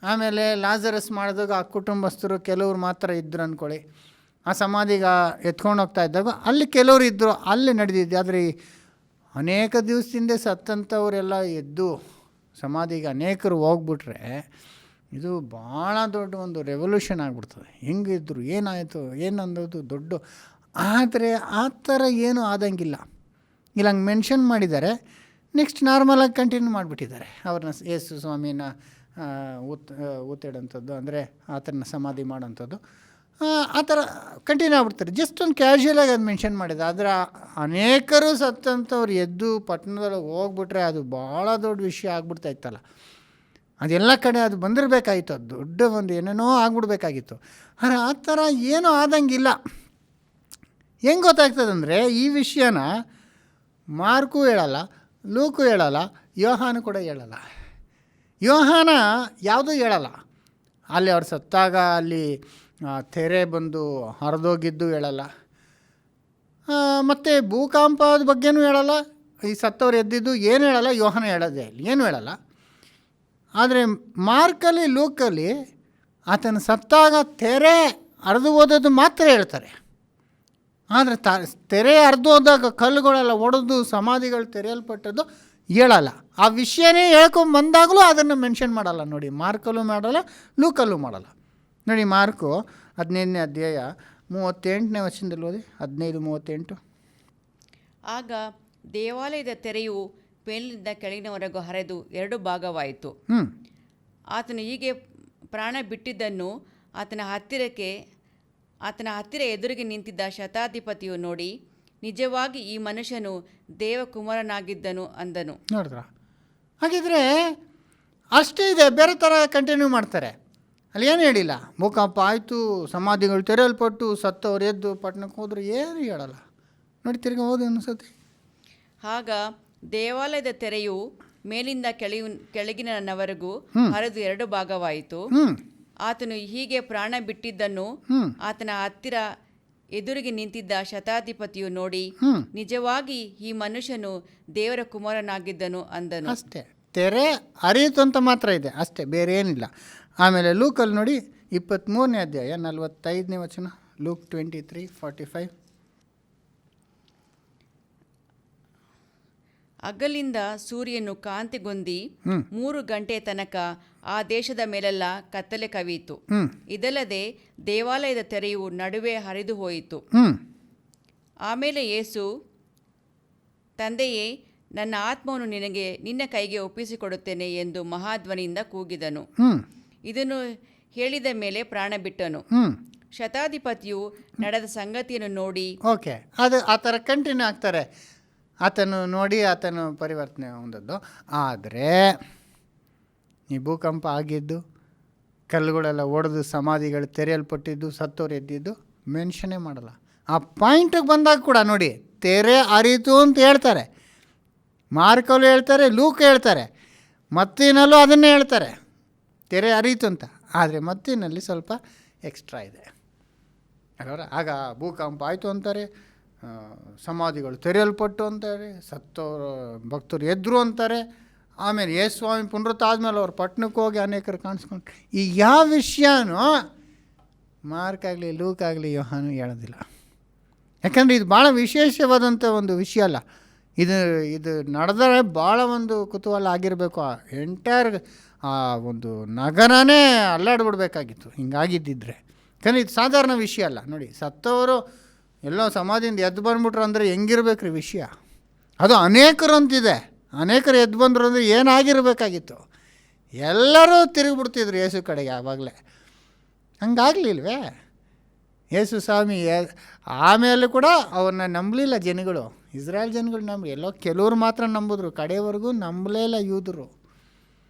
ಆಮೇಲೆ ಲಾಜರಸ್ ಮಾಡಿದಾಗ ಆ ಕುಟುಂಬಸ್ಥರು ಕೆಲವ್ರು ಮಾತ್ರ ಇದ್ದರು ಅಂದ್ಕೊಳ್ಳಿ. ಆ ಸಮಾಧಿಗೆ ಎತ್ಕೊಂಡು ಹೋಗ್ತಾ ಇದ್ದಾಗ ಅಲ್ಲಿ ಕೆಲವರು ಇದ್ದರು, ಅಲ್ಲಿ ನಡೆದಿದ್ದೆ. ಆದರೆ ಅನೇಕ ದಿವಸದಿಂದ ಸತ್ತಂಥವರೆಲ್ಲ ಎದ್ದು ಸಮಾಧಿಗೆ ಅನೇಕರು ಹೋಗ್ಬಿಟ್ರೆ ಇದು ಭಾಳ ದೊಡ್ಡ ಒಂದು ರೆವಲ್ಯೂಷನ್ ಆಗಿಬಿಡ್ತದೆ. ಹೆಂಗಿದ್ರು, ಏನಾಯಿತು, ಏನನ್ನೋದು ದೊಡ್ಡ. ಆದರೆ ಆ ಥರ ಏನೂ ಆದಂಗಿಲ್ಲ. ಇಲ್ಲ, ಹಂಗೆ ಮೆನ್ಷನ್ ಮಾಡಿದ್ದಾರೆ. ನೆಕ್ಸ್ಟ್ ನಾರ್ಮಲಾಗಿ ಕಂಟಿನ್ಯೂ ಮಾಡಿಬಿಟ್ಟಿದ್ದಾರೆ. ಅವ್ರನ್ನ ಯೇಸು ಸ್ವಾಮಿನ ಊತಿಡೋಂಥದ್ದು, ಅಂದರೆ ಆತನ ಸಮಾಧಿ ಮಾಡೋಂಥದ್ದು, ಆ ಥರ ಕಂಟಿನ್ಯೂ ಆಗ್ಬಿಡ್ತಾರೆ. ಜಸ್ಟ್ ಒಂದು ಕ್ಯಾಶುಯಲಾಗಿ ಅದು ಮೆನ್ಷನ್ ಮಾಡಿದೆ. ಆದರೆ ಅನೇಕರು ಸತ್ತಂಥವ್ರು ಎದ್ದು ಪಟ್ಟಣದೊಳಗೆ ಹೋಗ್ಬಿಟ್ರೆ ಅದು ಭಾಳ ದೊಡ್ಡ ವಿಷಯ ಆಗ್ಬಿಡ್ತಾ ಇತ್ತಲ್ಲ. ಅದೆಲ್ಲ ಕಡೆ ಅದು ಬಂದಿರಬೇಕಾಗಿತ್ತು, ಅದು ದೊಡ್ಡ ಒಂದು ಏನೇನೋ ಆಗ್ಬಿಡ್ಬೇಕಾಗಿತ್ತು. ಆದರೆ ಆ ಥರ ಏನೂ ಆದಂಗಿಲ್ಲ. ಹೆಂಗೆ ಗೊತ್ತಾಗ್ತದಂದರೆ, ಈ ವಿಷಯನ ಮಾರ್ಕು ಹೇಳಲ್ಲ, ಲೂಕು ಹೇಳಲ್ಲ, ಯೋಹಾನು ಕೂಡ ಹೇಳಲ್ಲ. ಯೋಹಾನ ಯಾವುದೂ ಹೇಳಲ್ಲ. ಅಲ್ಲಿ ಅವ್ರು ಸತ್ತಾಗ ಅಲ್ಲಿ ತೆರೆ ಬಂದು ಹರಿದೋಗಿದ್ದು ಹೇಳಲ್ಲ, ಮತ್ತು ಭೂಕಂಪದ ಬಗ್ಗೆನೂ ಹೇಳಲ್ಲ, ಈ ಸತ್ತವ್ರು ಎದ್ದಿದ್ದು ಏನು ಹೇಳಲ್ಲ. ಯೋಹಾನ ಹೇಳೋದೇ ಇಲ್ಲಿ ಏನು ಹೇಳಲ್ಲ. ಆದರೆ ಮಾರ್ಕಲ್ಲಿ, ಲೂಕಲ್ಲಿ ಆತನ ಸತ್ತಾಗ ತೆರೆ ಹರಿದು ಹೋದದ್ದು ಮಾತ್ರ ಹೇಳ್ತಾರೆ. ಆದರೆ ತೆರೆ ಹರಿದು ಹೋದಾಗ ಕಲ್ಲುಗಳೆಲ್ಲ ಒಡೆದು ಸಮಾಧಿಗಳು ತೆರೆಯಲ್ಪಟ್ಟದ್ದು ಹೇಳಲ್ಲ. ಆ ವಿಷಯನೇ ಹೇಳ್ಕೊಂಬಂದಾಗಲೂ ಅದನ್ನು ಮೆನ್ಷನ್ ಮಾಡಲ್ಲ. ನೋಡಿ, ಮಾರ್ಕಲ್ಲೂ ಮಾಡಲ್ಲ, ಲೂಕಲ್ಲೂ ಮಾಡಲ್ಲ. ನೋಡಿ, ಮಾರ್ಕು 15ನೇ ಅಧ್ಯಾಯ 38ನೇ ವಚನದಲ್ಲಿ ಓದಿ. 15:38. ಆಗ ದೇವಾಲಯದ ತೆರೆಯು ಮೇಲಿನಿಂದ ಕೆಳಗಿನವರೆಗೂ ಹರಿದು 2 ಭಾಗವಾಯಿತು. ಆತನು ಹೀಗೆ ಪ್ರಾಣ ಬಿಟ್ಟಿದ್ದನ್ನು ಆತನ ಹತ್ತಿರ ಎದುರಿಗೆ ನಿಂತಿದ್ದ ಶತಾಧಿಪತಿಯು ನೋಡಿ, ನಿಜವಾಗಿ ಈ ಮನುಷ್ಯನು ದೇವಕುಮಾರನಾಗಿದ್ದನು ಅಂದನು. ನೋಡಿದ್ರ, ಹಾಗಿದ್ರೆ ಅಷ್ಟೇ ಇದೆ. ಬೇರೆ ಥರ ಕಂಟಿನ್ಯೂ ಮಾಡ್ತಾರೆ. ಅಲ್ಲಿ ಏನು ಹೇಳಿಲ್ಲ. ಭೂಕಂಪ ಆಯಿತು, ಸಮಾಧಿಗಳು ತೆರೆಯಲ್ಪಟ್ಟು ಸತ್ತವ್ರು ಎದ್ದು ಪಟ್ಟಣಕ್ಕೆ ಹೋದ್ರು, ಏನು ಹೇಳಲ್ಲ. ನೋಡಿ, ತಿರ್ಗಿ ಹೋದು ಅನಿಸುತ್ತೆ. ಆಗ ದೇವಾಲಯದ ತೆರೆಯು ಮೇಲಿಂದ ಕೆಳಗಿನವರೆಗೂ ಹರಿದು 2 ಭಾಗವಾಯಿತು. ಆತನು ಹೀಗೆ ಪ್ರಾಣ ಬಿಟ್ಟಿದ್ದನ್ನು ಆತನ ಹತ್ತಿರ ಎದುರಿಗೆ ನಿಂತಿದ್ದ ಶತಾಧಿಪತಿಯು ನೋಡಿ, ನಿಜವಾಗಿ ಈ ಮನುಷ್ಯನು ದೇವರ ಕುಮಾರನಾಗಿದ್ದನು ಅಂದನು. ಅಷ್ಟೇ, ತೆರೆ ಹರಿಯಿತು ಅಂತ ಮಾತ್ರ ಇದೆ, ಅಷ್ಟೇ, ಬೇರೆ ಏನಿಲ್ಲ. ಆಮೇಲೆ ಲೂಕಲ್ಲಿ ನೋಡಿ, 23ನೇ ಅಧ್ಯಾಯ 45ನೇ ವಚನ. ಲೂಕ್ 23:45. ಹಗಲಿಂದ ಸೂರ್ಯನು ಕಾಂತಿಗೊಂದಿ 3 ಗಂಟೆ ತನಕ ಆ ದೇಶದ ಮೇಲೆಲ್ಲ ಕತ್ತಲೆ ಕವಿಯಿತು. ಇದಲ್ಲದೆ ದೇವಾಲಯದ ತೆರೆಯು ನಡುವೆ ಹರಿದು ಹೋಯಿತು. ಆಮೇಲೆ ಯೇಸು, ತಂದೆಯೇ, ನನ್ನ ಆತ್ಮವನ್ನು ನಿನ್ನ ಕೈಗೆ ಒಪ್ಪಿಸಿಕೊಡುತ್ತೇನೆ ಎಂದು ಮಹಾಧ್ವನಿಯಿಂದ ಕೂಗಿದನು. ಇದನ್ನು ಹೇಳಿದ ಮೇಲೆ ಪ್ರಾಣ ಬಿಟ್ಟನು. ಶತಾಧಿಪತಿಯು ನಡೆದ ಸಂಗತಿಯನ್ನು ನೋಡಿ, ಓಕೆ, ಅದು ಆ ಥರ ಕಂಟಿನ್ಯೂ ಆಗ್ತಾರೆ. ಆತನು ನೋಡಿ ಆತನು ಪರಿವರ್ತನೆ ಹೊಂದದ್ದು. ಆದರೆ ಈ ಭೂಕಂಪ ಆಗಿದ್ದು, ಕಲ್ಲುಗಳೆಲ್ಲ ಒಡೆದು ಸಮಾಧಿಗಳು ತೆರೆಯಲ್ಪಟ್ಟಿದ್ದು, ಸತ್ತೋರು ಎದ್ದಿದ್ದು ಮೆನ್ಷನೇ ಮಾಡಲ್ಲ. ಆ ಪಾಯಿಂಟಿಗೆ ಬಂದಾಗ ಕೂಡ ನೋಡಿ, ತೆರೆ ಹರಿತು ಅಂತ ಹೇಳ್ತಾರೆ, ಮಾರ್ಕಲ್ಲೂ ಹೇಳ್ತಾರೆ, ಲೂಕ್ ಹೇಳ್ತಾರೆ, ಮತ್ತಿನಲ್ಲೂ ಅದನ್ನೇ ಹೇಳ್ತಾರೆ, ತೆರೆ ಹರಿತು ಅಂತ. ಆದರೆ ಮತ್ತಿನಲ್ಲಿ ಸ್ವಲ್ಪ ಎಕ್ಸ್ಟ್ರಾ ಇದೆ ಅಲ್ವರ. ಆಗ ಭೂಕಂಪ ಆಯಿತು ಅಂತಾರೆ, ಸಮಾಧಿಗಳು ತೆರೆಯಲ್ಪಟ್ಟು ಅಂತಾರೆ, ಸತ್ತವರು ಭಕ್ತರು ಎದ್ರು ಅಂತಾರೆ. ಆಮೇಲೆ ಯೇಸು ಸ್ವಾಮಿ ಪುನರುತ್ತಾದ್ಮೇಲೆ ಅವ್ರು ಪಟ್ಟಣಕ್ಕೆ ಹೋಗಿ ಅನೇಕರು ಕಾಣಿಸ್ಕೊಂಡ್ರು. ಈ ಯಾವ ವಿಷಯನೂ ಮಾರ್ಕ್ ಆಗಲಿ ಲೂಕ್ ಆಗಲಿ ಯೋಹಾನು ಹೇಳೋದಿಲ್ಲ. ಯಾಕಂದರೆ ಇದು ಭಾಳ ವಿಶೇಷವಾದಂಥ ಒಂದು ವಿಷಯ ಅಲ್ಲ. ಇದು ನಡೆದರೆ ಭಾಳ ಒಂದು ಕುತೂಹಲ ಆಗಿರಬೇಕು. ಆ ಎಂಟೈರ್ ಆ ಒಂದು ನಗರನೇ ಅಲ್ಲಾಡ್ಬಿಡ್ಬೇಕಾಗಿತ್ತು ಹಿಂಗಾಗಿದ್ದಿದ್ರೆ. ಯಾಕಂದರೆ ಇದು ಸಾಧಾರಣ ವಿಷಯ ಅಲ್ಲ. ನೋಡಿ, ಸತ್ತವರು ಎಲ್ಲೋ ಸಮಾಧಿಯಿಂದ ಎದ್ದು ಬಂದ್ಬಿಟ್ರು ಅಂದರೆ ಹೆಂಗಿರ್ಬೇಕ್ರಿ ವಿಷಯ. ಅದು ಅನೇಕರು ಅಂತಿದೆ. ಅನೇಕರು ಎದ್ದು ಬಂದರು ಅಂದರೆ ಏನಾಗಿರಬೇಕಾಗಿತ್ತು? ಎಲ್ಲರೂ ತಿರುಗಿಬಿಡ್ತಿದ್ರು ಯೇಸು ಕಡೆಗೆ. ಆವಾಗಲೇ ಹಂಗಾಗಲಿಲ್ವೇ? ಯೇಸು ಸ್ವಾಮಿ ಆಮೇಲೆ ಕೂಡ ಅವ್ರನ್ನ ನಂಬಲಿಲ್ಲ ಜನಗಳು. ಇಸ್ರಾಯೇಲ್ ಜನಗಳು ಎಲ್ಲೋ ಕೆಲವರು ಮಾತ್ರ ನಂಬಿದ್ರು, ಕಡೆಯವರೆಗೂ ನಂಬಲೇ ಇಲ್ಲ ಯೂದರು.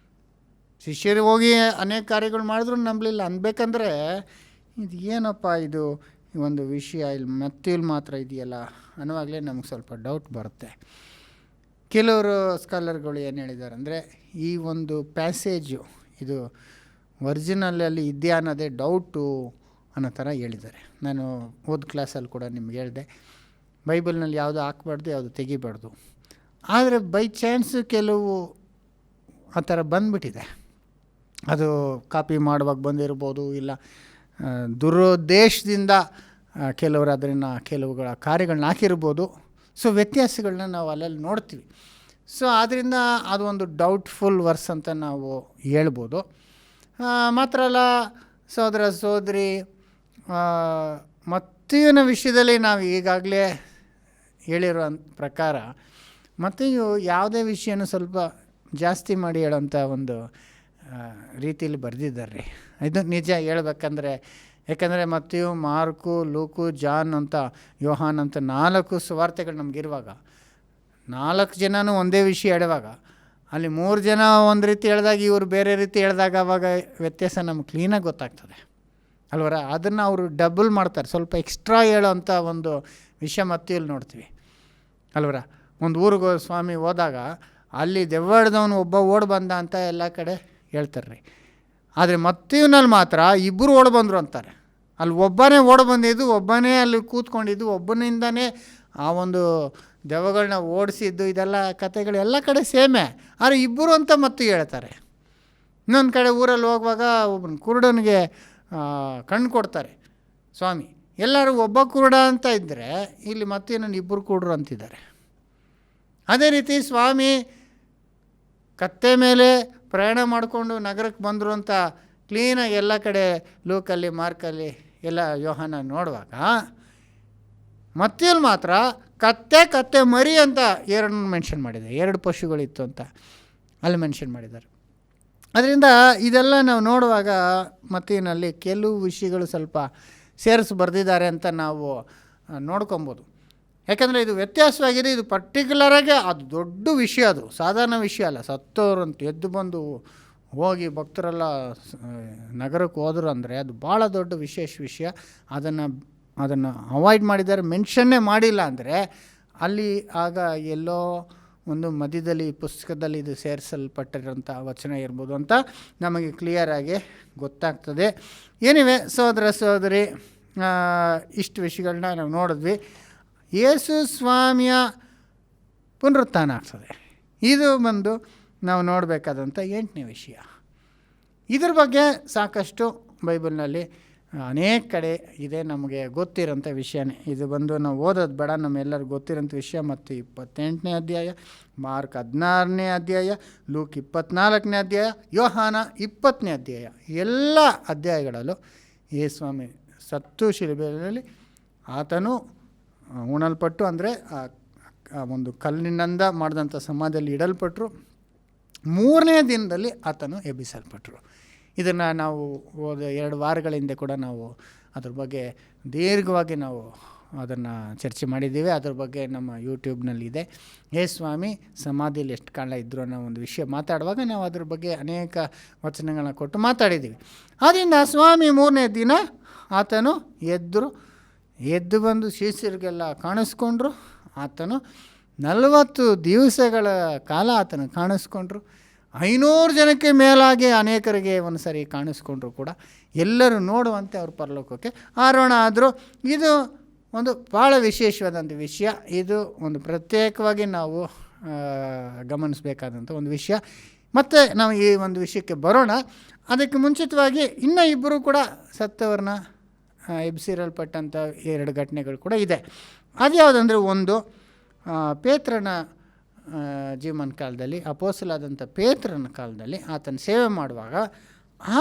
ಶಿಷ್ಯರು ಹೋಗಿ ಅನೇಕ ಕಾರ್ಯಗಳು ಮಾಡಿದ್ರು ನಂಬಲಿಲ್ಲ. ಅನ್ಬೇಕಂದ್ರೆ ಇದು ಏನಪ್ಪ ಇದು ಒಂದು ವಿಷಯ ಇಲ್ಲಿ ಮತ್ತಿಲ್ಲಿ ಮಾತ್ರ ಇದೆಯಲ್ಲ ಅನ್ನುವಾಗಲೇ ನಮಗೆ ಸ್ವಲ್ಪ ಡೌಟ್ ಬರುತ್ತೆ. ಕೆಲವರು ಸ್ಕಾಲರ್ಗಳು ಏನು ಹೇಳಿದ್ದಾರೆ ಅಂದರೆ, ಈ ಒಂದು ಪ್ಯಾಸೇಜು ಇದು ಒರಿಜಿನಲಲ್ಲಿ ಇದೆಯಾ ಅನ್ನೋದೇ ಡೌಟು ಅನ್ನೋ ಥರ ಹೇಳಿದ್ದಾರೆ. ನಾನು ಓದ್ ಕ್ಲಾಸಲ್ಲಿ ಕೂಡ ನಿಮ್ಗೆ ಹೇಳಿದೆ, ಬೈಬಲ್ನಲ್ಲಿ ಯಾವುದು ಹಾಕ್ಬಾರ್ದು, ಯಾವುದು ತೆಗಿಬಾರ್ದು. ಆದರೆ ಬೈ ಚಾನ್ಸ್ ಕೆಲವು ಆ ಥರ ಬಂದುಬಿಟ್ಟಿದೆ. ಅದು ಕಾಪಿ ಮಾಡುವಾಗ ಬಂದಿರ್ಬೋದು, ಇಲ್ಲ ದುರುದ್ದೇಶದಿಂದ ಕೆಲವರು ಅದನ್ನು ಕೆಲವುಗಳ ಕಾರ್ಯಗಳನ್ನ ಹಾಕಿರ್ಬೋದು. ಸೊ ವ್ಯತ್ಯಾಸಗಳನ್ನ ನಾವು ಅಲ್ಲಲ್ಲಿ ನೋಡ್ತೀವಿ. ಸೊ ಆದ್ದರಿಂದ ಅದು ಒಂದು ಡೌಟ್ಫುಲ್ ವರ್ಸ್ ಅಂತ ನಾವು ಹೇಳ್ಬೋದು. ಮಾತ್ರ ಅಲ್ಲ, ಸಹೋದರ ಸಹೋದರಿ, ಮತ್ತಿನ ವಿಷಯದಲ್ಲಿ ನಾವು ಈಗಾಗಲೇ ಹೇಳಿರೋ ಪ್ರಕಾರ ಮತ್ತೆಯು ಯಾವುದೇ ವಿಷಯನೂ ಸ್ವಲ್ಪ ಜಾಸ್ತಿ ಮಾಡಿ ಹೇಳೋಂಥ ಒಂದು ರೀತಿಯಲ್ಲಿ ಬರೆದಿದ್ದಾರೆ. ಇದು ನಿಜ ಹೇಳ್ಬೇಕಂದ್ರೆ. ಯಾಕಂದರೆ ಮತ್ತೆಯು, ಮಾರ್ಕು, ಲೂಕು, ಜಾನ್ ಅಂತ, ಯೋಹಾನ್ ಅಂತ 4 ಸುವಾರ್ತೆಗಳು ನಮಗಿರುವಾಗ, 4 ಜನನೂ ಒಂದೇ ವಿಷಯ ಹೇಳುವಾಗ, ಅಲ್ಲಿ 3 ಜನ ಒಂದು ರೀತಿ ಹೇಳಿದಾಗ ಇವರು ಬೇರೆ ರೀತಿ ಹೇಳಿದಾಗ ಅವಾಗ ವ್ಯತ್ಯಾಸ ನಮ್ಗೆ ಕ್ಲೀನಾಗಿ ಗೊತ್ತಾಗ್ತದೆ ಅಲ್ವರ. ಅದನ್ನು ಅವರು ಡಬಲ್ ಮಾಡ್ತಾರೆ, ಸ್ವಲ್ಪ ಎಕ್ಸ್ಟ್ರಾ ಹೇಳೋ ಅಂಥ ಒಂದು ವಿಷಯ ಮತ್ತಿಯಲ್ಲಿ ನೋಡ್ತೀವಿ ಅಲ್ವರ. ಒಂದು ಊರಿಗೆ ಸ್ವಾಮಿ ಹೋದಾಗ ಅಲ್ಲಿ ದೆವ್ವಡ್ದವನು ಒಬ್ಬ ಓಡಿ ಬಂದ ಅಂತ ಎಲ್ಲ ಕಡೆ ಹೇಳ್ತಾರೆ ರೀ. ಆದರೆ ಮತ್ತಿವ್ನಲ್ಲಿ ಮಾತ್ರ ಇಬ್ಬರು ಓಡಿ ಬಂದರು ಅಂತಾರೆ. ಅಲ್ಲಿ ಒಬ್ಬನೇ ಓಡಿ ಬಂದಿದ್ದು, ಒಬ್ಬನೇ ಅಲ್ಲಿ ಕೂತ್ಕೊಂಡಿದ್ದು, ಒಬ್ಬನಿಂದನೇ ಆ ಒಂದು ದೆವ್ವಗಳನ್ನ ಓಡಿಸಿದ್ದು, ಇದೆಲ್ಲ ಕಥೆಗಳು ಎಲ್ಲ ಕಡೆ ಸೇಮೆ. ಆದರೆ ಇಬ್ಬರು ಅಂತ ಮತ್ತು ಹೇಳ್ತಾರೆ. ಇನ್ನೊಂದು ಕಡೆ ಊರಲ್ಲಿ ಹೋಗುವಾಗ ಒಬ್ಬನ ಕುರುಡನಿಗೆ ಕಣ್ಣು ಕೊಡ್ತಾರೆ ಸ್ವಾಮಿ. ಎಲ್ಲರೂ ಒಬ್ಬ ಕುರುಡ ಅಂತ ಇದ್ದರೆ ಇಲ್ಲಿ ಮತ್ತೆ ಇನ್ನೊಂದು ಇಬ್ಬರು ಕುರುಡರು ಅಂತಿದ್ದಾರೆ. ಅದೇ ರೀತಿ ಸ್ವಾಮಿ ಕತ್ತೆ ಮೇಲೆ ಪ್ರಯಾಣ ಮಾಡಿಕೊಂಡು ನಗರಕ್ಕೆ ಬಂದರು ಅಂತ ಕ್ಲೀನಾಗಿ ಎಲ್ಲ ಕಡೆ ಲೂಕಲ್ಲಿ, ಮಾರ್ಕಲ್ಲಿ ಎಲ್ಲ ಯೋಹಾನ ನೋಡುವಾಗ, ಮತ್ತಿಲ್ಲಿ ಮಾತ್ರ ಕತ್ತೆ ಮರಿ ಅಂತ 2 ಮೆನ್ಷನ್ ಮಾಡಿದೆ. 2 ಪಶುಗಳಿತ್ತು ಅಂತ ಅಲ್ಲಿ ಮೆನ್ಷನ್ ಮಾಡಿದ್ದಾರೆ. ಅದರಿಂದ ಇದೆಲ್ಲ ನಾವು ನೋಡುವಾಗ ಮತ್ತಿನಲ್ಲಿ ಕೆಲವು ವಿಷಯಗಳು ಸ್ವಲ್ಪ ಸೇರಿಸಿ ಬರೆದಿದ್ದಾರೆ ಅಂತ ನಾವು ನೋಡ್ಕೊಬೋದು. ಯಾಕಂದರೆ ಇದು ವ್ಯತ್ಯಾಸವಾಗಿದೆ. ಇದು ಪರ್ಟಿಕ್ಯುಲರಾಗಿ ಅದು ದೊಡ್ಡ ವಿಷಯ, ಅದು ಸಾಧಾರಣ ವಿಷಯ ಅಲ್ಲ. ಸತ್ತೋರಂತ ಎದ್ದು ಬಂದು ಹೋಗಿ ಭಕ್ತರೆಲ್ಲ ನಗರಕ್ಕೆ ಹೋದರು ಅಂದರೆ ಅದು ಭಾಳ ದೊಡ್ಡ ವಿಶೇಷ ವಿಷಯ. ಅದನ್ನು ಅವಾಯ್ಡ್ ಮಾಡಿದ್ದಾರೆ, ಮೆನ್ಷನ್ನೇ ಮಾಡಿಲ್ಲ ಅಂದರೆ ಅಲ್ಲಿ ಆಗ ಎಲ್ಲೋ ಒಂದು ಮಧ್ಯದಲ್ಲಿ ಪುಸ್ತಕದಲ್ಲಿ ಇದು ಸೇರಿಸಲ್ಪಟ್ಟಿರೋಂಥ ವಚನ ಇರ್ಬೋದು ಅಂತ ನಮಗೆ ಕ್ಲಿಯರಾಗಿ ಗೊತ್ತಾಗ್ತದೆ. ಏನಿವೆ ಸಹೋದರ ಸಹೋದರಿ, ಇಷ್ಟು ವಿಷಯಗಳನ್ನ ನಾವು ನೋಡಿದ್ವಿ. ಯೇಸು ಸ್ವಾಮಿಯ ಪುನರುತ್ಥಾನ ಆಗ್ತದೆ. ಇದು ಬಂದು ನಾವು ನೋಡಬೇಕಾದಂಥ 8ನೇ ವಿಷಯ. ಇದ್ರ ಬಗ್ಗೆ ಸಾಕಷ್ಟು ಬೈಬಲ್ನಲ್ಲಿ ಅನೇಕ ಕಡೆ ಇದೆ, ನಮಗೆ ಗೊತ್ತಿರೋಂಥ ವಿಷಯನೇ. ಇದು ಬಂದು ನಾವು ಓದೋದು ಬೇಡ, ನಮ್ಮೆಲ್ಲರಿಗೂ ಗೊತ್ತಿರೋಂಥ ವಿಷಯ. ಮತ್ತು 28ನೇ ಅಧ್ಯಾಯ, ಮಾರ್ಕ್ 16ನೇ ಅಧ್ಯಾಯ, ಲೂಕ್ 24ನೇ ಅಧ್ಯಾಯ, ಯೋಹಾನ 20ನೇ ಅಧ್ಯಾಯ, ಎಲ್ಲ ಅಧ್ಯಾಯಗಳಲ್ಲೂ ಯೇಸು ಸ್ವಾಮಿ ಸತ್ತು ಶಿಲುಬೆಯಲ್ಲಿ ಆತನು ಉಣಲ್ಪಟ್ಟು, ಅಂದರೆ ಒಂದು ಕಲ್ಲಿನಿಂದ ಮಾಡಿದಂಥ ಸಮಾಧಿಯಲ್ಲಿ ಇಡಲ್ಪಟ್ಟರು, 3ನೇ ದಿನದಲ್ಲಿ ಆತನು ಎಬ್ಬಿಸಲ್ಪಟ್ಟರು. ಇದನ್ನು ನಾವು 2 ವಾರಗಳ ಹಿಂದೆ ಕೂಡ ನಾವು ಅದ್ರ ಬಗ್ಗೆ ದೀರ್ಘವಾಗಿ ನಾವು ಅದನ್ನು ಚರ್ಚೆ ಮಾಡಿದ್ದೀವಿ. ಅದ್ರ ಬಗ್ಗೆ ನಮ್ಮ ಯೂಟ್ಯೂಬ್ನಲ್ಲಿದೆ. ಯೇಸು ಸ್ವಾಮಿ ಸಮಾಧಿಯಲ್ಲಿ ಎಷ್ಟು ಕಾಲ ಇದ್ದರು ಅನ್ನೋ ಒಂದು ವಿಷಯ ಮಾತಾಡುವಾಗ ನಾವು ಅದ್ರ ಬಗ್ಗೆ ಅನೇಕ ವಚನಗಳನ್ನ ಕೊಟ್ಟು ಮಾತಾಡಿದ್ದೀವಿ. ಆದ್ದರಿಂದ ಸ್ವಾಮಿ 3ನೇ ದಿನ ಆತನು ಎದ್ದು ಬಂದು ಶಿಷ್ಯರಿಗೆಲ್ಲ ಕಾಣಿಸ್ಕೊಂಡ್ರು. ಆತನು 40 ದಿವಸಗಳ ಕಾಲ ಆತನು ಕಾಣಿಸ್ಕೊಂಡ್ರು. 500 ಜನಕ್ಕೆ ಮೇಲಾಗಿ ಅನೇಕರಿಗೆ ಒಂದು ಸರಿ ಕಾಣಿಸ್ಕೊಂಡ್ರು ಕೂಡ. ಎಲ್ಲರೂ ನೋಡುವಂತೆ ಅವ್ರು ಪರಲೋಕಕ್ಕೆ ಆರೋಹಣ ಆದರು. ಇದು ಒಂದು ಭಾಳ ವಿಶೇಷವಾದಂಥ ವಿಷಯ. ಇದು ಒಂದು ಪ್ರತ್ಯೇಕವಾಗಿ ನಾವು ಗಮನಿಸಬೇಕಾದಂಥ ಒಂದು ವಿಷಯ. ಮತ್ತು ನಾವು ಈ ಒಂದು ವಿಷಯಕ್ಕೆ ಬರೋಣ. ಅದಕ್ಕೆ ಮುಂಚಿತವಾಗಿ ಇನ್ನೂ ಇಬ್ಬರು ಕೂಡ ಸತ್ತವರನ್ನ ಎಬ್ಸಿರಲ್ಪಟ್ಟಂಥ 2 ಘಟನೆಗಳು ಕೂಡ ಇದೆ. ಅದು ಯಾವುದಂದರೆ, ಒಂದು ಪೇತ್ರನ ಜೀವನ ಕಾಲದಲ್ಲಿ, ಅಪೊಸ್ತಲನಾದಂಥ ಪೇತ್ರನ ಕಾಲದಲ್ಲಿ ಆತನ ಸೇವೆ ಮಾಡುವಾಗ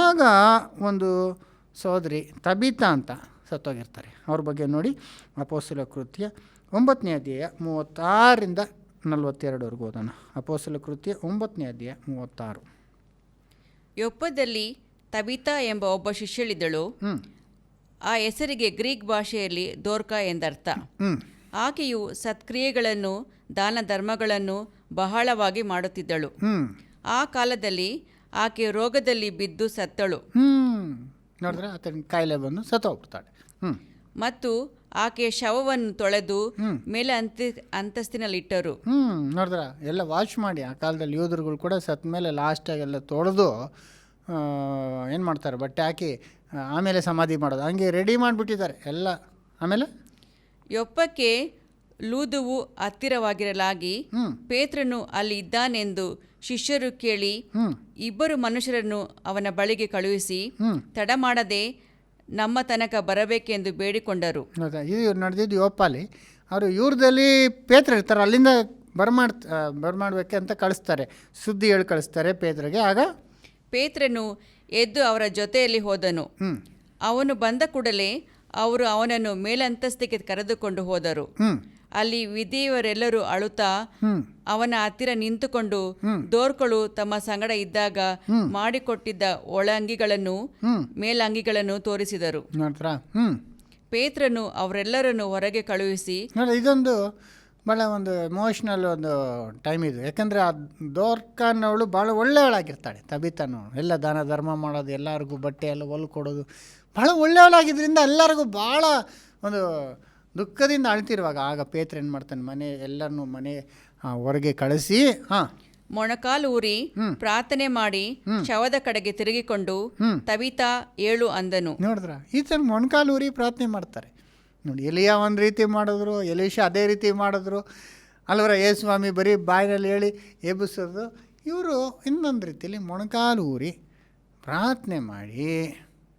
ಆಗ ಒಂದು ಸಹೋದರಿ ತಬಿತಾ ಅಂತ ಸತ್ತೋಗಿರ್ತಾರೆ. ಅವ್ರ ಬಗ್ಗೆ ನೋಡಿ, ಅಪೊಸ್ತಲ ಕೃತ್ಯ 9ನೇ ಅಧ್ಯಾಯ 36ರಿಂದ 42ವರೆಗೂ ಓದೋಣ. ಅಪೊಸ್ತಲ ಕೃತ್ಯ 9ನೇ ಅಧ್ಯಾಯ 36. ಯೊಪ್ಪದಲ್ಲಿ ತಬಿತಾ ಎಂಬ ಒಬ್ಬ ಶಿಷ್ಯಳಿದ್ದಳು. ಆ ಹೆಸರಿಗೆ ಗ್ರೀಕ್ ಭಾಷೆಯಲ್ಲಿ ದೋರ್ಕ ಎಂದರ್ಥ. ಆಕೆಯು ಸತ್ಕ್ರಿಯೆಗಳನ್ನು ದಾನ ಧರ್ಮಗಳನ್ನು ಬಹಳವಾಗಿ ಮಾಡುತ್ತಿದ್ದಳು. ಆ ಕಾಲದಲ್ಲಿ ಆಕೆ ರೋಗದಲ್ಲಿ ಬಿದ್ದು ಸತ್ತಳು. ನೋಡಿದ್ರೆ ಆತನ ಕಾಯಿಲೆ ಬಂದು ಸತ್ತೋಗ್ಬಿಡ್ತಾಳೆ. ಮತ್ತು ಆಕೆಯ ಶವವನ್ನು ತೊಳೆದು ಮೇಲೆ ಅಂತಸ್ತಿನಲ್ಲಿಟ್ಟರು. ನೋಡಿದ್ರ ಎಲ್ಲ ವಾಶ್ ಮಾಡಿ, ಆ ಕಾಲದಲ್ಲಿ ಯೋಧರುಗಳು ಕೂಡ ಸತ್ತ ಮೇಲೆ ಲಾಸ್ಟಾಗೆಲ್ಲ ತೊಳೆದು ಏನು ಮಾಡ್ತಾರೆ, ಬಟ್ಟೆ ಹಾಕಿ ಆಮೇಲೆ ಸಮಾಧಿ ಮಾಡೋದು, ಹಂಗೆ ರೆಡಿ ಮಾಡಿಬಿಟ್ಟಿದ್ದಾರೆ ಎಲ್ಲ. ಆಮೇಲೆ ಯೊಪ್ಪಕ್ಕೆ ಲೂದುವು ಹತ್ತಿರವಾಗಿರಲಾಗಿ ಪೇತ್ರನು ಅಲ್ಲಿ ಇದ್ದಾನೆಂದು ಶಿಷ್ಯರು ಕೇಳಿ 2 ಮನುಷ್ಯರನ್ನು ಅವನ ಬಳಿಗೆ ಕಳುಹಿಸಿ ತಡ ಮಾಡದೆ ನಮ್ಮ ತನಕ ಬರಬೇಕೆಂದು ಬೇಡಿಕೊಂಡರು. ಇದು ನಡೆದಿದ್ದು ಯೊಪ್ಪಲ್ಲಿ. ಅವರು ಇವ್ರದಲ್ಲಿ ಪೇತ್ರ ಇರ್ತಾರೆ, ಅಲ್ಲಿಂದ ಬರಮಾಡ್ಬೇಕಂತ ಕಳಿಸ್ತಾರೆ, ಸುದ್ದಿ ಹೇಳಿ ಕಳಿಸ್ತಾರೆ ಪೇತ್ರಗೆ. ಆಗ ಪೇತ್ರನು ಎದ್ದು ಅವರ ಜೊತೆಯಲ್ಲಿ ಹೋದನು. ಅವನು ಬಂದ ಕೂಡಲೇ ಅವರು ಅವನನ್ನು ಮೇಲಂತಸ್ತಿಗೆ ಕರೆದುಕೊಂಡು ಹೋದರು. ಅಲ್ಲಿ ವಿಧಿಯವರೆಲ್ಲರೂ ಅಳುತ್ತಾ ಅವನ ಹತ್ತಿರ ನಿಂತುಕೊಂಡು ದೋರ್ಕಳು ತಮ್ಮ ಸಂಗಡ ಇದ್ದಾಗ ಮಾಡಿಕೊಟ್ಟಿದ್ದ ಒಳಂಗಿಗಳನ್ನು ಮೇಲಂಗಿಗಳನ್ನು ತೋರಿಸಿದರು. ಪೇತ್ರನು ಅವರೆಲ್ಲರನ್ನು ಹೊರಗೆ ಕಳುಹಿಸಿ, ಇದೊಂದು ಭಾಳ ಒಂದು ಎಮೋಷ್ನಲ್ ಒಂದು ಟೈಮ್ ಇದು. ಯಾಕಂದರೆ ಆ ದೋರ್ಕನವಳು ಭಾಳ ಒಳ್ಳೆಯವಳಾಗಿರ್ತಾಳೆ. ತಬಿತಾನು ಎಲ್ಲ ದಾನ ಧರ್ಮ ಮಾಡೋದು, ಎಲ್ಲರಿಗೂ ಬಟ್ಟೆ ಎಲ್ಲ ಹೊಲ್ ಕೊಡೋದು, ಭಾಳ ಒಳ್ಳೆಯವಳಾಗಿದ್ದರಿಂದ ಎಲ್ಲರಿಗೂ ಭಾಳ ಒಂದು ದುಃಖದಿಂದ ಅಳ್ತಿರುವಾಗ ಆಗ ಪೇತ್ರ ಏನು ಮಾಡ್ತಾನೆ, ಎಲ್ಲರನ್ನೂ ಮನೆ ಹೊರಗೆ ಕಳಿಸಿ ಮೊಣಕಾಲು ಊರಿ ಪ್ರಾರ್ಥನೆ ಮಾಡಿ ಶವದ ಕಡೆಗೆ ತಿರುಗಿಕೊಂಡು ತಬಿತಾ ಏಳು ಅಂದನು. ನೋಡಿದ್ರ ಈ ಥರ ಮೊಣಕಾಲು ಊರಿ ಪ್ರಾರ್ಥನೆ ಮಾಡ್ತಾರೆ ನೋಡಿ. ಎಲಿಯಾ ಒಂದು ರೀತಿ ಮಾಡಿದ್ರು, ಎಲೀಷ ಅದೇ ರೀತಿ ಮಾಡಿದ್ರು ಅಲ್ವರ. ಯೇಸುಸ್ವಾಮಿ ಬರೀ ಬಾಯಿನಲ್ಲಿ ಹೇಳಿ ಎಬ್ಬಿಸೋದು, ಇವರು ಇನ್ನೊಂದು ರೀತಿಯಲ್ಲಿ ಮೊಣಕಾಲು ಊರಿ ಪ್ರಾರ್ಥನೆ ಮಾಡಿ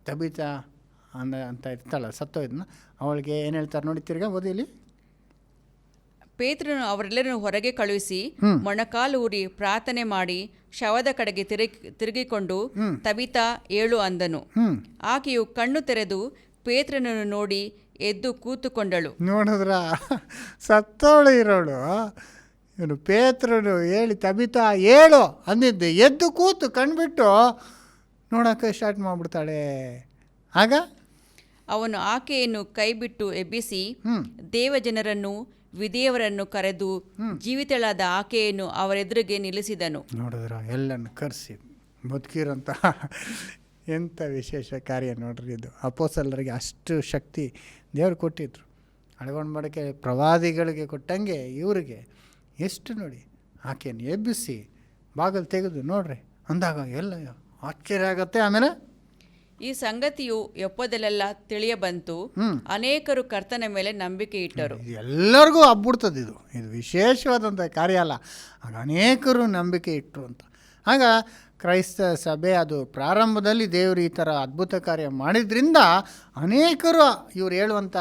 ತಬಿತಾ ಅಂತ ಇರ್ತಾಳ ಸತ್ತೋಯ್ದನ್ನ, ಅವಳಿಗೆ ಏನು ಹೇಳ್ತಾರೆ ನೋಡಿ, ತಿರ್ಗಾ ಓದಿಲಿ. ಪೇತ್ರನು ಅವರೆಲ್ಲರನ್ನು ಹೊರಗೆ ಕಳುಹಿಸಿ ಮೊಣಕಾಲು ಊರಿ ಪ್ರಾರ್ಥನೆ ಮಾಡಿ ಶವದ ಕಡೆಗೆ ತಿರುಗಿಕೊಂಡು ತಬಿತಾ ಏಳು ಅಂದನು. ಆಕೆಯು ಕಣ್ಣು ತೆರೆದು ಪೇತ್ರನನ್ನು ನೋಡಿ ಎದ್ದು ಕೂತುಕೊಂಡಳು. ನೋಡಿದ್ರ ಸತ್ತೋಳು ಇರೋಳು, ಇವನು ಪೇತ್ರನು ಹೇಳಿ ತಬಿತಾ ಏಳು ಅಂದಿದ್ದು, ಎದ್ದು ಕೂತು ಕಣ್ಬಿಟ್ಟು ನೋಡೋಕೆ ಸ್ಟಾರ್ಟ್ ಮಾಡಿಬಿಡ್ತಾಳೆ. ಆಗ ಅವನು ಆಕೆಯನ್ನು ಕೈಬಿಟ್ಟು ಎಬ್ಬಿಸಿ ದೇವಜನರನ್ನು ವಿಧಿಯವರನ್ನು ಕರೆದು ಜೀವಿತಳಾದ ಆಕೆಯನ್ನು ಅವರೆದುರಿಗೆ ನಿಲ್ಲಿಸಿದನು. ನೋಡಿದ್ರ ಎಲ್ಲನ್ನು ಕರೆಸಿ ಬದುಕಿರೋಂಥ ಎಂಥ ವಿಶೇಷ ಕಾರ್ಯ ನೋಡ್ರಿ ಇದು. ಅಪೊಸ್ತಲರಿಗೆ ಅಷ್ಟು ಶಕ್ತಿ ದೇವರು ಕೊಟ್ಟಿದ್ರು. ಅಳಗೊಂಡು ಮಾಡೋಕ್ಕೆ ಪ್ರವಾದಿಗಳಿಗೆ ಕೊಟ್ಟಂಗೆ ಇವರಿಗೆ ಎಷ್ಟು ನೋಡಿ, ಆಕೆಯನ್ನು ಎಬ್ಬಿಸಿ ಬಾಗಿಲು ತೆಗೆದು ನೋಡ್ರಿ ಅಂದಾಗ ಎಲ್ಲ ಆಶ್ಚರ್ಯ ಆಗುತ್ತೆ. ಆಮೇಲೆ ಈ ಸಂಗತಿಯು ಯೊಪ್ಪದಲ್ಲೆಲ್ಲ ತಿಳಿಯ ಬಂತು. ಅನೇಕರು ಕರ್ತನ ಮೇಲೆ ನಂಬಿಕೆ ಇಟ್ಟರು. ಎಲ್ಲರಿಗೂ ಹಬ್ಬಿಡ್ತದೆ ಇದು ವಿಶೇಷವಾದಂಥ ಕಾರ್ಯ ಅಲ್ಲ. ಆಗ ಅನೇಕರು ನಂಬಿಕೆ ಇಟ್ಟರು ಅಂತ. ಆಗ ಕ್ರೈಸ್ತ ಸಭೆ ಅದು ಪ್ರಾರಂಭದಲ್ಲಿ ದೇವರು ಈ ಥರ ಅದ್ಭುತ ಕಾರ್ಯ ಮಾಡಿದ್ರಿಂದ ಅನೇಕರು ಇವರು ಹೇಳುವಂಥ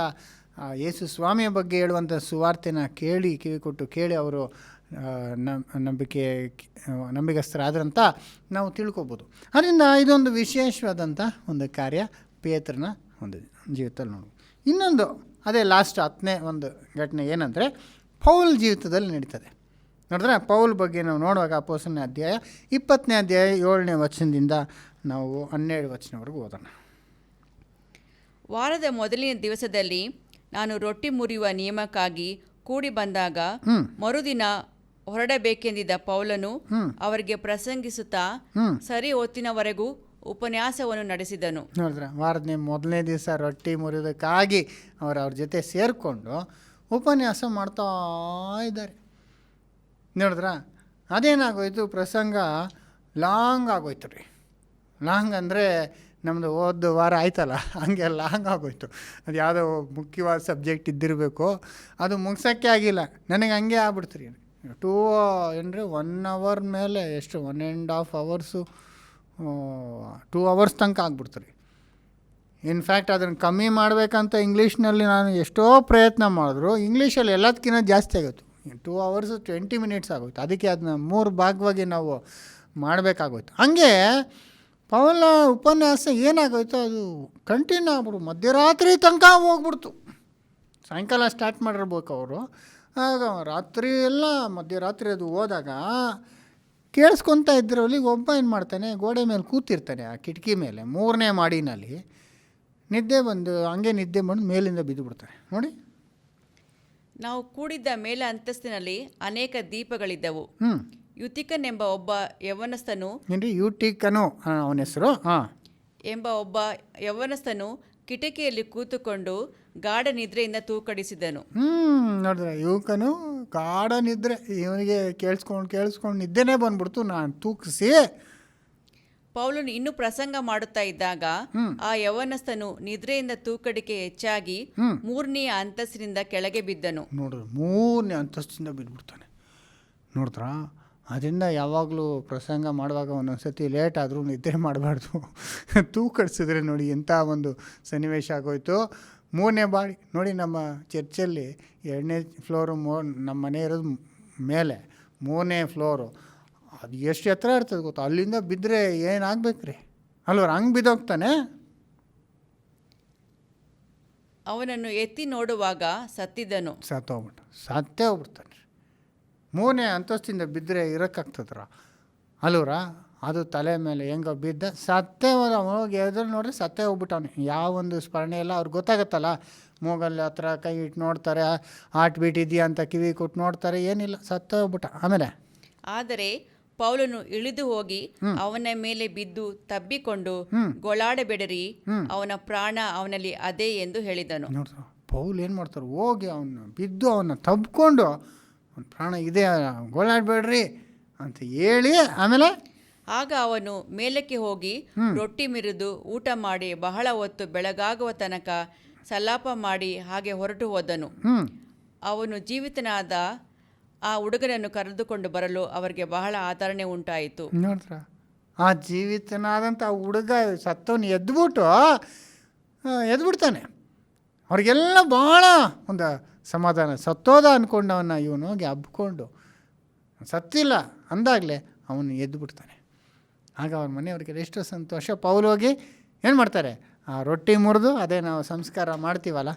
ಯೇಸು ಸ್ವಾಮಿಯ ಬಗ್ಗೆ ಹೇಳುವಂಥ ಸುವಾರ್ತೆನ ಕೇಳಿ ಕಿವಿಕೊಟ್ಟು ಕೇಳಿ ಅವರು ನಂಬಿಗಸ್ತರಾದ್ರಂತ ನಾವು ತಿಳ್ಕೊಬೋದು. ಅದರಿಂದ ಇದೊಂದು ವಿಶೇಷವಾದಂಥ ಒಂದು ಕಾರ್ಯ ಪೇತ್ರನ ಒಂದು ಜೀವಿತದಲ್ಲಿ ನೋಡ್ಬೋದು. ಇನ್ನೊಂದು ಅದೇ ಲಾಸ್ಟ್ 10ನೇ ಒಂದು ಘಟನೆ ಏನಂದರೆ ಪೌಲ್ ಜೀವಿತದಲ್ಲಿ ನಡೀತದೆ. ನೋಡಿದ್ರೆ ಪೌಲ್ ಬಗ್ಗೆ ನಾವು ನೋಡುವಾಗ ಅಪೊಸ್ತಲನ ಅಧ್ಯಾಯ 20ನೇ ಅಧ್ಯಾಯ 7ನೇ ವಚನದಿಂದ ನಾವು 12 ವಚನವರೆಗೂ ಓದೋಣ. ವಾರದ ಮೊದಲನೇ ದಿವಸದಲ್ಲಿ ನಾನು ರೊಟ್ಟಿ ಮುರಿಯುವ ನಿಯಮಕ್ಕಾಗಿ ಕೂಡಿ ಬಂದಾಗ ಮರುದಿನ ಹೊರಡಬೇಕೆಂದಿದ್ದ ಪೌಲನು ಅವರಿಗೆ ಪ್ರಸಂಗಿಸುತ್ತಾ ಸರಿ ಹೊತ್ತಿನವರೆಗೂ ಉಪನ್ಯಾಸವನ್ನು ನಡೆಸಿದನು. ನೋಡಿದ್ರೆ ವಾರದ ಮೊದಲನೇ ದಿವಸ ರೊಟ್ಟಿ ಮುರಿಯೋದಕ್ಕಾಗಿ ಅವ್ರ ಜೊತೆ ಸೇರಿಕೊಂಡು ಉಪನ್ಯಾಸ ಮಾಡ್ತಾ ಇದ್ದಾರೆ. ನೋಡಿದ್ರ ಅದೇನಾಗೋಯ್ತು, ಪ್ರಸಂಗ ಲಾಂಗ್ ಆಗೋಯ್ತು ರೀ. ಲಾಂಗ್ ಅಂದರೆ ನಮ್ಮದು ಹೋದ ವಾರ ಆಯ್ತಲ್ಲ, ಹಂಗೆ ಲಾಂಗ್ ಆಗೋಯ್ತು. ಅದು ಯಾವುದೋ ಮುಖ್ಯವಾದ ಸಬ್ಜೆಕ್ಟ್ ಇದ್ದಿರಬೇಕು, ಅದು ಮುಗ್ಸೋಕ್ಕೆ ಆಗಿಲ್ಲ. ನನಗೆ ಹಂಗೆ ಆಗ್ಬಿಡ್ತು ರೀ. ಅಂದರೆ 1 ಅವರ್ ಮೇಲೆ ಎಷ್ಟು 1.5 ಅವರ್ಸು 2 ಅವರ್ಸ್ ತನಕ ಆಗ್ಬಿಡ್ತಾರೆ. ಇನ್ಫ್ಯಾಕ್ಟ್ ಅದನ್ನು ಕಮ್ಮಿ ಮಾಡಬೇಕಂತ ಇಂಗ್ಲೀಷ್ನಲ್ಲಿ ನಾನು ಎಷ್ಟೋ ಪ್ರಯತ್ನ ಮಾಡಿದ್ರು, ಇಂಗ್ಲೀಷಲ್ಲಿ ಎಲ್ಲದಕ್ಕಿಂತ ಜಾಸ್ತಿ ಆಗೋಯ್ತು. 2 ಅವರ್ಸು 20 ಮಿನಿಟ್ಸ್ ಆಗೋಯ್ತು. ಅದಕ್ಕೆ ಅದನ್ನ 3 ಭಾಗವಾಗಿ ನಾವು ಮಾಡಬೇಕಾಗೋಯ್ತು. ಹಂಗೆ ಪೌಲ ಉಪನ್ಯಾಸ ಏನಾಗೋಯ್ತು, ಅದು ಕಂಟಿನ್ಯೂ ಆಗ್ಬಿಡು, ಮಧ್ಯರಾತ್ರಿ ತನಕ ಹೋಗ್ಬಿಡ್ತು. ಸಾಯಂಕಾಲ ಸ್ಟಾರ್ಟ್ ಮಾಡಿರ್ಬೇಕು ಅವರು, ಆಗ ರಾತ್ರಿ ಎಲ್ಲ ಮಧ್ಯರಾತ್ರಿ ಅದು ಹೋದಾಗ ಕೇಳಿಸ್ಕೊತಾ ಇದ್ರಲ್ಲಿ ಒಬ್ಬ ಏನು ಮಾಡ್ತಾನೆ, ಗೋಡೆ ಮೇಲೆ ಕೂತಿರ್ತಾನೆ ಆ ಕಿಟಕಿ ಮೇಲೆ 3ನೇ ಮಾಡಿನಲ್ಲಿ. ನಿದ್ದೆ ಬಂದು ಮೇಲಿಂದ ಬಿದ್ದು ಬಿಡ್ತಾನೆ. ನೋಡಿ, ನಾವು ಕೂಡಿದ್ದ ಮೇಲ ಅಂತಸ್ತಿನಲ್ಲಿ ಅನೇಕ ದೀಪಗಳಿದ್ದವು. ಯುತಿಕನೆಂಬ ಒಬ್ಬ ಯೌವನಸ್ಥನು, ಏನ್ರಿ ಯುಟಿಕನು ಅವನ ಹೆಸರು, ಎಂಬ ಒಬ್ಬ ಯೌವನಸ್ಥನು ಕಿಟಕಿಯಲ್ಲಿ ಕೂತುಕೊಂಡು ಗಾಢ ನಿದ್ರೆಯಿಂದ ತೂಕಡಿಸಿದನು. ನೋಡಿದ್ರೆ ಯುವಕನು ಗಾಢ ನಿದ್ರೆ, ಇವನಿಗೆ ಕೇಳಿಸ್ಕೊಂಡು ನಿದ್ದೆನೇ ಬಂದ್ಬಿಡ್ತು. ನಾನು ತೂಕಿಸಿ ಪೌಲನು ಇನ್ನೂ ಪ್ರಸಂಗ ಮಾಡುತ್ತಾ ಇದ್ದಾಗ ಆ ಯೌವನಸ್ಥನು ನಿದ್ರೆಯಿಂದ ತೂಕಡಿಕೆ ಹೆಚ್ಚಾಗಿ 3ನೇ ಅಂತಸ್ತಿನಿಂದ ಕೆಳಗೆ ಬಿದ್ದನು. ನೋಡಿದ್ರೆ 3ನೇ ಅಂತಸ್ತಿಂದ ಬಿದ್ದುಬಿಡ್ತಾನೆ. ನೋಡಿದ್ರಾ, ಅದರಿಂದ ಯಾವಾಗಲೂ ಪ್ರಸಂಗ ಮಾಡುವಾಗ ಒಂದೊಂದ್ಸತಿ ಲೇಟ್ ಆದರೂ ನಿದ್ರೆ ಮಾಡಬಾರ್ದು. ತೂಕಡಿಸಿದ್ರೆ ನೋಡಿ ಎಂಥ ಒಂದು ಸನ್ನಿವೇಶ ಆಗೋಯ್ತು. 3ನೇ ಬಾರಿ ನೋಡಿ, ನಮ್ಮ ಚರ್ಚಲ್ಲಿ 2ನೇ ಫ್ಲೋರು, ನಮ್ಮ ಮನೆ ಇರೋದು ಮೇಲೆ 3ನೇ ಫ್ಲೋರು, ಅದು ಎಷ್ಟು ಎತ್ತರ ಇರ್ತದೆ ಗೊತ್ತಾ, ಅಲ್ಲಿಂದ ಬಿದ್ದರೆ ಏನಾಗಬೇಕ್ರಿ ಅಲ್ವ, ಹಂಗೆ ಬಿದ್ದೋಗ್ತಾನೆ. ಅವನನ್ನು ಎತ್ತಿ ನೋಡುವಾಗ ಸತ್ತೇ ಹೋಗ್ಬಿಡ್ತಾನೆ. 3ನೇ ಅಂತಸ್ತಿಂದ ಬಿದ್ದರೆ ಇರೋಕ್ಕಾಗ್ತದ್ರ ಅಲ್ವರ, ಅದು ತಲೆ ಮೇಲೆ ಹೆಂಗೋ ಬಿದ್ದ ಸತ್ತೇ ಹೋದ. ಹೋಗಿ ಎದುರು ನೋಡ್ರೆ ಸತ್ತೇ ಹೋಗ್ಬಿಟ್ಟವನು. ಯಾವ ಒಂದು ಸ್ಮರಣೆ ಎಲ್ಲ ಅವ್ರಿಗೆ ಗೊತ್ತಾಗತ್ತಲ್ಲ, ಮೂಗಲ್ಲಿ ಹತ್ರ ಕೈ ಇಟ್ಟು ನೋಡ್ತಾರೆ, ಹಾರ್ಟ್ ಬೀಟ್ ಇದೆಯಾ ಅಂತ ಕಿವಿ ಕೊಟ್ಟು ನೋಡ್ತಾರೆ, ಏನಿಲ್ಲ, ಸತ್ತೇ ಹೋಗ್ಬಿಟ್ಟ. ಆಮೇಲೆ ಆದರೆ ಪೌಲನು ಇಳಿದು ಹೋಗಿ ಅವನ ಮೇಲೆ ಬಿದ್ದು ತಬ್ಬಿಕೊಂಡು, ಗೋಳಾಡಬೇಡರಿ, ಅವನ ಪ್ರಾಣ ಅವನಲ್ಲಿ ಅದೇ ಎಂದು ಹೇಳಿದನು. ನೋಡ್ತಾರೆ ಪೌಲ್ ಏನು ಮಾಡ್ತಾರೆ, ಹೋಗಿ ಅವನ್ನ ಬಿದ್ದು ಅವನ್ನ ತಬ್ಕೊಂಡು ಅವನ ಪ್ರಾಣ ಇದೆ, ಗೋಳಾಡಬೇಡ್ರಿ ಅಂತ ಹೇಳಿ, ಆಮೇಲೆ ಆಗ ಅವನು ಮೇಲಕ್ಕೆ ಹೋಗಿ ರೊಟ್ಟಿ ಮಿರಿದು ಊಟ ಮಾಡಿ ಬಹಳ ಹೊತ್ತು ಬೆಳಗಾಗುವ ತನಕ ಸಲಾಪ ಮಾಡಿ ಹಾಗೆ ಹೊರಟು ಹೋದನು. ಅವನು ಜೀವಿತನಾದ ಆ ಹುಡುಗನನ್ನು ಕರೆದುಕೊಂಡು ಬರಲು ಅವರಿಗೆ ಬಹಳ ಆತರಣೆ ಉಂಟಾಯಿತು. ನೋಡ್ರ, ಆ ಜೀವಿತನಾದಂಥ ಹುಡುಗ ಸತ್ತವನು ಎದ್ಬಿಡ್ತಾನೆ. ಅವ್ರಿಗೆಲ್ಲ ಭಾಳ ಒಂದು ಸಮಾಧಾನ. ಸತ್ತೋದ ಅಂದ್ಕೊಂಡವನ್ನ ಇವನು ಹೋಗಿ ಹಬ್ಕೊಂಡು ಸತ್ತಿಲ್ಲ ಅಂದಾಗಲೇ ಅವನು ಎದ್ದುಬಿಡ್ತಾನೆ. ಆಗ ಅವ್ರ ಮನೆಯವ್ರಿಗೆ ಎಷ್ಟು ಸಂತೋಷ. ಪೌಲ್ ಹೋಗಿ ಏನು ಮಾಡ್ತಾರೆ, ಆ ರೊಟ್ಟಿ ಮುರಿದು, ಅದೇ ನಾವು ಸಂಸ್ಕಾರ ಮಾಡ್ತೀವಲ್ಲ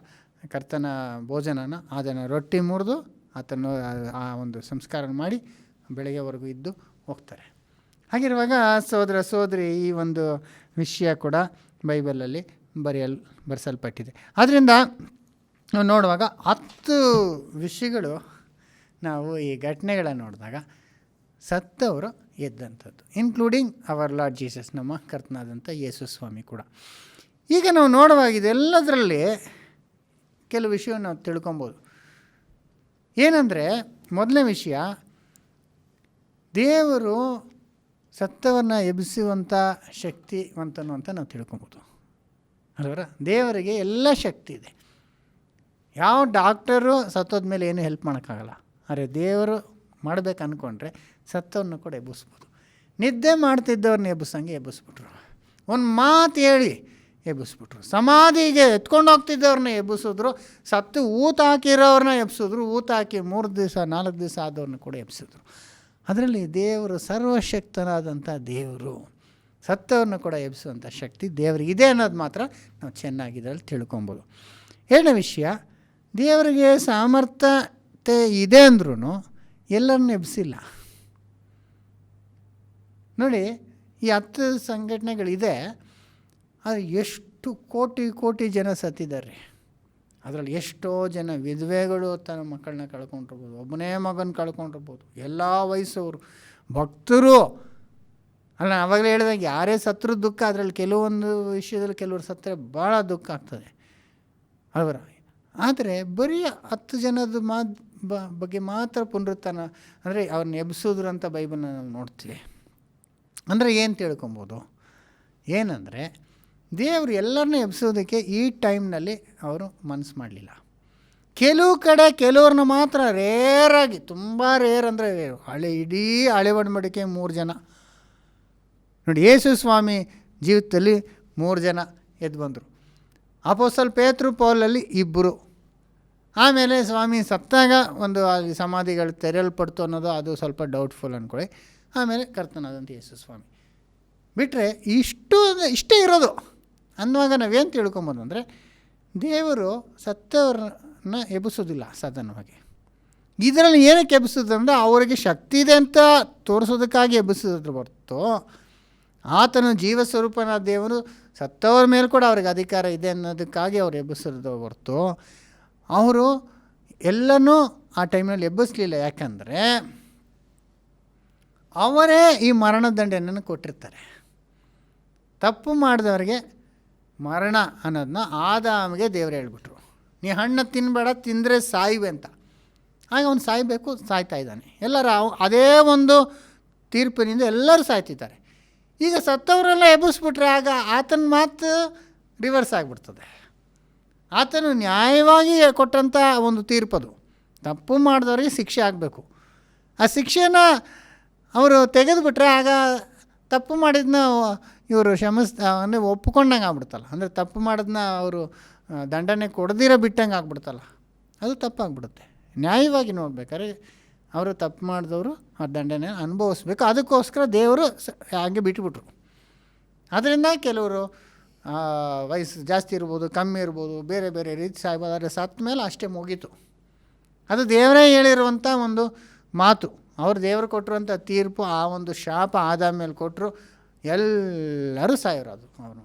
ಕರ್ತನ ಭೋಜನನ, ಅದನ್ನು ರೊಟ್ಟಿ ಮುರಿದು ಆತನು ಆ ಒಂದು ಸಂಸ್ಕಾರ ಮಾಡಿ ಬೆಳಗ್ಗೆವರೆಗೂ ಇದ್ದು ಹೋಗ್ತಾರೆ. ಹಾಗಿರುವಾಗ ಸಹೋದರ ಸಹೋದರಿ, ಈ ಒಂದು ವಿಷಯ ಕೂಡ ಬೈಬಲಲ್ಲಿ ಬರೆಸಲ್ಪಟ್ಟಿದೆ. ಆದ್ದರಿಂದ ನಾವು ನೋಡುವಾಗ 10 ವಿಷಯಗಳು ನಾವು ಈ ಘಟನೆಗಳನ್ನು ನೋಡಿದಾಗ ಸತ್ತವರು ಎದ್ದಂಥದ್ದು, ಇನ್ಕ್ಲೂಡಿಂಗ್ ಅವರ್ ಲಾರ್ಡ್ ಜೀಸಸ್, ನಮ್ಮ ಕರ್ತನಾದಂಥ ಯೇಸು ಸ್ವಾಮಿ ಕೂಡ. ಈಗ ನಾವು ನೋಡುವಾಗ ಇದೆಲ್ಲದರಲ್ಲಿ ಕೆಲವು ವಿಷಯವನ್ನು ನಾವು ತಿಳ್ಕೊಬೋದು. ಏನಂದರೆ, ಮೊದಲನೇ ವಿಷಯ, ದೇವರು ಸತ್ತವರನ್ನ ಎಬ್ಬಿಸುವಂಥ ಶಕ್ತಿವಂತನು ಅಂತ ನಾವು ತಿಳ್ಕೊಬೋದು ಅಲ್ವರ. ದೇವರಿಗೆ ಎಲ್ಲ ಶಕ್ತಿ ಇದೆ. ಯಾವ ಡಾಕ್ಟರು ಸತ್ತೋದ ಮೇಲೆ ಏನೂ ಹೆಲ್ಪ್ ಮಾಡೋಕ್ಕಾಗಲ್ಲ. ಆದರೆ ದೇವರು ಮಾಡಬೇಕು ಅಂದ್ಕೊಂಡ್ರೆ ಸತ್ತವ್ರನ್ನ ಕೂಡ ಎಬ್ಬಿಸ್ಬೋದು. ನಿದ್ದೆ ಮಾಡ್ತಿದ್ದವ್ರನ್ನ ಎಬ್ಬಿಸ್ಬಿಟ್ರು. ಒಂದು ಮಾತು ಹೇಳಿ ಎಬ್ಬಿಸ್ಬಿಟ್ರು. ಸಮಾಧಿಗೆ ಎತ್ಕೊಂಡು ಹೋಗ್ತಿದ್ದವ್ರನ್ನ ಎಬ್ಬಿಸಿದ್ರು. ಸತ್ತು ಊತ ಹಾಕಿರೋರನ್ನ ಎಬ್ಬಿಸಿದ್ರು. ಊತ ಹಾಕಿ 3 ದಿವಸ 4 ದಿವಸ ಆದವ್ರನ್ನ ಕೂಡ ಎಬ್ಬಿಸಿದ್ರು. ಅದರಲ್ಲಿ ದೇವರು ಸರ್ವಶಕ್ತನಾದಂಥ ದೇವರು, ಸತ್ತವ್ರನ್ನ ಕೂಡ ಎಬ್ಬಿಸುವಂಥ ಶಕ್ತಿ ದೇವರಿಗಿದೆ ಅನ್ನೋದು ಮಾತ್ರ ನಾವು ಚೆನ್ನಾಗಿ ಇದರಲ್ಲಿ ತಿಳ್ಕೊಬೋದು. 2ನೇ ವಿಷಯ, ದೇವರಿಗೆ ಸಾಮರ್ಥ್ಯತೆ ಇದೆ ಅಂದ್ರೂ ಎಲ್ಲರನ್ನ ಎಬ್ಬಿಸಿಲ್ಲ. ನೋಡಿ, ಈ 10 ಸಂಘಟನೆಗಳಿದೆ, ಅದು ಎಷ್ಟು ಕೋಟಿ ಜನ ಸತ್ತಿದ್ದಾರೆ. ಅದರಲ್ಲಿ ಎಷ್ಟೋ ಜನ ವಿಧವೆಗಳು ತನ್ನ ಮಕ್ಕಳನ್ನ ಕಳ್ಕೊಂಡಿರ್ಬೋದು, ಒಬ್ಬನೇ ಮಗನ ಕಳ್ಕೊಂಡಿರ್ಬೋದು, ಎಲ್ಲ ವಯಸ್ಸವರು, ಭಕ್ತರು. ಅಲ್ಲ, ಆವಾಗಲೇ ಹೇಳಿದಾಗ ಯಾರೇ ಸತ್ರು ದುಃಖ, ಅದರಲ್ಲಿ ಕೆಲವೊಂದು ವಿಷಯದಲ್ಲಿ ಕೆಲವರು ಸತ್ತರೆ ಭಾಳ ದುಃಖ ಆಗ್ತದೆ ಅವರ. ಆದರೆ ಬರೀ 10 ಜನದ ಬಗ್ಗೆ ಮಾತ್ರ ಪುನರುತ್ಥಾನ ಅಂದರೆ ಅವ್ರನ್ನ ಎಬ್ಬಿಸಿದ್ರು ಅಂತ ಬೈಬಲ್ನ ನಾವು ನೋಡ್ತೀವಿ. ಅಂದರೆ ಏನು ತಿಳ್ಕೊಬೋದು, ಏನಂದರೆ ದೇವರು ಎಲ್ಲರನ್ನೂ ಎಬ್ಬಿಸೋದಕ್ಕೆ ಈ ಟೈಮ್ನಲ್ಲಿ ಅವರು ಮನಸ್ಸು ಮಾಡಲಿಲ್ಲ. ಕೆಲವು ಕಡೆ ಕೆಲವ್ರನ್ನ ಮಾತ್ರ ರೇರಾಗಿ, ತುಂಬ ರೇರ್ ಅಂದರೆ ಇಡೀ ಹಳೆ ಒಡಂಬಡಿಕೆ 3 ಜನ ನೋಡಿ. ಯೇಸು ಸ್ವಾಮಿ ಜೀವಿತದಲ್ಲಿ 3 ಜನ ಎದ್ದು ಬಂದರು. ಅಪೊಸ್ತಲ ಪೇತ್ರ ಪೌಲಲ್ಲಿ 2. ಆಮೇಲೆ ಸ್ವಾಮಿ ಸತ್ತಾಗ ಒಂದು ಅಲ್ಲಿ ಸಮಾಧಿಗಳು ತೆರೆಯಲ್ಪಡ್ತು ಅನ್ನೋದು ಅದು ಸ್ವಲ್ಪ ಡೌಟ್ಫುಲ್ ಅಂದ್ಕೊಳ್ಳಿ. ಆಮೇಲೆ ಕರ್ತನಾದಂಥ ಯೇಸು ಸ್ವಾಮಿ ಬಿಟ್ಟರೆ ಇಷ್ಟೇ ಇರೋದು. ಅನ್ನುವಾಗ ನಾವೇನು ತಿಳ್ಕೊಬೋದು ಅಂದರೆ, ದೇವರು ಸತ್ತವ್ರನ್ನ ಎಬ್ಬಿಸೋದಿಲ್ಲ ಸಾಧಾರಣವಾಗಿ. ಇದರಲ್ಲಿ ಏನಕ್ಕೆ ಎಬ್ಬಿಸೋದಂದರೆ ಅವರಿಗೆ ಶಕ್ತಿ ಇದೆ ಅಂತ ತೋರಿಸೋದಕ್ಕಾಗಿ ಎಬ್ಬಿಸೋದ್ರ ಹೊರತು, ಆತನು ಜೀವ ಸ್ವರೂಪನ ದೇವರು ಸತ್ತವ್ರ ಮೇಲೆ ಕೂಡ ಅವ್ರಿಗೆ ಅಧಿಕಾರ ಇದೆ ಅನ್ನೋದಕ್ಕಾಗಿ ಅವ್ರು ಎಬ್ಬಿಸೋದು ಹೊರತು, ಅವರು ಎಲ್ಲನೂ ಆ ಟೈಮ್ನಲ್ಲಿ ಎಬ್ಬಿಸಲಿಲ್ಲ. ಯಾಕಂದರೆ ಅವರೇ ಈ ಮರಣದಂಡನೆಯನ್ನು ಕೊಟ್ಟಿರ್ತಾರೆ. ತಪ್ಪು ಮಾಡಿದವ್ರಿಗೆ ಮರಣ ಅನ್ನೋದನ್ನ ಆದಾಮಿಗೆ ದೇವರು ಹೇಳ್ಬಿಟ್ರು, ನೀ ಹಣ್ಣು ತಿನ್ನಬೇಡ, ತಿಂದರೆ ಸಾಯುವೆ ಅಂತ. ಆಗ ಅವನು ಸಾಯಬೇಕು, ಸಾಯ್ತಾ ಇದ್ದಾನೆ. ಎಲ್ಲರೂ ಅದೇ ಒಂದು ತೀರ್ಪಿನಿಂದ ಎಲ್ಲರೂ ಸಾಯ್ತಿದ್ದಾರೆ. ಈಗ ಸತ್ತವರೆಲ್ಲ ಎಬ್ಬಿಸ್ಬಿಟ್ರೆ ಆಗ ಆತನ ಮಾತು ರಿವರ್ಸ್ ಆಗಿಬಿಡ್ತದೆ. ಆತನು ನ್ಯಾಯವಾಗಿ ಕೊಟ್ಟಂಥ ಒಂದು ತೀರ್ಪದು. ತಪ್ಪು ಮಾಡಿದವ್ರಿಗೆ ಶಿಕ್ಷೆ ಆಗಬೇಕು. ಆ ಶಿಕ್ಷೆನ ಅವರು ತೆಗೆದುಬಿಟ್ರೆ ಆಗ ತಪ್ಪು ಮಾಡಿದ್ನ ಇವರು ಅಂದರೆ ಒಪ್ಕೊಂಡಂಗೆ ಆಗ್ಬಿಡ್ತಲ್ಲ. ಅಂದರೆ ತಪ್ಪು ಮಾಡಿದ್ನ ಅವರು ದಂಡನೆ ಕೊಡದಿರೋ ಬಿಟ್ಟಂಗೆ ಆಗ್ಬಿಡ್ತಲ್ಲ, ಅದು ತಪ್ಪಾಗ್ಬಿಡುತ್ತೆ. ನ್ಯಾಯವಾಗಿ ನೋಡ್ಬೇಕಾದ್ರೆ ಅವರು ತಪ್ಪು ಮಾಡಿದವರು ಆ ದಂಡನೆ ಅನುಭವಿಸ್ಬೇಕು. ಅದಕ್ಕೋಸ್ಕರ ದೇವರು ಹಾಗೆ ಬಿಟ್ಟುಬಿಟ್ರು. ಅದರಿಂದ ಕೆಲವರು ವಯಸ್ಸು ಜಾಸ್ತಿ ಇರ್ಬೋದು, ಕಮ್ಮಿ ಇರ್ಬೋದು, ಬೇರೆ ಬೇರೆ ರೀತಿ ಸಾಯ್ಬೋದು. ಆದರೆ ಸತ್ತ ಮೇಲೆ ಅಷ್ಟೇ ಮುಗೀತು. ಅದು ದೇವರೇ ಹೇಳಿರುವಂಥ ಒಂದು ಮಾತು. ಅವರು ದೇವರು ಕೊಟ್ಟಿರುವಂಥ ತೀರ್ಪು, ಆ ಒಂದು ಶಾಪ ಆದಾದ ಮೇಲೆ ಕೊಟ್ಟರು. ಎಲ್ಲರೂ ಸಾಯೋರು. ಅದು ಅವನು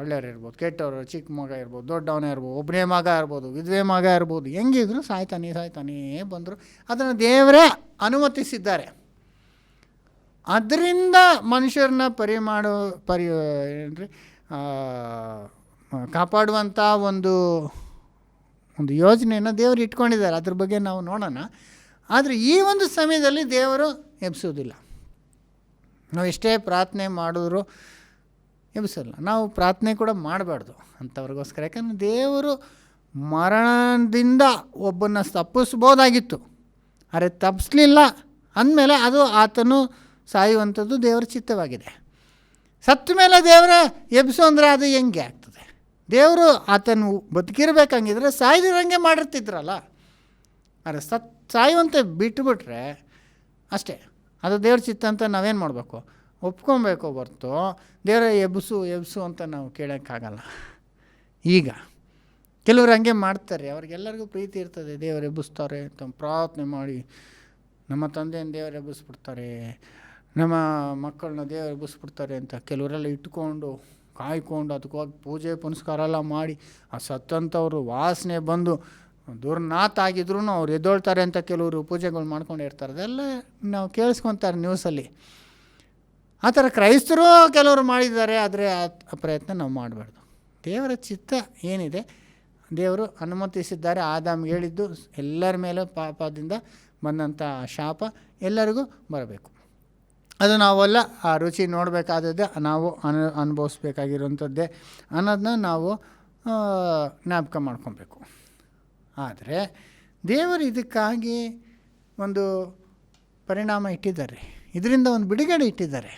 ಒಳ್ಳೆಯವ್ರು ಇರ್ಬೋದು, ಕೆಟ್ಟವರು, ಚಿಕ್ಕ ಮಗ ಇರ್ಬೋದು, ದೊಡ್ಡವನೇ ಇರ್ಬೋದು, ಒಬ್ಬನೇ ಮಗ ಇರ್ಬೋದು, ವಿಧವೆ ಮಗ ಇರ್ಬೋದು, ಹೆಂಗಿದ್ರು ಸಾಯ್ತಾನೇ ಬಂದರು. ಅದನ್ನು ದೇವರೇ ಅನುಮತಿಸಿದ್ದಾರೆ. ಅದರಿಂದ ಮನುಷ್ಯರನ್ನ ಏನ್ರಿ ಕಾಪಾಡುವಂಥ ಒಂದು ಯೋಜನೆಯನ್ನು ದೇವರು ಇಟ್ಕೊಂಡಿದ್ದಾರೆ. ಅದ್ರ ಬಗ್ಗೆ ನಾವು ನೋಡೋಣ. ಆದರೆ ಈ ಒಂದು ಸಮಯದಲ್ಲಿ ದೇವರು ಎಬ್ಬಿಸೋದಿಲ್ಲ. ನಾವು ಎಷ್ಟೇ ಪ್ರಾರ್ಥನೆ ಮಾಡಿದ್ರು ಎಬ್ಬಿಸಲ್ಲ. ನಾವು ಪ್ರಾರ್ಥನೆ ಕೂಡ ಮಾಡಬಾರ್ದು ಅಂಥವ್ರಿಗೋಸ್ಕರ. ಯಾಕಂದರೆ ದೇವರು ಮರಣದಿಂದ ಒಬ್ಬನ್ನು ತಪ್ಪಿಸ್ಬೋದಾಗಿತ್ತು, ಆದರೆ ತಪ್ಪಿಸ್ಲಿಲ್ಲ ಅಂದಮೇಲೆ ಅದು ಆತನು ಸಾಯುವಂಥದ್ದು ದೇವರ ಚಿತ್ತವಾಗಿದೆ. ಸತ್ತ ಮೇಲೆ ದೇವರೇ ಎಬ್ಬಿಸು ಅಂದರೆ ಅದು ಹೆಂಗೆ ಆಗ್ತದೆ? ದೇವರು ಆತನು ಬದುಕಿರ್ಬೇಕಂಗಿದ್ರೆ ಸಾಯ್ದಿರಂಗೆ ಮಾಡಿರ್ತಿದ್ರಲ್ಲ. ಆದರೆ ಸಾಯುವಂತೆ ಬಿಟ್ಟುಬಿಟ್ರೆ ಅಷ್ಟೇ, ಅದು ದೇವ್ರ ಚಿತ್ತ ಅಂತ ನಾವೇನು ಮಾಡಬೇಕು? ಒಪ್ಕೊಬೇಕು ಹೊರ್ತು ದೇವರ ಎಬ್ಬಿಸು ಅಂತ ನಾವು ಕೇಳೋಕ್ಕಾಗಲ್ಲ. ಈಗ ಕೆಲವರು ಹಂಗೆ ಮಾಡ್ತಾರೆ. ಅವ್ರಿಗೆಲ್ಲರಿಗೂ ಪ್ರೀತಿ ಇರ್ತದೆ, ದೇವರು ಎಬ್ಬಿಸ್ತಾರೆ ಅಂತ ಪ್ರಾರ್ಥನೆ ಮಾಡಿ, ನಮ್ಮ ತಂದೆಯನ್ನು ದೇವರು ಎಬ್ಬಿಸ್ಬಿಡ್ತಾರೆ, ನಮ್ಮ ಮಕ್ಕಳನ್ನ ದೇವರು ಎಬ್ಬಿಸ್ಬಿಡ್ತಾರೆ ಅಂತ ಕೆಲವರೆಲ್ಲ ಇಟ್ಕೊಂಡು ಕಾಯ್ಕೊಂಡು ಅದಕ್ಕೋಗಿ ಪೂಜೆ ಪುನಸ್ಕಾರ ಎಲ್ಲ ಮಾಡಿ ಆ ಸತ್ತಂಥವ್ರು ವಾಸನೆ ಬಂದು ದುರ್ನಾಥ ಆಗಿದ್ರು ಅವ್ರು ಎದ್ದೊಳ್ತಾರೆ ಅಂತ ಕೆಲವರು ಪೂಜೆಗಳು ಮಾಡ್ಕೊಂಡಿರ್ತಾರೆ. ಅದೆಲ್ಲ ನಾವು ಕೇಳಿಸ್ಕೊತಾರೆ ನ್ಯೂಸಲ್ಲಿ. ಆ ಥರ ಕ್ರೈಸ್ತರು ಕೆಲವರು ಮಾಡಿದ್ದಾರೆ. ಆದರೆ ಆ ಪ್ರಯತ್ನ ನಾವು ಮಾಡಬಾರ್ದು. ದೇವರ ಚಿತ್ತ ಏನಿದೆ, ದೇವರು ಅನುಮತಿಸಿದ್ದಾರೆ. ಆದಾಮ್ಗೆ ಹೇಳಿದ್ದು ಎಲ್ಲರ ಮೇಲೆ ಪಾಪದಿಂದ ಬಂದಂಥ ಶಾಪ ಎಲ್ಲರಿಗೂ ಬರಬೇಕು. ಅದು ನಾವೆಲ್ಲ ಆ ರುಚಿ ನೋಡಬೇಕಾದದ್ದೇ, ನಾವು ಅನುಭವಿಸ್ಬೇಕಾಗಿರುವಂಥದ್ದೇ ಅನ್ನೋದನ್ನ ನಾವು ಜ್ಞಾಪಕ ಮಾಡ್ಕೊಬೇಕು. ಆದರೆ ದೇವರು ಇದಕ್ಕಾಗಿ ಒಂದು ಪರಿಣಾಮ ಇಟ್ಟಿದ್ದಾರೆ, ಇದರಿಂದ ಒಂದು ಬಿಡುಗಡೆ ಇಟ್ಟಿದ್ದಾರೆ.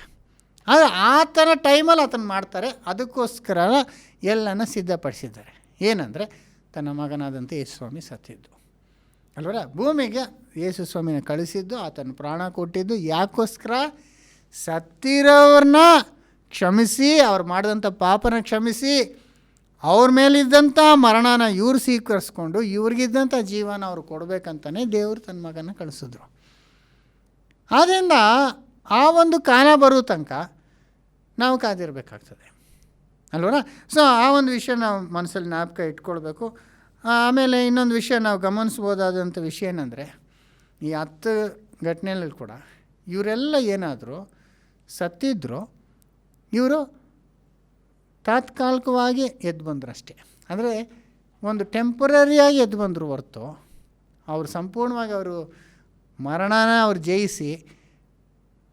ಆದರೆ ಆತನ ಟೈಮಲ್ಲಿ ಆತನ ಮಾಡ್ತಾರೆ. ಅದಕ್ಕೋಸ್ಕರ ಎಲ್ಲನ ಸಿದ್ಧಪಡಿಸಿದ್ದಾರೆ. ಏನಂದರೆ ತನ್ನ ಮಗನಾದಂಥ ಯೇಸು ಸ್ವಾಮಿ ಸತ್ತಿದ್ದು ಅಲ್ವರ, ಭೂಮಿಗೆ ಯೇಸು ಸ್ವಾಮಿನ ಕಳಿಸಿದ್ದು, ಆತನ ಪ್ರಾಣ ಕೊಟ್ಟಿದ್ದು ಯಾಕೋಸ್ಕರ? ಸತ್ತಿರೋರನ್ನ ಕ್ಷಮಿಸಿ, ಅವ್ರು ಮಾಡಿದಂಥ ಪಾಪನ ಕ್ಷಮಿಸಿ, ಅವ್ರ ಮೇಲಿದ್ದಂಥ ಮರಣನ ಇವ್ರು ಸ್ವೀಕರಿಸ್ಕೊಂಡು ಇವ್ರಿಗಿದ್ದಂಥ ಜೀವನ ಅವ್ರು ಕೊಡಬೇಕಂತಲೇ ದೇವರು ತನ್ನ ಮಗನ ಕಳಿಸಿದ್ರು. ಆದ್ದರಿಂದ ಆ ಒಂದು ಕಾಲ ಬರೋ ತನಕ ನಾವು ಕಾದಿರಬೇಕಾಗ್ತದೆ ಅಲ್ವರ. ಸೊ ಆ ಒಂದು ವಿಷಯ ನಾವು ಮನಸ್ಸಲ್ಲಿ ಜ್ಞಾಪಕ ಇಟ್ಕೊಳ್ಬೇಕು. ಆಮೇಲೆ ಇನ್ನೊಂದು ವಿಷಯ ನಾವು ಗಮನಿಸ್ಬೋದಾದಂಥ ವಿಷಯ ಏನಂದರೆ, ಈ 10 ಘಟನೆಯಲ್ಲಿ ಕೂಡ ಇವರೆಲ್ಲ ಏನಾದರೂ ಸತ್ತಿದ್ರು, ಇವರು ತಾತ್ಕಾಲಿಕವಾಗಿ ಎದ್ದು ಬಂದರು ಅಷ್ಟೇ. ಅಂದರೆ ಒಂದು ಟೆಂಪರರಿಯಾಗಿ ಎದ್ದು ಬಂದರು ಹೊರತು ಅವರು ಸಂಪೂರ್ಣವಾಗಿ ಅವರು ಮರಣನ ಅವ್ರು ಜಯಿಸಿ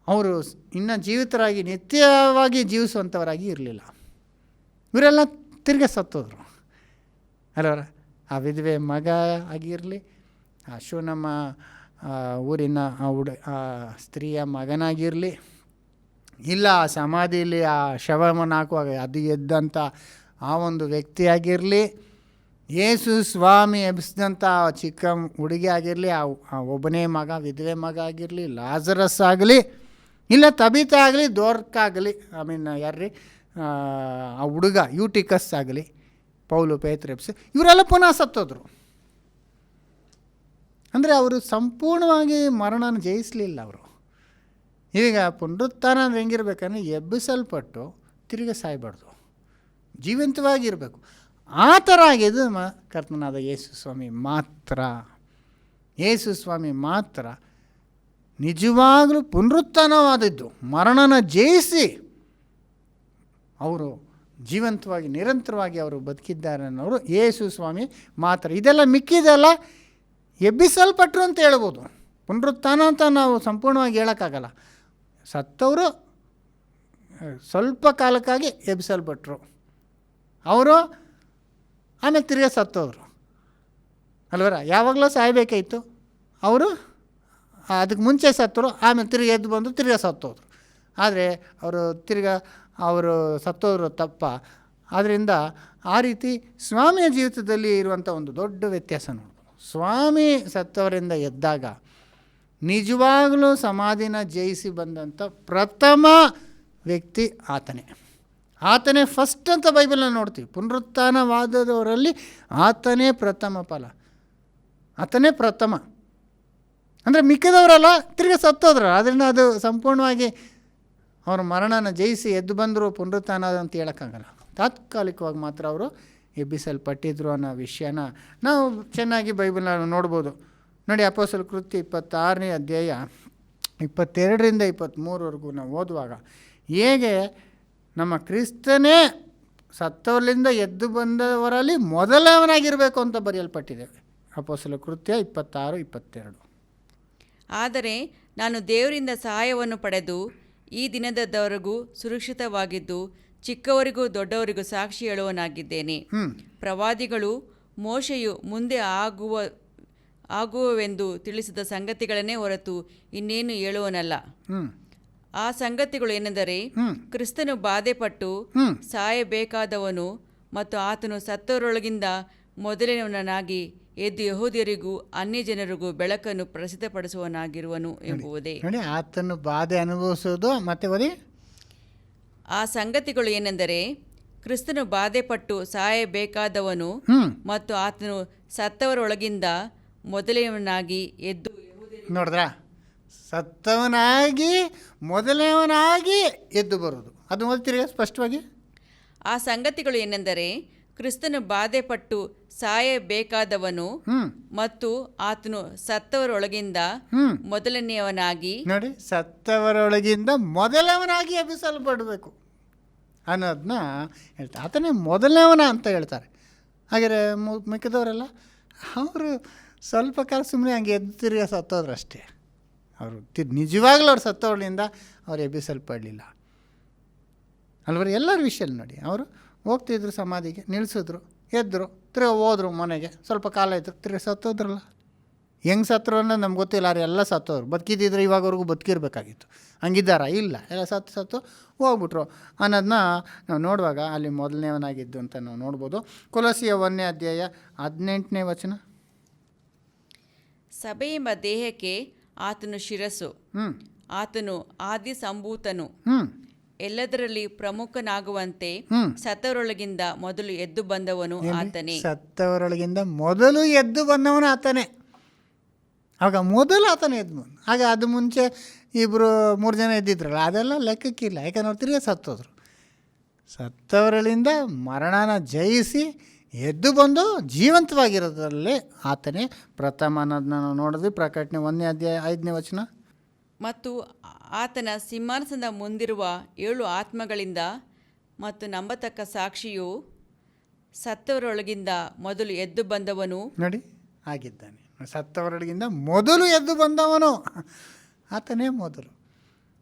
ಅವರು ಇನ್ನೂ ಜೀವಿತರಾಗಿ ನಿತ್ಯವಾಗಿ ಜೀವಿಸುವಂಥವರಾಗಿ ಇರಲಿಲ್ಲ. ಇವರೆಲ್ಲ ತಿರ್ಗಿ ಸತ್ತೋದ್ರು ಅಲ್ವರ. ಆ ವಿಧವೆ ಮಗ ಆಗಿರಲಿ, ಆ ಶೂನಮ್ಮ ಊರಿನ ಆ ಸ್ತ್ರೀಯ ಮಗನಾಗಿರಲಿ, ಇಲ್ಲ ಆ ಸಮಾಧಿಯಲ್ಲಿ ಆ ಶವವನ್ನು ಹಾಕುವಾಗ ಅದು ಎದ್ದಂಥ ಆ ಒಂದು ವ್ಯಕ್ತಿಯಾಗಿರಲಿ, ಯೇಸು ಸ್ವಾಮಿ ಎಬ್ಬಿಸಿದಂಥ ಚಿಕ್ಕ ಹುಡುಗಿ ಆಗಿರಲಿ, ಆ ಒಬ್ಬನೇ ಮಗ ವಿಧವೆ ಮಗ ಆಗಿರಲಿ, ಲಾಜರಸ್ ಆಗಲಿ, ಇಲ್ಲ ತಬಿತ ಆಗಲಿ, ದೋರ್ಕಾಗಲಿ, ಯಾರ್ರಿ ಆ ಹುಡುಗ ಯೂಟಿಕಸ್ ಆಗಲಿ, ಪೌಲು ಪೇತ್ರಪ್ಸ್, ಇವರೆಲ್ಲ ಪುನಃ ಸತ್ತೋದ್ರು. ಅಂದರೆ ಅವರು ಸಂಪೂರ್ಣವಾಗಿ ಮರಣನ ಜಯಿಸಲಿಲ್ಲ. ಅವರು ಈಗ ಪುನರುತ್ಥಾನ ಅಂದರೆ ಹೆಂಗಿರ್ಬೇಕಂದ್ರೆ ಎಬ್ಬಿಸಲ್ಪಟ್ಟು ತಿರುಗಿ ಸಾಯಬಾರ್ದು, ಜೀವಂತವಾಗಿರಬೇಕು. ಆ ಥರ ಆಗಿದ್ದು ಕರ್ತನಾದ ಯೇಸು ಸ್ವಾಮಿ ಮಾತ್ರ. ಯೇಸು ಸ್ವಾಮಿ ಮಾತ್ರ ನಿಜವಾಗಲೂ ಪುನರುತ್ಥಾನವಾದದ್ದು, ಮರಣನ ಜಯಿಸಿ ಅವರು ಜೀವಂತವಾಗಿ ನಿರಂತರವಾಗಿ ಅವರು ಬದುಕಿದ್ದಾರೆ ಅನ್ನೋರು ಯೇಸು ಸ್ವಾಮಿ ಮಾತ್ರ. ಇದೆಲ್ಲ ಮಿಕ್ಕಿದೆಲ್ಲ ಎಬ್ಬಿಸಲ್ಪಟ್ರು ಅಂತ ಹೇಳ್ಬೋದು. ಪುನರುತ್ಥಾನ ಅಂತ ನಾವು ಸಂಪೂರ್ಣವಾಗಿ ಹೇಳೋಕ್ಕಾಗಲ್ಲ. ಸತ್ತವರು ಸ್ವಲ್ಪ ಕಾಲಕ್ಕಾಗಿ ಎಬ್ಬಿಸಲ್ಪಟ್ರು, ಅವರು ಆಮೇಲೆ ತಿರ್ಗಿ ಸತ್ತೋದ್ರು ಅಲ್ವರ. ಯಾವಾಗಲೂ ಸಾಯಬೇಕಾಯಿತು, ಅವರು ಅದಕ್ಕೆ ಮುಂಚೆ ಸತ್ತರು, ಆಮೇಲೆ ತಿರ್ಗಿ ಎದ್ದು ಬಂದು ತಿರ್ಗಿ ಸತ್ತೋದ್ರು. ಆದರೆ ಅವರು ಸತ್ತೋದ್ರು ತಪ್ಪ. ಆದ್ದರಿಂದ ಆ ರೀತಿ ಸ್ವಾಮಿಯ ಜೀವಿತದಲ್ಲಿ ಇರುವಂಥ ಒಂದು ದೊಡ್ಡ ವ್ಯತ್ಯಾಸ ನೋಡ್ಬೋದು. ಸ್ವಾಮಿ ಸತ್ತವರಿಂದ ಎದ್ದಾಗ ನಿಜವಾಗಲೂ ಸಮಾಧಿನ ಜಯಿಸಿ ಬಂದಂಥ ಪ್ರಥಮ ವ್ಯಕ್ತಿ ಆತನೇ ಫಸ್ಟ್ ಅಂತ ಬೈಬಲನ್ನು ನೋಡ್ತೀವಿ. ಪುನರುತ್ಥಾನವಾದವರಲ್ಲಿ ಆತನೇ ಪ್ರಥಮ ಫಲ, ಆತನೇ ಪ್ರಥಮ. ಅಂದರೆ ಮಿಕ್ಕಿದವರೆಲ್ಲ ತಿರ್ಗಿ ಸತ್ತೋದ್ರು. ಆದ್ದರಿಂದ ಅದು ಸಂಪೂರ್ಣವಾಗಿ ಅವರು ಮರಣನ ಜಯಿಸಿ ಎದ್ದು ಬಂದರು ಪುನರುತ್ಥಾನ ಅಂತ ಹೇಳೋಕ್ಕಾಗಲ್ಲ. ತಾತ್ಕಾಲಿಕವಾಗಿ ಮಾತ್ರ ಅವರು ಎಬ್ಬಿಸಲ್ಪಟ್ಟಿದ್ರು ಅನ್ನೋ ವಿಷಯನ ನಾವು ಚೆನ್ನಾಗಿ ಬೈಬಲ್ನ ನೋಡ್ಬೋದು. ನೋಡಿ, ಅಪೊಸ್ತಲರ ಕೃತ್ಯ 26ನೇ ಅಧ್ಯಾಯ 22ರಿಂದ 23ವರೆಗೂ ನಾವು ಓದುವಾಗ ಹೇಗೆ ನಮ್ಮ ಕ್ರಿಸ್ತನೇ ಸತ್ತವರಿಂದ ಎದ್ದು ಬಂದವರಲ್ಲಿ ಮೊದಲವನಾಗಿರಬೇಕು ಅಂತ ಬರೆಯಲ್ಪಟ್ಟಿದೆ. ಅಪೊಸ್ತಲರ ಕೃತ್ಯ 26-22. ಆದರೆ ನಾನು ದೇವರಿಂದ ಸಹಾಯವನ್ನು ಪಡೆದು ಈ ದಿನದವರೆಗೂ ಸುರಕ್ಷಿತವಾಗಿದ್ದು ಚಿಕ್ಕವರಿಗೂ ದೊಡ್ಡವರಿಗೂ ಸಾಕ್ಷಿ ಹೇಳುವನಾಗಿದ್ದೇನೆ. ಪ್ರವಾದಿಗಳು ಮೋಶೆಯು ಮುಂದೆ ಆಗುವವೆಂದು ತಿಳಿಸಿದ ಸಂಗತಿಗಳನ್ನೇ ಹೊರತು ಇನ್ನೇನು ಹೇಳುವನಲ್ಲ. ಆ ಸಂಗತಿಗಳು ಏನೆಂದರೆ, ಕ್ರಿಸ್ತನು ಬಾಧೆಪಟ್ಟು ಸಾಯಬೇಕಾದವನು ಮತ್ತು ಆತನು ಸತ್ತವರೊಳಗಿಂದ ಮೊದಲನೆಯವನಾಗಿ ಎದ್ದು ಯಹೂದ್ಯರಿಗೂ ಅನ್ಯಜನರಿಗೂ ಬೆಳಕನ್ನು ಪ್ರಸಿದ್ಧಪಡಿಸುವನಾಗಿರುವನು ಎಂಬುವುದೇ. ಆತನು ಬಾಧೆ ಅನುಭವಿಸೋದು. ಮತ್ತೆ ಓದಿ. ಆ ಸಂಗತಿಗಳು ಏನೆಂದರೆ, ಕ್ರಿಸ್ತನು ಬಾಧೆಪಟ್ಟು ಸಾಯಬೇಕಾದವನು ಮತ್ತು ಆತನು ಸತ್ತವರೊಳಗಿಂದ ಮೊದಲನೆಯವನಾಗಿ ಎದ್ದು. ನೋಡಿದ್ರಾ, ಸತ್ತವನಾಗಿ ಮೊದಲನೆಯವನಾಗಿ ಎದ್ದು ಬರೋದು. ಅದು ಓದ್ತೀರಿ ಸ್ಪಷ್ಟವಾಗಿ. ಆ ಸಂಗತಿಗಳು ಏನೆಂದರೆ, ಕ್ರಿಸ್ತನು ಬಾಧೆಪಟ್ಟು ಸಾಯಬೇಕಾದವನು ಮತ್ತು ಆತನು ಸತ್ತವರೊಳಗಿಂದ ಮೊದಲನೆಯವನಾಗಿ. ನೋಡಿ, ಸತ್ತವರೊಳಗಿಂದ ಮೊದಲವನಾಗಿ ಎಬ್ಬಿಸಲ್ಪಡಬೇಕು ಅನ್ನೋದನ್ನ ಹೇಳ್ತಾರೆ. ಆತನೇ ಮೊದಲನೇವನ ಅಂತ ಹೇಳ್ತಾರೆ. ಹಾಗೆ ಮಿಕ್ಕಿದವರೆಲ್ಲ ಅವರು ಸ್ವಲ್ಪ ಕಾಲ ಸುಮ್ಮನೆ ಹಂಗೆ ಎದ್ದು ತಿರುಗಿ ಸತ್ತೋದ್ರು ಅಷ್ಟೇ. ಅವರು ನಿಜವಾಗ್ಲೂ ಅವ್ರು ಸತ್ತವಳಿಂದ ಅವ್ರು ಎಬ್ಬಿಸಲ್ಪಡಲಿಲ್ಲ ಅಲ್ವರ. ಎಲ್ಲರ ವಿಷಯಲ್ಲಿ ನೋಡಿ, ಅವರು ಹೋಗ್ತಿದ್ರು ಸಮಾಧಿಗೆ, ನಿಲ್ಲಿಸಿದ್ರು, ಎದ್ದರು, ತಿರ್ಗಿ ಹೋದ್ರು ಮನೆಗೆ, ಸ್ವಲ್ಪ ಕಾಲ ಇದ್ರು, ತಿರ್ಗಿ ಸತ್ತೋದ್ರಲ್ಲ. ಹೆಂಗೆ ಸತ್ತರು ಅನ್ನೋದು ನಮ್ಗೆ ಗೊತ್ತಿಲ್ಲ. ಅವ್ರು ಎಲ್ಲ ಸತ್ತೋರು. ಬದುಕಿದ್ದಿದ್ರೆ ಇವಾಗವರೆಗೂ ಬದುಕಿರ್ಬೇಕಾಗಿತ್ತು. ಹಂಗಿದ್ದಾರಾ? ಇಲ್ಲ, ಎಲ್ಲ ಸತ್ತು ಹೋಗ್ಬಿಟ್ರು ಅನ್ನೋದನ್ನ ನಾವು ನೋಡುವಾಗ ಅಲ್ಲಿ ಮೊದಲನೇವನಾಗಿದ್ದು ಅಂತ ನಾವು ನೋಡ್ಬೋದು. ಕೊಲೋಸಿಯ 1ನೇ ಅಧ್ಯಾಯ 18ನೇ ವಚನ. ಸಭೆಯೆಂಬ ದೇಹಕ್ಕೆ ಆತನು ಶಿರಸ್ಸು, ಆತನು ಆದಿ ಸಂಭೂತನು, ಎಲ್ಲದರಲ್ಲಿ ಪ್ರಮುಖನಾಗುವಂತೆ ಸತ್ತವರೊಳಗಿಂದ ಮೊದಲು ಎದ್ದು ಬಂದವನು ಆತನೇ. ಸತ್ತವರೊಳಗಿಂದ ಮೊದಲು ಎದ್ದು ಬಂದವನು ಆತನೇ. ಆಗ ಮೊದಲು ಆತನೇ ಎದ್ದು ಬಂದು. ಆಗ ಅದು ಮುಂಚೆ 2-3 ಜನ ಎದ್ದಿದ್ರಲ್ಲ, ಅದೆಲ್ಲ ಲೆಕ್ಕಕ್ಕಿಲ್ಲ. ಯಾಕಂದ್ರೆ ಅವ್ರು ತಿರುಗಿ ಸತ್ತೋದ್ರು. ಸತ್ತವರಳಿಂದ ಮರಣನ ಜಯಿಸಿ ಎದ್ದು ಬಂದು ಜೀವಂತವಾಗಿರೋದ್ರಲ್ಲಿ ಆತನೇ ಪ್ರಥಮ ಅನ್ನೋದನ್ನ ನಾವು ನೋಡಿದ್ವಿ. ಪ್ರಕಟಣೆ 1ನೇ ಅಧ್ಯಾಯ 5ನೇ ವಚನ. ಮತ್ತು ಆತನ ಸಿಂಹಾಸನದ ಮುಂದಿರುವ 7 ಆತ್ಮಗಳಿಂದ ಮತ್ತು ನಂಬತಕ್ಕ ಸಾಕ್ಷಿಯು ಸತ್ತವರೊಳಗಿಂದ ಮೊದಲು ಎದ್ದು ಬಂದವನು. ನೋಡಿ, ಆಗಿದ್ದಾನೆ. ಸತ್ತವರೊಳಗಿಂದ ಮೊದಲು ಎದ್ದು ಬಂದವನು ಆತನೇ ಮೊದಲು.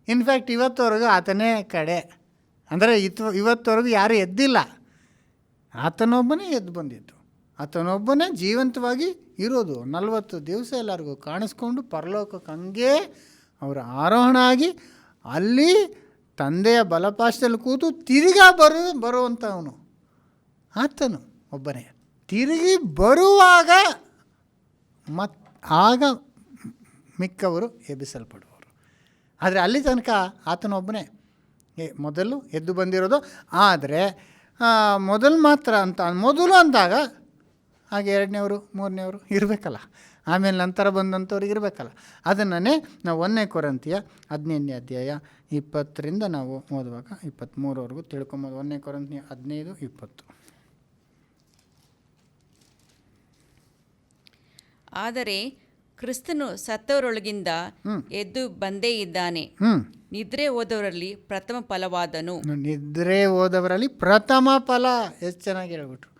ಇನ್ಫ್ಯಾಕ್ಟ್ ಇವತ್ತವರೆಗೂ ಆತನೇ ಕಡೆ. ಅಂದರೆ ಇವತ್ತವರೆಗೂ ಯಾರೂ ಎದ್ದಿಲ್ಲ, ಆತನೊಬ್ಬನೇ ಎದ್ದು ಬಂದಿದ್ದು. ಆತನೊಬ್ಬನೇ ಜೀವಂತವಾಗಿ ಇರೋದು. 40 ದಿವಸ ಎಲ್ಲರಿಗೂ ಕಾಣಿಸ್ಕೊಂಡು ಪರಲೋಕಕ್ಕೆ ಹಂಗೆ ಅವರು ಆರೋಹಣ ಆಗಿ ಅಲ್ಲಿ ತಂದೆಯ ಬಲಪಾಶದಲ್ಲಿ ಕೂತು ತಿರುಗಾ ಬರುವಂಥವನು ಆತನು ಒಬ್ಬನೇ. ತಿರುಗಿ ಬರುವಾಗ ಆಗ ಮಿಕ್ಕವರು ಎಬ್ಬಿಸಲ್ಪಡುವರು. ಆದರೆ ಅಲ್ಲಿ ತನಕ ಆತನೊಬ್ಬನೇ ಮೊದಲು ಎದ್ದು ಬಂದಿರೋದು. ಆದರೆ ಮೊದಲು ಮಾತ್ರ ಮೊದಲು ಅಂದಾಗ ಹಾಗೆ 2ನೇವರು 3ನೇವರು ಇರಬೇಕಲ್ಲ, ಆಮೇಲೆ ನಂತರ ಬಂದಂಥವ್ರಿಗೆ ಇರಬೇಕಲ್ಲ. ಅದನ್ನೇ ನಾವು 1 ಕೊರಿಂಥಿಯ 15ನೇ ಅಧ್ಯಾಯ 20ರಿಂದ ನಾವು ಓದುವಾಗ 23ವರೆಗೂ ತಿಳ್ಕೊಬೋದು. 1 ಕೊರಿಂಥಿಯ 15-20. ಆದರೆ ಕ್ರಿಸ್ತನು ಸತ್ತವರೊಳಗಿಂದ ಎದ್ದು ಬಂದೇ ಇದ್ದಾನೆ. ನಿದ್ರೆ ಹೋದವರಲ್ಲಿ ಪ್ರಥಮ ಫಲವಾದನು. ನಿದ್ರೆ ಹೋದವರಲ್ಲಿ ಪ್ರಥಮ ಫಲ. ಎಷ್ಟು ಚೆನ್ನಾಗಿ ಹೇಳ್ಬಿಟ್ರು.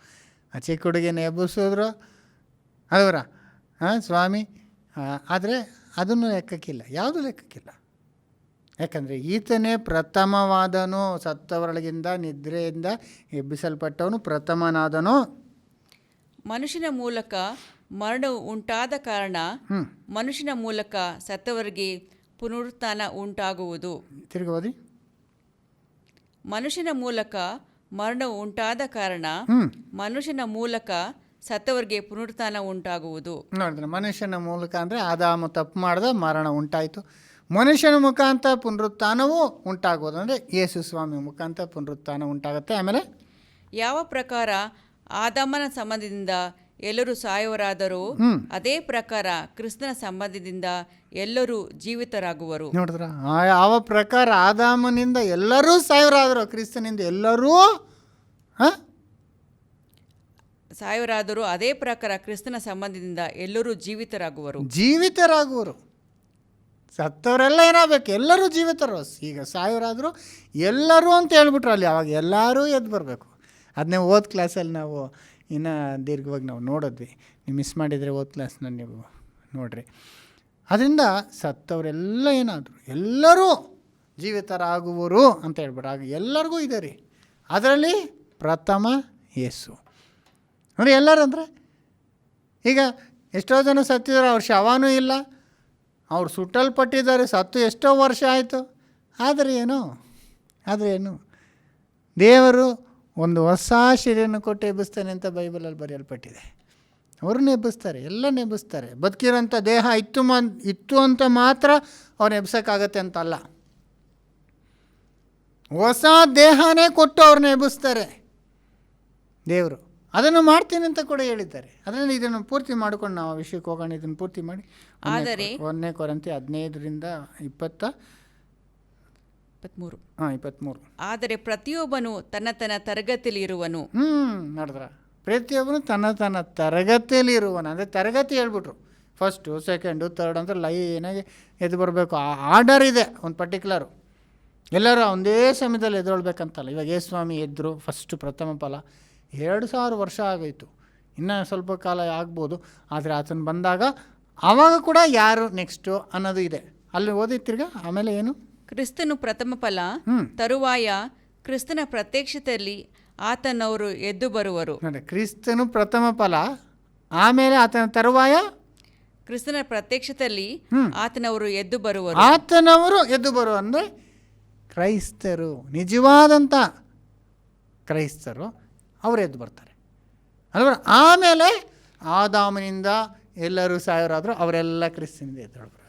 ಆ ಚಿಕ್ಕ ಹುಡುಗಿನ ಎಬ್ಬಿಸಿದ್ರು ಅದವರ ಸ್ವಾಮಿ. ಆದರೆ ಅದನ್ನು ಲೆಕ್ಕಕ್ಕಿಲ್ಲ, ಯಾವುದೂ ಲೆಕ್ಕಕ್ಕಿಲ್ಲ. ಯಾಕಂದರೆ ಈತನೇ ಪ್ರಥಮವಾದನು, ಸತ್ತವರೊಳಗಿಂದ ನಿದ್ರೆಯಿಂದ ಎಬ್ಬಿಸಲ್ಪಟ್ಟವನು ಪ್ರಥಮನಾದನು. ಮನುಷ್ಯನ ಮೂಲಕ ಮರಣವು ಉಂಟಾದ ಕಾರಣ ಮನುಷ್ಯನ ಮೂಲಕ ಸತ್ತವರಿಗೆ ಪುನರುತ್ಥಾನ ಉಂಟಾಗುವುದು. ತಿರುಗಿ ಓದಿ. ಮನುಷ್ಯನ ಮೂಲಕ ಮರಣವು ಉಂಟಾದ ಕಾರಣ ಮನುಷ್ಯನ ಮೂಲಕ ಸತ್ತವರಿಗೆ ಪುನರುತ್ಥಾನ ಉಂಟಾಗುವುದು. ನೋಡಿದ್ರೆ ಮನುಷ್ಯನ ಮೂಲಕ ಅಂದರೆ ಆದಾಮ ತಪ್ಪು ಮಾಡಿದ ಮರಣ ಉಂಟಾಯಿತು. ಮನುಷ್ಯನ ಮುಖಾಂತರ ಪುನರುತ್ಥಾನವೂ ಉಂಟಾಗುವುದು. ಅಂದರೆ ಯೇಸು ಸ್ವಾಮಿ ಮುಖಾಂತರ ಪುನರುತ್ಥಾನ ಉಂಟಾಗುತ್ತೆ. ಆಮೇಲೆ ಯಾವ ಪ್ರಕಾರ ಆದಾಮನ ಸಂಬಂಧದಿಂದ ಎಲ್ಲರೂ ಸಾಯುವರಾದರೂ ಅದೇ ಪ್ರಕಾರ ಕ್ರಿಸ್ತನ ಸಂಬಂಧದಿಂದ ಎಲ್ಲರೂ ಜೀವಿತರಾಗುವರು. ನೋಡಿದ್ರ, ಯಾವ ಪ್ರಕಾರ ಆದಾಮನಿಂದ ಎಲ್ಲರೂ ಸಾಯುವರಾದರು, ಕ್ರಿಸ್ತನಿಂದ ಎಲ್ಲರೂ ಸಾಯುವರಾದರೂ ಅದೇ ಪ್ರಕಾರ ಕ್ರಿಸ್ತನ ಸಂಬಂಧದಿಂದ ಎಲ್ಲರೂ ಜೀವಿತರಾಗುವರು. ಸತ್ತವರೆಲ್ಲ ಏನಾಗಬೇಕು, ಎಲ್ಲರೂ ಜೀವಿತರು. ಈಗ ಸಾಯುವರಾದರು ಎಲ್ಲರೂ ಅಂತ ಹೇಳ್ಬಿಟ್ರು ಅಲ್ಲಿ. ಅವಾಗ ಎಲ್ಲರೂ ಎದ್ದು ಬರಬೇಕು. ಅದನ್ನೇ ಓದ್ ಕ್ಲಾಸಲ್ಲಿ ನಾವು ಇನ್ನು ದೀರ್ಘವಾಗಿ ನಾವು ನೋಡಿದ್ವಿ. ನೀವು ಮಿಸ್ ಮಾಡಿದರೆ ಓದ್ ಕ್ಲಾಸ್ನ ನೀವು ನೋಡ್ರಿ. ಅದರಿಂದ ಸತ್ತವರೆಲ್ಲ ಏನಾದರು ಎಲ್ಲರೂ ಜೀವಿತರಾಗುವರು ಅಂತ ಹೇಳ್ಬಿಟ್ರು. ಆಗ ಎಲ್ಲರಿಗೂ ಇದೆ ರೀ. ಅದರಲ್ಲಿ ಪ್ರಥಮ ಯೇಸು. ನೋಡಿ, ಎಲ್ಲರೂ ಅಂದರೆ ಈಗ ಎಷ್ಟೋ ಜನ ಸತ್ತಿದ್ದಾರೆ, ಅವ್ರ ಶವನೂ ಇಲ್ಲ, ಅವ್ರು ಸುಟ್ಟಲ್ಪಟ್ಟಿದ್ದಾರೆ, ಸತ್ತು ಎಷ್ಟೋ ವರ್ಷ ಆಯಿತು. ಆದರೆ ಏನು ದೇವರು ಒಂದು ಹೊಸ ಶರೀರನ ಕೊಟ್ಟು ಎಬ್ಬಿಸ್ತಾನೆ ಅಂತ ಬೈಬಲಲ್ಲಿ ಬರೆಯಲ್ಪಟ್ಟಿದೆ. ಅವ್ರನ್ನ ಎಬ್ಬಿಸ್ತಾರೆ, ಎಲ್ಲ ಎಬ್ಬಿಸ್ತಾರೆ. ಬದುಕಿರೋಂಥ ದೇಹ ಇತ್ತು ಅಂತ ಮಾತ್ರ ಅವ್ರನ್ನ ಎಬ್ಸೋಕ್ಕಾಗತ್ತೆ ಅಂತಲ್ಲ, ಹೊಸ ದೇಹನೇ ಕೊಟ್ಟು ಅವ್ರನ್ನ ಎಬ್ಬಿಸ್ತಾರೆ ದೇವರು. ಅದನ್ನು ಮಾಡ್ತೀನಿ ಅಂತ ಕೂಡ ಹೇಳಿದ್ದಾರೆ. ಅದರಿಂದ ಇದನ್ನು ಪೂರ್ತಿ ಮಾಡ್ಕೊಂಡು ನಾವು ವಿಷಯಕ್ಕೆ ಹೋಗೋಣ. ಇದನ್ನು ಪೂರ್ತಿ ಮಾಡಿ. ಆದರೆ 1 ಕೊರಿಂಥಿ 15-20 23. ಆದರೆ ಪ್ರತಿಯೊಬ್ಬನು ತನ್ನ ತರಗತಿಯಲ್ಲಿ ಇರುವನು. ನೋಡಿದ್ರ, ಪ್ರತಿಯೊಬ್ಬನು ತನ್ನ ತರಗತಿಯಲ್ಲಿ ಇರುವನು. ಅಂದರೆ ತರಗತಿ ಹೇಳ್ಬಿಟ್ರು. ಫಸ್ಟು, ಸೆಕೆಂಡು, ಥರ್ಡ್ ಅಂತ ಲೈನಾಗಿ ಎದ್ದು ಬರಬೇಕು. ಆರ್ಡರ್ ಇದೆ ಒಂದು ಪರ್ಟಿಕ್ಯುಲರು. ಎಲ್ಲರೂ ಒಂದೇ ಸಮಯದಲ್ಲಿ ಎದ್ದೊಳ್ಬೇಕಂತಲ್ಲ. ಇವಾಗ ಯೇಸುಸ್ವಾಮಿ ಎದ್ದರು, ಫಸ್ಟು ಪ್ರಥಮ ಫಲ. 2000 ವರ್ಷ ಆಗೋಯ್ತು, ಇನ್ನೂ ಸ್ವಲ್ಪ ಕಾಲ ಆಗ್ಬೋದು. ಆದರೆ ಆತನ ಬಂದಾಗ ಆವಾಗ ಕೂಡ ಯಾರು ನೆಕ್ಸ್ಟು ಅನ್ನೋದು ಇದೆ. ಅಲ್ಲಿ ಓದಿ ತಿರ್ಗ ಆಮೇಲೆ ಏನು, ಕ್ರಿಸ್ತನು ಪ್ರಥಮ ಫಲ, ತರುವಾಯ ಕ್ರಿಸ್ತನ ಪ್ರತ್ಯಕ್ಷತೆಯಲ್ಲಿ ಆತನವರು ಎದ್ದು ಬರುವರು. ನೋಡಿ, ಕ್ರಿಸ್ತನು ಪ್ರಥಮ ಫಲ, ಆಮೇಲೆ ಆತನ ತರುವಾಯ ಕ್ರಿಸ್ತನ ಪ್ರತ್ಯಕ್ಷತೆಯಲ್ಲಿ ಆತನವರು ಎದ್ದು ಬರುವರು. ಆತನವರು ಎದ್ದು ಬರುವ ಅಂದರೆ ಕ್ರೈಸ್ತರು, ನಿಜವಾದಂಥ ಕ್ರೈಸ್ತರು ಅವರು ಎದ್ದು ಬರ್ತಾರೆ ಅಲ್ವ. ಆಮೇಲೆ ಆದಾಮನಿಂದ ಎಲ್ಲರೂ ಸಾಯೋರಾದರೂ ಅವರೆಲ್ಲ ಕ್ರಿಸ್ತನಿಂದ ಎದ್ದೇಳಬರಬೇಕು.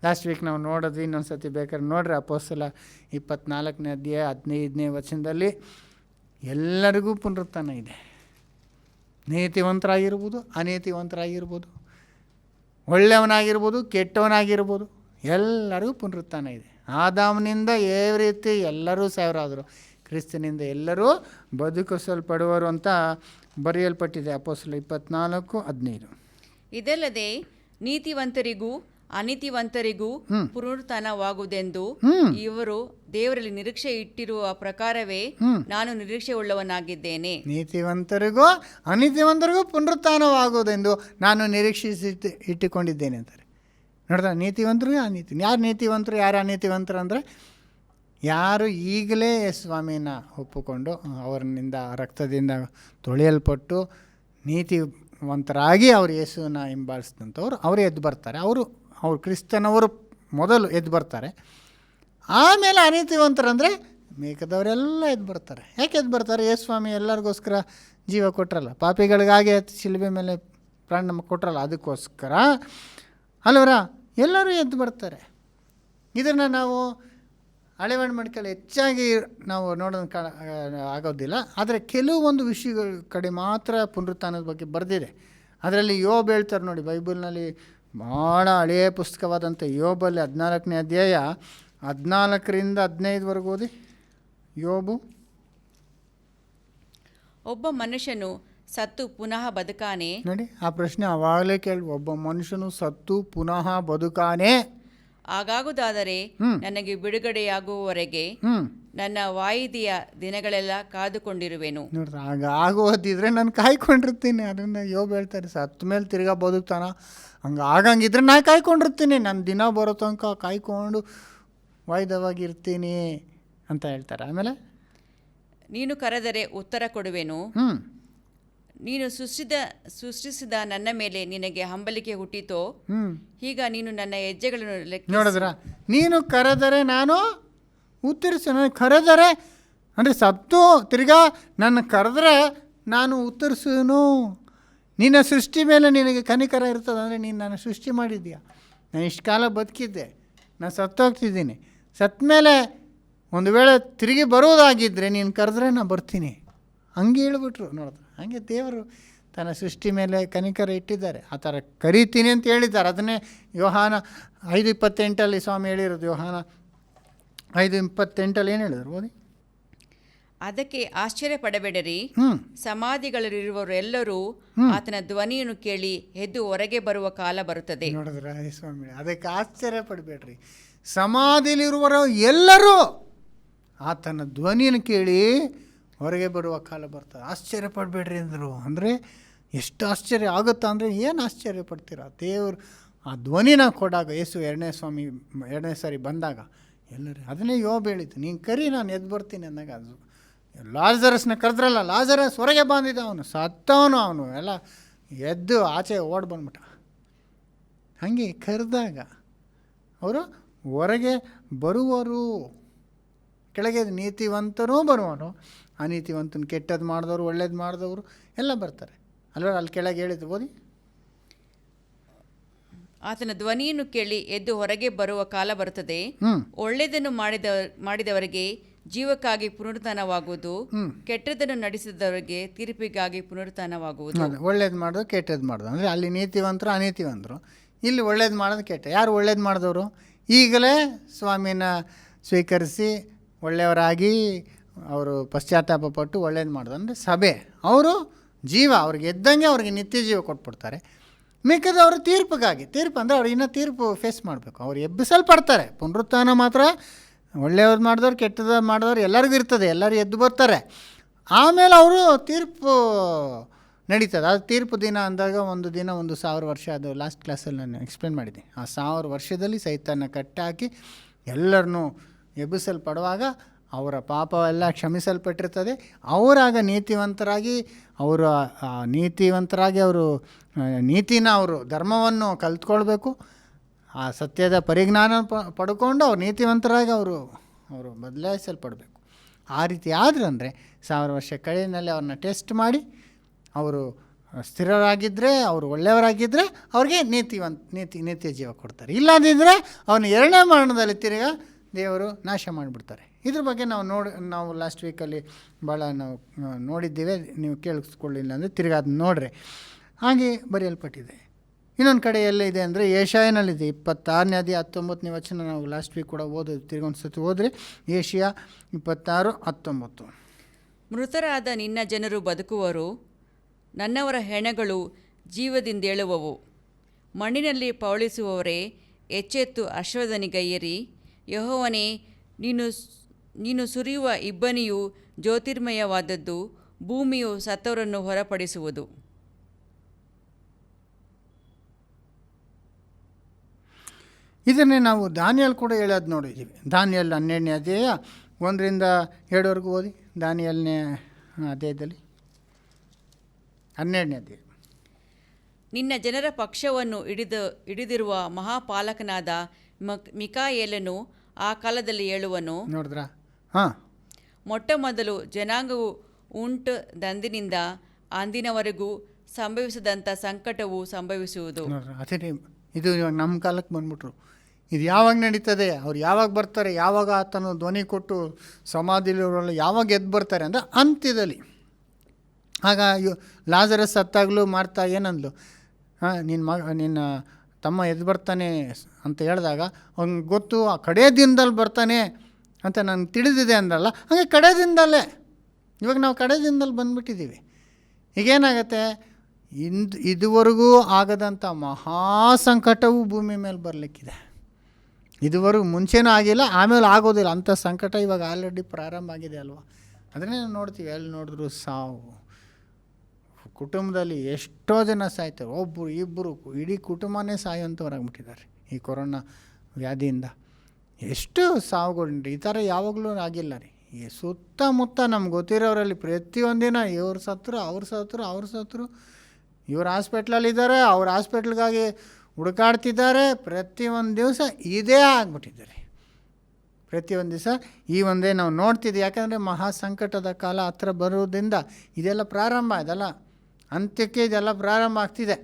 ಲಾಸ್ಟ್ ವೀಕ್ ನಾವು ನೋಡೋದು, ಇನ್ನೊಂದು ಸತಿ ಬೇಕಾದ್ರೆ ನೋಡ್ರಿ. ಅಪೊಸ್ತಲ 24ನೇ ಅಧ್ಯಾಯ 15ನೇ ವಚನದಲ್ಲಿ ಎಲ್ಲರಿಗೂ ಪುನರುತ್ಥಾನ ಇದೆ. ನೀತಿವಂತರಾಗಿರ್ಬೋದು, ಅನೀತಿವಂತರಾಗಿರ್ಬೋದು, ಒಳ್ಳೆಯವನಾಗಿರ್ಬೋದು, ಕೆಟ್ಟವನಾಗಿರ್ಬೋದು, ಎಲ್ಲರಿಗೂ ಪುನರುತ್ಥಾನ ಇದೆ. ಆದಾಮನಿಂದ ಯಾವ ರೀತಿ ಎಲ್ಲರೂ ಸಾಯೋರಾದರು, ಕ್ರಿಸ್ತನಿಂದ ಎಲ್ಲರೂ ಬದುಕಿಸಲ್ಪಡುವರು ಅಂತ ಬರೆಯಲ್ಪಟ್ಟಿದೆ. ಅಪೊಸ್ತಲ 24:15. ಇದಲ್ಲದೆ ನೀತಿವಂತರಿಗೂ ಅನೀತಿವಂತರಿಗೂ ಪುನರುತ್ಥಾನವಾಗುವುದೆಂದು ಇವರು ದೇವರಲ್ಲಿ ನಿರೀಕ್ಷೆ ಇಟ್ಟಿರುವ ಪ್ರಕಾರವೇ ನಾನು ನಿರೀಕ್ಷೆ ಉಳ್ಳವನಾಗಿದ್ದೇನೆ. ನೀತಿವಂತರಿಗೂ ಅನೀತಿವಂತರಿಗೂ ಪುನರುತ್ಥಾನವಾಗುವುದೆಂದು ನಾನು ಇಟ್ಟುಕೊಂಡಿದ್ದೇನೆ ಅಂತಾರೆ. ನೋಡ್ತಾ, ನೀತಿವಂತರು ಅನೀತಿ. ಯಾರು ನೀತಿವಂತರು ಯಾರು ಅನೀತಿವಂತರು ಅಂದರೆ ಯಾರು ಈಗಲೇ ಸ್ವಾಮಿನ ಒಪ್ಪಿಕೊಂಡು ಅವರಿನಿಂದ ರಕ್ತದಿಂದ ತೊಳೆಯಲ್ಪಟ್ಟು ನೀತಿವಂತರಾಗಿ ಅವರು ಯೇಸುವಿನ ಹಿಂಬಾಲಿಸಿದಂಥವ್ರು ಅವರೇ ಎದ್ದು ಬರ್ತಾರೆ. ಅವರು ಕ್ರಿಸ್ತನವರು ಮೊದಲು ಎದ್ದು ಬರ್ತಾರೆ. ಆಮೇಲೆ ಅನೀತಿವಂತರಂದರೆ ಮೇಕದವರೆಲ್ಲ ಎದ್ದು ಬರ್ತಾರೆ. ಯಾಕೆ ಎದ್ದು ಬರ್ತಾರೆ? ಯೇಸುಸ್ವಾಮಿ ಎಲ್ಲರಿಗೋಸ್ಕರ ಜೀವ ಕೊಟ್ಟರಲ್ಲ, ಪಾಪಿಗಳಿಗಾಗಿ ಶಿಲುಬೆ ಮೇಲೆ ಪ್ರಾಣ ಕೊಟ್ಟರಲ್ಲ, ಅದಕ್ಕೋಸ್ಕರ ಅಲ್ವರ ಎಲ್ಲರೂ ಎದ್ದು ಬರ್ತಾರೆ. ಇದನ್ನು ನಾವು ಹಳೆ ಒಡಂಬಡಿಕೆಯಲ್ಲಿ ಹೆಚ್ಚಾಗಿ ನಾವು ನೋಡೋದು ಆಗೋದಿಲ್ಲ. ಆದರೆ ಕೆಲವೊಂದು ವಿಷಯಗಳ ಕಡೆ ಮಾತ್ರ ಪುನರುತ್ಥಾನದ ಬಗ್ಗೆ ಬರೆದಿದೆ. ಅದರಲ್ಲಿ ಯೋಬ್ ಹೇಳ್ತಾರೆ ನೋಡಿ, ಬೈಬಲ್ನಲ್ಲಿ ಭಾಳ ಹಳೆಯ ಪುಸ್ತಕವಾದಂಥ ಯೋಬಲ್ಲಿ 14ನೇ ಅಧ್ಯಾಯ 14ರಿಂದ 15ವರೆಗೂ ಓದಿ. ಯೋಬು. ಒಬ್ಬ ಮನುಷ್ಯನು ಸತ್ತು ಪುನಃ ಬದುಕಾನೆ. ನೋಡಿ, ಆ ಪ್ರಶ್ನೆ ಆವಾಗಲೇ ಕೇಳಿ, ಒಬ್ಬ ಮನುಷ್ಯನು ಸತ್ತು ಪುನಃ ಬದುಕಾನೆ? ಹಾಗಾಗುವುದಾದರೆ ನನಗೆ ಬಿಡುಗಡೆಯಾಗುವವರೆಗೆ ನನ್ನ ವಾಯಿದೆಯ ದಿನಗಳೆಲ್ಲ ಕಾದುಕೊಂಡಿರುವೆನು. ನೋಡ್ರಿ, ಆಗ ಆಗೋದಿದ್ರೆ ನಾನು ಕಾಯ್ಕೊಂಡಿರ್ತೀನಿ. ಅದನ್ನು ಯೋಬ್ ಹೇಳ್ತಾರೆ, ಸತ್ತ ಮೇಲೆ ತಿರ್ಗಾ ಬದುಕ್ತಾನ, ಆಗಂಗಿದ್ರೆ ನಾನು ಕಾಯ್ಕೊಂಡಿರ್ತೀನಿ, ನನ್ನ ದಿನ ಬರೋ ತನಕ ಕಾಯ್ಕೊಂಡು ವಾಯ್ದವಾಗಿರ್ತೀನಿ ಅಂತ ಹೇಳ್ತಾರೆ. ಆಮೇಲೆ ನೀನು ಕರೆದರೆ ಉತ್ತರ ಕೊಡುವೆನು. ನೀನು ಸೃಷ್ಟಿಸಿದ ನನ್ನ ಮೇಲೆ ನಿನಗೆ ಹಂಬಲಿಕೆ ಹುಟ್ಟಿತೋ? ಈಗ ನೀನು ನನ್ನ ಹೆಜ್ಜೆಗಳನ್ನು ನೋಡಿದ್ರ, ನೀನು ಕರೆದರೆ ನಾನು ಉತ್ತರಿಸು. ಕರೆದರೆ ಅಂದರೆ ಸತ್ತು ತಿರ್ಗಾ ನನ್ನ ಕರೆದ್ರೆ ನಾನು ಉತ್ತರಿಸುನು. ನಿನ್ನ ಸೃಷ್ಟಿ ಮೇಲೆ ನಿನಗೆ ಕನಿಕರ ಇರ್ತದೆ. ಅಂದರೆ ನೀನು ನನ್ನ ಸೃಷ್ಟಿ ಮಾಡಿದ್ದೀಯ, ನಾನು ಇಷ್ಟು ಕಾಲ ಬದುಕಿದ್ದೆ, ನಾನು ಸತ್ತೋಗ್ತಿದ್ದೀನಿ. ಸತ್ತ ಮೇಲೆ ಒಂದು ವೇಳೆ ತಿರುಗಿ ಬರೋದಾಗಿದ್ದರೆ ನೀನು ಕರೆದ್ರೆ ನಾನು ಬರ್ತೀನಿ. ಹಂಗೆ ಹೇಳ್ಬಿಟ್ರು. ನೋಡಿದ್ರೆ ಹಾಗೆ ದೇವರು ತನ್ನ ಸೃಷ್ಟಿ ಮೇಲೆ ಕನಿಕರ ಇಟ್ಟಿದ್ದಾರೆ. ಆ ಥರ ಕರೀತೀನಿ ಅಂತ ಹೇಳಿದ್ದಾರೆ. ಅದನ್ನೇ ಯೋಹಾನ 5:28 ಸ್ವಾಮಿ ಹೇಳಿರೋದು. ಯೋಹಾನ 5:28 ಏನು ಹೇಳಿದ್ರು ಓದಿ. ಅದಕ್ಕೆ ಆಶ್ಚರ್ಯ ಪಡಬೇಡರಿ, ಸಮಾಧಿಗಳಲ್ಲಿರುವವರೆಲ್ಲರೂ ಆತನ ಧ್ವನಿಯನ್ನು ಕೇಳಿ ಎದ್ದು ಹೊರಗೆ ಬರುವ ಕಾಲ ಬರುತ್ತದೆ. ನೋಡಿದ್ರ ಸ್ವಾಮಿ, ಅದಕ್ಕೆ ಆಶ್ಚರ್ಯ ಪಡಬೇಡ್ರಿ, ಸಮಾಧಿಲಿರುವವರು ಎಲ್ಲರೂ ಆತನ ಧ್ವನಿಯನ್ನು ಕೇಳಿ ಹೊರಗೆ ಬರುವ ಕಾಲ ಬರ್ತದೆ. ಆಶ್ಚರ್ಯ ಪಡಬೇಡ್ರಿ ಅಂದರು. ಅಂದರೆ ಎಷ್ಟು ಆಶ್ಚರ್ಯ ಆಗುತ್ತಾ ಅಂದರೆ ಏನು ಆಶ್ಚರ್ಯ ಪಡ್ತೀರ? ದೇವರು ಆ ಧ್ವನಿನ ಕೊಡಾಗ, ಯೇಸು ಎರಡನೇ ಸಾರಿ ಬಂದಾಗ ಎಲ್ಲರೂ ಅದನ್ನೇ ಯೋಬ್ ಹೇಳಿದ್ದು, ನೀನು ಕರಿ ನಾನು ಎದ್ದು ಬರ್ತೀನಿ ಅಂದಾಗ. ಅದು ಲಾಜರಸ್ನ ಕರೆದ್ರಲ್ಲ, ಲಾಜರಸ್ ಹೊರಗೆ ಬಂದಿದ್ದ, ಅವನು ಸತ್ತವನು, ಅವನು ಎಲ್ಲ ಎದ್ದು ಆಚೆ ಓಡಿ ಬಂದ್ಬಿಟ್ಟ. ಹಾಗೆ ಕರೆದಾಗ ಅವರು ಹೊರಗೆ ಬರುವರು. ಕೆಳಗೆ ನೀತಿವಂತನೂ ಬರುವನು, ಅನೀತಿವಂತನ ಕೆಟ್ಟದ್ದು ಮಾಡಿದವರು ಒಳ್ಳೇದು ಮಾಡಿದವರು ಎಲ್ಲ ಬರ್ತಾರೆ ಅಲ್ವ. ಅಲ್ಲಿ ಕೆಳಗೆ ಹೇಳಿದ್ದು ಓದಿ. ಆತನ ಧ್ವನಿಯನ್ನು ಕೇಳಿ ಎದ್ದು ಹೊರಗೆ ಬರುವ ಕಾಲ ಬರುತ್ತದೆ. ಒಳ್ಳೆಯದನ್ನು ಮಾಡಿದವರಿಗೆ ಜೀವಕ್ಕಾಗಿ ಪುನರುತ್ಥಾನವಾಗುವುದು, ಕೆಟ್ಟದನ್ನು ನಡೆಸಿದವರಿಗೆ ತೀರ್ಪಿಗಾಗಿ ಪುನರುತ್ಥಾನವಾಗುವುದು. ಒಳ್ಳೇದು ಮಾಡೋದು ಕೆಟ್ಟದ್ದು ಮಾಡೋದು ಅಂದರೆ ಅಲ್ಲಿ ನೀತಿವಂತರು ಅನೀತಿವಂತರು. ಇಲ್ಲಿ ಒಳ್ಳೇದು ಮಾಡೋದು ಕೆಟ್ಟ. ಯಾರು ಒಳ್ಳೇದು ಮಾಡಿದವರು? ಈಗಲೇ ಸ್ವಾಮಿನ ಸ್ವೀಕರಿಸಿ ಒಳ್ಳೆಯವರಾಗಿ ಅವರು ಪಶ್ಚಾತ್ತಾಪ ಪಟ್ಟು ಒಳ್ಳೇದು ಮಾಡೋದು ಅಂದರೆ ಸಭೆ. ಅವರು ಜೀವ ಅವ್ರಿಗೆ ಎದ್ದಂಗೆ ಅವ್ರಿಗೆ ನಿತ್ಯ ಜೀವ ಕೊಟ್ಬಿಡ್ತಾರೆ. ಮಿಕ್ಕಿದವರು ತೀರ್ಪಿಗಾಗಿ, ತೀರ್ಪು ಅಂದರೆ ಅವ್ರು ಇನ್ನೂ ತೀರ್ಪು ಫೇಸ್ ಮಾಡಬೇಕು. ಅವ್ರು ಎಬ್ಬಿಸಲ್ಪಡ್ತಾರೆ. ಪುನರುತ್ಥಾನ ಮಾತ್ರ ಒಳ್ಳೆಯವ್ರು ಮಾಡಿದವ್ರು ಕೆಟ್ಟದ್ದು ಮಾಡಿದವ್ರು ಎಲ್ಲರಿಗೂ ಇರ್ತದೆ, ಎಲ್ಲರೂ ಎದ್ದು ಬರ್ತಾರೆ. ಆಮೇಲೆ ಅವರು ತೀರ್ಪು ನಡೀತದೆ. ಅದು ತೀರ್ಪು ದಿನ ಅಂದಾಗ ಒಂದು ದಿನ 1000 ವರ್ಷ, ಅದು ಲಾಸ್ಟ್ ಕ್ಲಾಸಲ್ಲಿ ನಾನು ಎಕ್ಸ್ಪ್ಲೇನ್ ಮಾಡಿದ್ದೆ. ಆ 1000 ವರ್ಷದಲ್ಲಿ ಸೈತಾನ ಕಟ್ಟಾಕಿ ಎಲ್ಲರನ್ನೂ ಎಬ್ಬಿಸಲ್ಪಡುವಾಗ ಅವರ ಪಾಪವೆಲ್ಲ ಕ್ಷಮಿಸಲ್ಪಟ್ಟಿರ್ತದೆ. ಅವರಾಗ ನೀತಿವಂತರಾಗಿ ಅವರು ನೀತಿನ ಅವರು ಧರ್ಮವನ್ನು ಕಲ್ತ್ಕೊಳ್ಬೇಕು. ಆ ಸತ್ಯದ ಪರಿಜ್ಞಾನ ಪಡ್ಕೊಂಡು ಅವ್ರು ನೀತಿವಂತರಾಗಿ ಅವರು ಬದಲಾಯಿಸಲ್ಪಡಬೇಕು. ಆ ರೀತಿ ಆದ್ರೆ ಅಂದರೆ 1000 ವರ್ಷ ಕಳೆಯಲ್ಲಿ ಅವ್ರನ್ನ ಟೆಸ್ಟ್ ಮಾಡಿ ಅವರು ಸ್ಥಿರರಾಗಿದ್ದರೆ, ಅವರು ಒಳ್ಳೆಯವರಾಗಿದ್ದರೆ ಅವ್ರಿಗೆ ನೀತಿಯ ಜೀವ ಕೊಡ್ತಾರೆ. ಇಲ್ಲದಿದ್ದರೆ ಅವನು ಎರಡನೇ ಮರಣದಲ್ಲಿ ತಿರುಗಾ ದೇವರು ನಾಶ ಮಾಡಿಬಿಡ್ತಾರೆ. ಇದ್ರ ಬಗ್ಗೆ ನಾವು ಲಾಸ್ಟ್ ವೀಕಲ್ಲಿ ಭಾಳ ನಾವು ನೋಡಿದ್ದೇವೆ. ನೀವು ಕೇಳಿಸ್ಕೊಳ್ಳಿಲ್ಲ ಅಂದರೆ ತಿರ್ಗಿ ಅದನ್ನ ನೋಡ್ರಿ. ಹಾಗೆ ಬರೆಯಲ್ಪಟ್ಟಿದೆ. ಇನ್ನೊಂದು ಕಡೆ ಎಲ್ಲ ಇದೆ ಅಂದರೆ ಏಷಾಯನಲ್ಲಿದೆ 26ನೇ ಅಧ್ಯಾಯ 19ನೇ ವಚನ. ನಾವು ಲಾಸ್ಟ್ ವೀಕ್ ಕೂಡ ಓದೋದು, ತಿರ್ಗೊಂದು ಸತಿ ಓದ್ರಿ. ಏಷಿಯಾ 26:19. ಮೃತರಾದ ನಿನ್ನ ಜನರು ಬದುಕುವರು, ನನ್ನವರ ಹೆಣಗಳು ಜೀವದಿಂದೇಳುವವು. ಮಣ್ಣಿನಲ್ಲಿ ಪವಳಿಸುವವರೇ, ಎಚ್ಚೆತ್ತು ಹರ್ಷಧ್ವನಿಗೈಯಿರಿ. ಯೆಹೋವನೇ, ನೀನು ಸುರಿಯುವ ಇಬ್ಬನಿಯು ಜ್ಯೋತಿರ್ಮಯವಾದದ್ದು, ಭೂಮಿಯು ಸತ್ತವರನ್ನು ಹೊರಪಡಿಸುವುದು. ಇದನ್ನೇ ನಾವು ದಾನಿಯಲ್ ಕೂಡ ಹೇಳೋದು ನೋಡಿದ್ದೀವಿ. ದಾನಿಯಲ್ 12ನೇ ಅಧ್ಯಾಯ 1-7 ಓದಿ. ದಾನಿಯಲ್ನೇ ಅಧ್ಯಾಯದಲ್ಲಿ 12ನೇ ಅಧ್ಯಾಯ. ನಿನ್ನ ಜನರ ಪಕ್ಷವನ್ನು ಹಿಡಿದಿರುವ ಮಹಾಪಾಲಕನಾದ ಮಿಕಾಯೇಲನು ಆ ಕಾಲದಲ್ಲಿ ಹೇಳುವನು. ನೋಡಿದ್ರಾ? ಹಾಂ. ಮೊಟ್ಟ ಮೊದಲು ಜನಾಂಗವು ಉಂಟದಂದಿನಿಂದ ಅಂದಿನವರೆಗೂ ಸಂಭವಿಸದಂಥ ಸಂಕಟವು ಸಂಭವಿಸುವುದು. ಅದೇ ಇದು ಇವಾಗ ನಮ್ಮ ಕಾಲಕ್ಕೆ ಬಂದ್ಬಿಟ್ರು. ಇದು ಯಾವಾಗ ನಡೀತದೆ, ಅವ್ರು ಯಾವಾಗ ಬರ್ತಾರೆ, ಯಾವಾಗ ಆತನು ಧ್ವನಿ ಕೊಟ್ಟು ಸಮಾಧಿಲಿರೋಲ್ಲ ಯಾವಾಗ ಎದ್ದು ಬರ್ತಾರೆ ಅಂದರೆ ಅಂತ್ಯದಲ್ಲಿ. ಆಗ ಲಾಜರಸ್ ಸತ್ತಾಗಲೂ ಮಾರ್ತಾ ಏನಂದ್ಲು, ನಿನ್ನ ತಮ್ಮ ಎದ್ದು ಬರ್ತಾನೆ ಅಂತ ಹೇಳಿದಾಗ ಅವ್ನಿಗೆ ಗೊತ್ತು ಆ ಕಡೇ ದಿನದಲ್ಲಿ ಬರ್ತಾನೆ ಅಂತ ನನಗೆ ತಿಳಿದಿದೆ ಅಂದಲ್ಲ. ಹಾಗೆ ಕಡೇ ದಿನದಲ್ಲೇ ಇವಾಗ ನಾವು ಕಡೇ ದಿನದಲ್ಲಿ ಬಂದುಬಿಟ್ಟಿದ್ದೀವಿ. ಈಗೇನಾಗತ್ತೆ, ಇದುವರೆಗೂ ಆಗದಂಥ ಮಹಾ ಸಂಕಟವು ಭೂಮಿ ಮೇಲೆ ಬರಲಿಕ್ಕಿದೆ. ಇದುವರೆಗೂ ಮುಂಚೆನೂ ಆಗಿಲ್ಲ, ಆಮೇಲೆ ಆಗೋದಿಲ್ಲ ಅಂಥ ಸಂಕಟ ಇವಾಗ ಆಲ್ರೆಡಿ ಪ್ರಾರಂಭ ಆಗಿದೆ ಅಲ್ವಾ. ಅದನ್ನೇ ನಾವು ನೋಡ್ತೀವಿ, ಎಲ್ಲಿ ನೋಡಿದ್ರು ಸಾವು. ಕುಟುಂಬದಲ್ಲಿ ಎಷ್ಟೋ ಜನ ಸಾಯ್ತಾರೆ, ಒಬ್ಬರು ಇಬ್ಬರು ಇಡೀ ಕುಟುಂಬನೇ ಸಾಯುವಂಥವ್ರಾಗ್ಬಿಟ್ಟಿದ್ದಾರೆ ಈ ಕೊರೋನಾ ವ್ಯಾಧಿಯಿಂದ. ಎಷ್ಟು ಸಾವುಗಳು ಈ ಥರ ಯಾವಾಗಲೂ ಆಗಿಲ್ಲ ರೀ. ಈ ಸುತ್ತಮುತ್ತ ನಮ್ಗೆ ಗೊತ್ತಿರೋರಲ್ಲಿ ಪ್ರತಿಯೊಂದಿನ ಇವ್ರು ಸತ್ರು, ಅವ್ರು ಸತ್ರು, ಇವ್ರು ಹಾಸ್ಪಿಟ್ಲಲ್ಲಿದ್ದಾರೆ, ಅವ್ರ ಹಾಸ್ಪಿಟ್ಲ್ಗಾಗಿ ಹುಡುಕಾಡ್ತಿದ್ದಾರೆ. ಪ್ರತಿಯೊಂದು ದಿವಸ ಇದೇ ಆಗ್ಬಿಟ್ಟಿದ್ದಾರೆ. ಪ್ರತಿಯೊಂದು ದಿವಸ ಈ ಒಂದೇ ನಾವು ನೋಡ್ತಿದ್ವಿ. ಯಾಕಂದರೆ ಮಹಾ ಸಂಕಟದ ಕಾಲ ಹತ್ರ ಬರೋದ್ರಿಂದ ಇದೆಲ್ಲ ಪ್ರಾರಂಭ, ಇದೆಲ್ಲ ಅಂತ್ಯಕ್ಕೆ ಇದೆಲ್ಲ ಪ್ರಾರಂಭ ಆಗ್ತಿದೆ.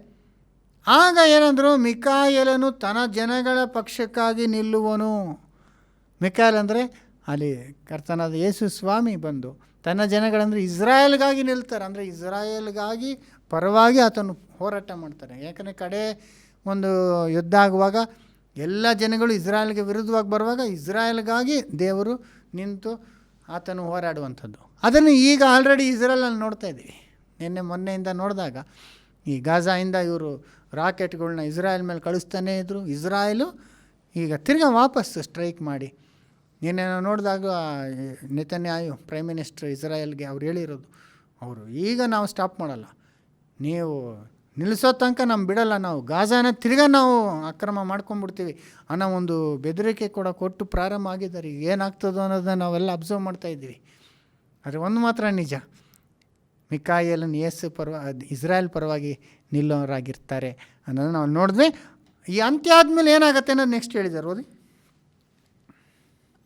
ಆಗ ಏನಂದರು, ಮಿಕಾಯೇಲನು ತನ್ನ ಜನಗಳ ಪಕ್ಷಕ್ಕಾಗಿ ನಿಲ್ಲುವನು. ಮಿಕಾಯೇಲ್ ಅಂದರೆ ಅಲ್ಲಿ ಕರ್ತನಾದ ಯೇಸು ಸ್ವಾಮಿ ಬಂದು ತನ್ನ ಜನಗಳಂದರೆ ಇಸ್ರಾಯೇಲ್ಗಾಗಿ ನಿಲ್ತಾರೆ. ಅಂದರೆ ಇಸ್ರಾಯೇಲ್ಗಾಗಿ ಪರವಾಗಿ ಆತನು ಹೋರಾಟ ಮಾಡ್ತಾರೆ. ಯಾಕಂದರೆ ಕಡೆ ಒಂದು ಯುದ್ಧ ಆಗುವಾಗ ಎಲ್ಲ ಜನಗಳು ಇಸ್ರಾಯೇಲ್ಗೆ ವಿರುದ್ಧವಾಗಿ ಬರುವಾಗ ಇಸ್ರಾಯೇಲ್ಗಾಗಿ ದೇವರು ನಿಂತು ಆತನು ಹೋರಾಡುವಂಥದ್ದು. ಅದನ್ನು ಈಗ ಆಲ್ರೆಡಿ ಇಸ್ರಾಯೇಲಲ್ಲಿ ನೋಡ್ತಾ ಇದ್ದೀವಿ. ಮೊನ್ನೆಯಿಂದ ನೋಡಿದಾಗ ಈ ಗಾಜಾಯಿಂದ ಇವರು ರಾಕೆಟ್ಗಳನ್ನ ಇಸ್ರಾಯೇಲ್ ಮೇಲೆ ಕಳಿಸ್ತಾನೇ ಇದ್ದರು. ಇಸ್ರಾಯೇಲು ಈಗ ತಿರ್ಗಾ ವಾಪಸ್ಸು ಸ್ಟ್ರೈಕ್ ಮಾಡಿ ಏನೇನೋ ನೋಡಿದಾಗ ನೆತನ್ಯಾಹು ಪ್ರೈಮ್ ಮಿನಿಸ್ಟರ್ ಇಸ್ರಾಯೇಲ್ಗೆ ಅವ್ರು ಹೇಳಿರೋದು, ಅವರು ಈಗ ನಾವು ಸ್ಟಾಪ್ ಮಾಡಲ್ಲ, ನೀವು ನಿಲ್ಲಿಸೋ ತನಕ ನಮ್ಮ ಬಿಡಲ್ಲ, ನಾವು ಗಾಜಾನ ತಿರ್ಗಾ ನಾವು ಆಕ್ರಮ ಮಾಡ್ಕೊಂಡ್ಬಿಡ್ತೀವಿ ಅನ್ನೋ ಒಂದು ಬೆದರಿಕೆ ಕೂಡ ಕೊಟ್ಟು ಪ್ರಾರಂಭ ಆಗಿದ್ದಾರೆ. ಈಗ ಏನಾಗ್ತದೋ ಅನ್ನೋದನ್ನ ನಾವೆಲ್ಲ ಅಬ್ಸರ್ವ್ ಮಾಡ್ತಾಯಿದ್ದೀವಿ. ಆದರೆ ಒಂದು ಮಾತ್ರ ನಿಜ, ಮಿಕಾಯೇಲನ್ನು ಇಸ್ರಾಯೇಲ್ ಪರವಾಗಿ ನಿಲ್ಲೋರಾಗಿರ್ತಾರೆ ಅನ್ನೋದು ನಾವು ನೋಡಿದ್ರೆ. ಈ ಅಂತ್ಯ ಆದಮೇಲೆ ಏನಾಗುತ್ತೆ ಅನ್ನೋದು ನೆಕ್ಸ್ಟ್ ಹೇಳಿದ್ದಾರೆ, ಓದಿ.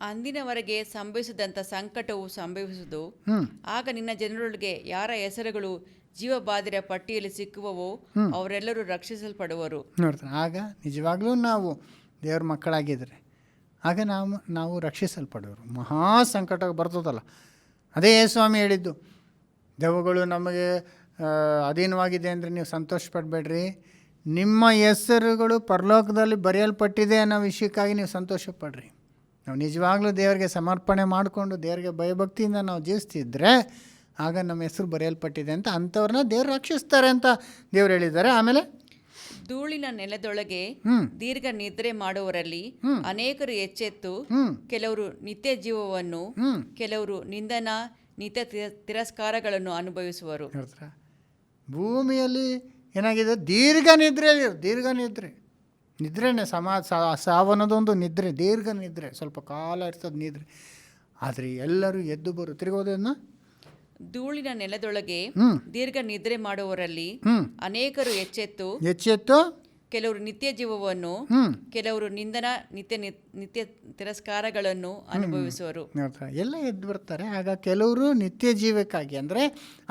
ಅಂದಿನವರೆಗೆ ಸಂಭವಿಸಿದಂಥ ಸಂಕಟವು ಸಂಭವಿಸುವುದು. ಆಗ ನಿನ್ನ ಜನರೊಳಗೆ ಯಾರ ಹೆಸರುಗಳು ಜೀವಬಾಧಿರ ಪಟ್ಟಿಯಲ್ಲಿ ಸಿಕ್ಕುವವೋ ಅವರೆಲ್ಲರೂ ರಕ್ಷಿಸಲ್ಪಡುವರು. ನೋಡ್ತಾರೆ, ಆಗ ನಿಜವಾಗ್ಲೂ ನಾವು ದೇವ್ರ ಮಕ್ಕಳಾಗಿದ್ದರೆ ಆಗ ನಾವು ರಕ್ಷಿಸಲ್ಪಡುವರು. ಮಹಾ ಸಂಕಟ ಬರ್ತದಲ್ಲ, ಅದೇ ಸ್ವಾಮಿ ಹೇಳಿದ್ದು, ದೆವ್ವಗಳು ನಮಗೆ ಅಧೀನವಾಗಿದೆ ಅಂದರೆ ನೀವು ಸಂತೋಷ ಪಡಬೇಡ್ರಿ, ನಿಮ್ಮ ಹೆಸರುಗಳು ಪರಲೋಕದಲ್ಲಿ ಬರೆಯಲ್ಪಟ್ಟಿದೆ ಅನ್ನೋ ವಿಷಯಕ್ಕಾಗಿ ನೀವು ಸಂತೋಷ ಪಡ್ರಿ. ನಾವು ನಿಜವಾಗ್ಲೂ ದೇವರಿಗೆ ಸಮರ್ಪಣೆ ಮಾಡಿಕೊಂಡು ದೇವರಿಗೆ ಭಯಭಕ್ತಿಯಿಂದ ನಾವು ಜೀವಿಸ್ತಿದ್ರೆ ಆಗ ನಮ್ಮ ಹೆಸರು ಬರೆಯಲ್ಪಟ್ಟಿದೆ ಅಂತ ಅಂಥವ್ರನ್ನ ದೇವ್ರು ರಕ್ಷಿಸ್ತಾರೆ ಅಂತ ದೇವ್ರು ಹೇಳಿದ್ದಾರೆ. ಆಮೇಲೆ ಧೂಳಿನ ನೆಲದೊಳಗೆ ದೀರ್ಘ ನಿದ್ರೆ ಮಾಡುವವರಲ್ಲಿ ಅನೇಕರು ಎಚ್ಚೆತ್ತು ಕೆಲವರು ನಿತ್ಯ ಜೀವವನ್ನು, ಕೆಲವರು ನಿಂದನ ನಿತ್ಯ ತಿರಸ್ಕಾರಗಳನ್ನು ಅನುಭವಿಸುವರು. ಭೂಮಿಯಲ್ಲಿ ಏನಾಗಿದೆ, ದೀರ್ಘ ನಿದ್ರೆನೇ ಸಾವನ್ನೋದೊಂದು ನಿದ್ರೆ, ದೀರ್ಘ ನಿದ್ರೆ, ಸ್ವಲ್ಪ ಕಾಲ ಇರ್ತದೆ ನಿದ್ರೆ. ಆದರೆ ಎಲ್ಲರೂ ಎದ್ದು ಬರು ತಿರುಗೋದನ್ನು ಧೂಳಿನ ನೆಲದೊಳಗೆ ದೀರ್ಘ ನಿದ್ರೆ ಮಾಡುವವರಲ್ಲಿ ಅನೇಕರು ಎಚ್ಚೆತ್ತು ಕೆಲವರು ನಿತ್ಯ ಜೀವವನ್ನು, ಕೆಲವರು ನಿಂದನ ನಿತ್ಯ ತಿರಸ್ಕಾರಗಳನ್ನು ಅನುಭವಿಸುವರು. ಎಲ್ಲ ಎದ್ದು ಬರ್ತಾರೆ. ಆಗ ಕೆಲವರು ನಿತ್ಯ ಜೀವಕ್ಕಾಗಿ, ಅಂದರೆ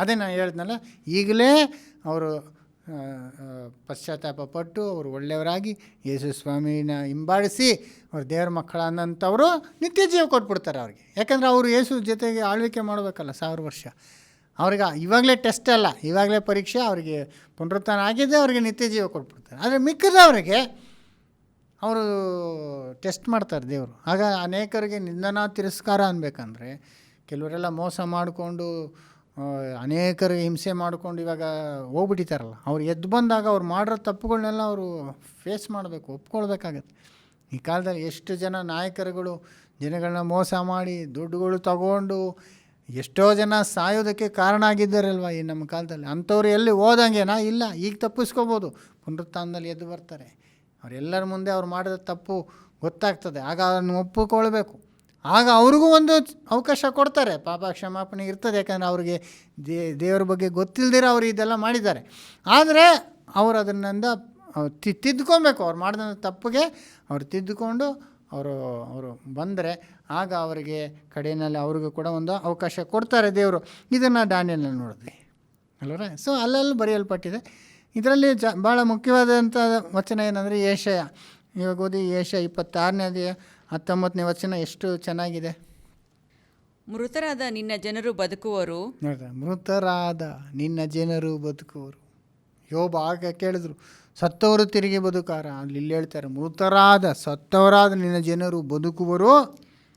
ಅದೇ ನಾನು ಹೇಳಿದ್ನಲ್ಲ, ಈಗಲೇ ಅವರು ಪಶ್ಚಾತ್ತಾಪ ಪಟ್ಟು ಅವರು ಒಳ್ಳೆಯವರಾಗಿ ಯೇಸು ಸ್ವಾಮಿನ ಹಿಂಬಾಡಿಸಿ ಅವ್ರು ದೇವ್ರ ಮಕ್ಕಳನ್ನಂಥವರು ನಿತ್ಯ ಜೀವ ಕೊಟ್ಬಿಡ್ತಾರೆ ಅವ್ರಿಗೆ. ಯಾಕಂದರೆ ಅವರು ಯೇಸು ಜೊತೆಗೆ ಆಳ್ವಿಕೆ ಮಾಡಬೇಕಲ್ಲ 1000 ವರ್ಷ. ಅವ್ರಿಗೆ ಇವಾಗಲೇ ಟೆಸ್ಟ್ ಅಲ್ಲ, ಇವಾಗಲೇ ಪರೀಕ್ಷೆ, ಅವರಿಗೆ ಪುನರುತ್ಥಾನ ಆಗಿದೆ, ಅವರಿಗೆ ನಿತ್ಯ ಜೀವ ಕೊಟ್ಬಿಡ್ತಾರೆ. ಆದರೆ ಮಿಕ್ಕಿದವರಿಗೆ ಅವರು ಟೆಸ್ಟ್ ಮಾಡ್ತಾರೆ ದೇವರು. ಆಗ ಅನೇಕರಿಗೆ ನಿಂದನಾ ತಿರಸ್ಕಾರ ಅನ್ಬೇಕಂದ್ರೆ ಕೆಲವರೆಲ್ಲ ಮೋಸ ಮಾಡಿಕೊಂಡು ಅನೇಕರಿಗೆ ಹಿಂಸೆ ಮಾಡಿಕೊಂಡು ಇವಾಗ ಹೋಗ್ಬಿಟ್ಟಿದ್ದಾರಲ್ಲ, ಅವ್ರು ಎದ್ದು ಬಂದಾಗ ಅವ್ರು ಮಾಡಿರೋ ತಪ್ಪುಗಳನ್ನೆಲ್ಲ ಅವರು ಫೇಸ್ ಮಾಡಬೇಕು, ಒಪ್ಕೊಳ್ಬೇಕಾಗತ್ತೆ. ಈ ಕಾಲದಲ್ಲಿ ಎಷ್ಟು ಜನ ನಾಯಕರುಗಳು ಜನಗಳನ್ನ ಮೋಸ ಮಾಡಿ ದುಡ್ಡುಗಳು ತಗೊಂಡು ಎಷ್ಟೋ ಜನ ಸಾಯೋದಕ್ಕೆ ಕಾರಣ ಆಗಿದ್ದಾರಲ್ವ ಈ ನಮ್ಮ ಕಾಲದಲ್ಲಿ. ಅಂಥವ್ರು ಎಲ್ಲಿ ಹೋದಂಗೆನಾ ಇಲ್ಲ, ಈಗ ತಪ್ಪಿಸ್ಕೋಬೋದು, ಪುನರುತ್ಥಾನದಲ್ಲಿ ಎದ್ದು ಬರ್ತಾರೆ. ಅವರೆಲ್ಲರ ಮುಂದೆ ಅವ್ರು ಮಾಡಿದ ತಪ್ಪು ಗೊತ್ತಾಗ್ತದೆ. ಆಗ ಅದನ್ನು ಒಪ್ಪಿಕೊಳ್ಬೇಕು. ಆಗ ಅವ್ರಿಗೂ ಒಂದು ಅವಕಾಶ ಕೊಡ್ತಾರೆ, ಪಾಪ ಕ್ಷಮಾಪಣೆ ಇರ್ತದೆ. ಯಾಕಂದರೆ ಅವ್ರಿಗೆ ದೇವ್ರ ಬಗ್ಗೆ ಗೊತ್ತಿಲ್ಲದಿರ ಅವರು ಇದೆಲ್ಲ ಮಾಡಿದ್ದಾರೆ. ಆದರೆ ಅವರು ಅದನ್ನಿಂದ ತಿದ್ದುಕೊಬೇಕು. ಅವ್ರು ಮಾಡಿದ ತಪ್ಪಿಗೆ ಅವ್ರು ತಿದ್ದುಕೊಂಡು ಅವರು ಬಂದರೆ ಆಗ ಅವರಿಗೆ ಕಡೆಯಲ್ಲಿ ಅವ್ರಿಗೂ ಕೂಡ ಒಂದು ಅವಕಾಶ ಕೊಡ್ತಾರೆ ದೇವರು. ಇದನ್ನು ದಾನಿಯೇಲನಲ್ಲಿ ನೋಡಿದ್ವಿ ಅಲ್ವರ. ಸೊ ಅಲ್ಲೆಲ್ಲ ಬರೆಯಲ್ಪಟ್ಟಿದೆ. ಇದರಲ್ಲಿ ಭಾಳ ಮುಖ್ಯವಾದಂಥ ವಚನ ಏನಂದರೆ ಏಷಯ. ಇವಾಗ ಓದಿ ಏಷಯ 26ನೇ 19ನೇ ವಚನ ಎಷ್ಟು ಚೆನ್ನಾಗಿದೆ. ಮೃತರಾದ ನಿನ್ನ ಜನರು ಬದುಕುವರು. ನೋಡ್ರಿ, ಮೃತರಾದ ನಿನ್ನ ಜನರು ಬದುಕುವರು. ಯೋಬ ಆಗ ಕೇಳಿದ್ರು, ಸತ್ತವರು ತಿರುಗಿ ಬದುಕಾರ. ಅಲ್ಲಿ ಹೇಳ್ತಾರೆ, ಮೃತರಾದ ಸತ್ತವರಾದ ನಿನ್ನ ಜನರು ಬದುಕುವರು,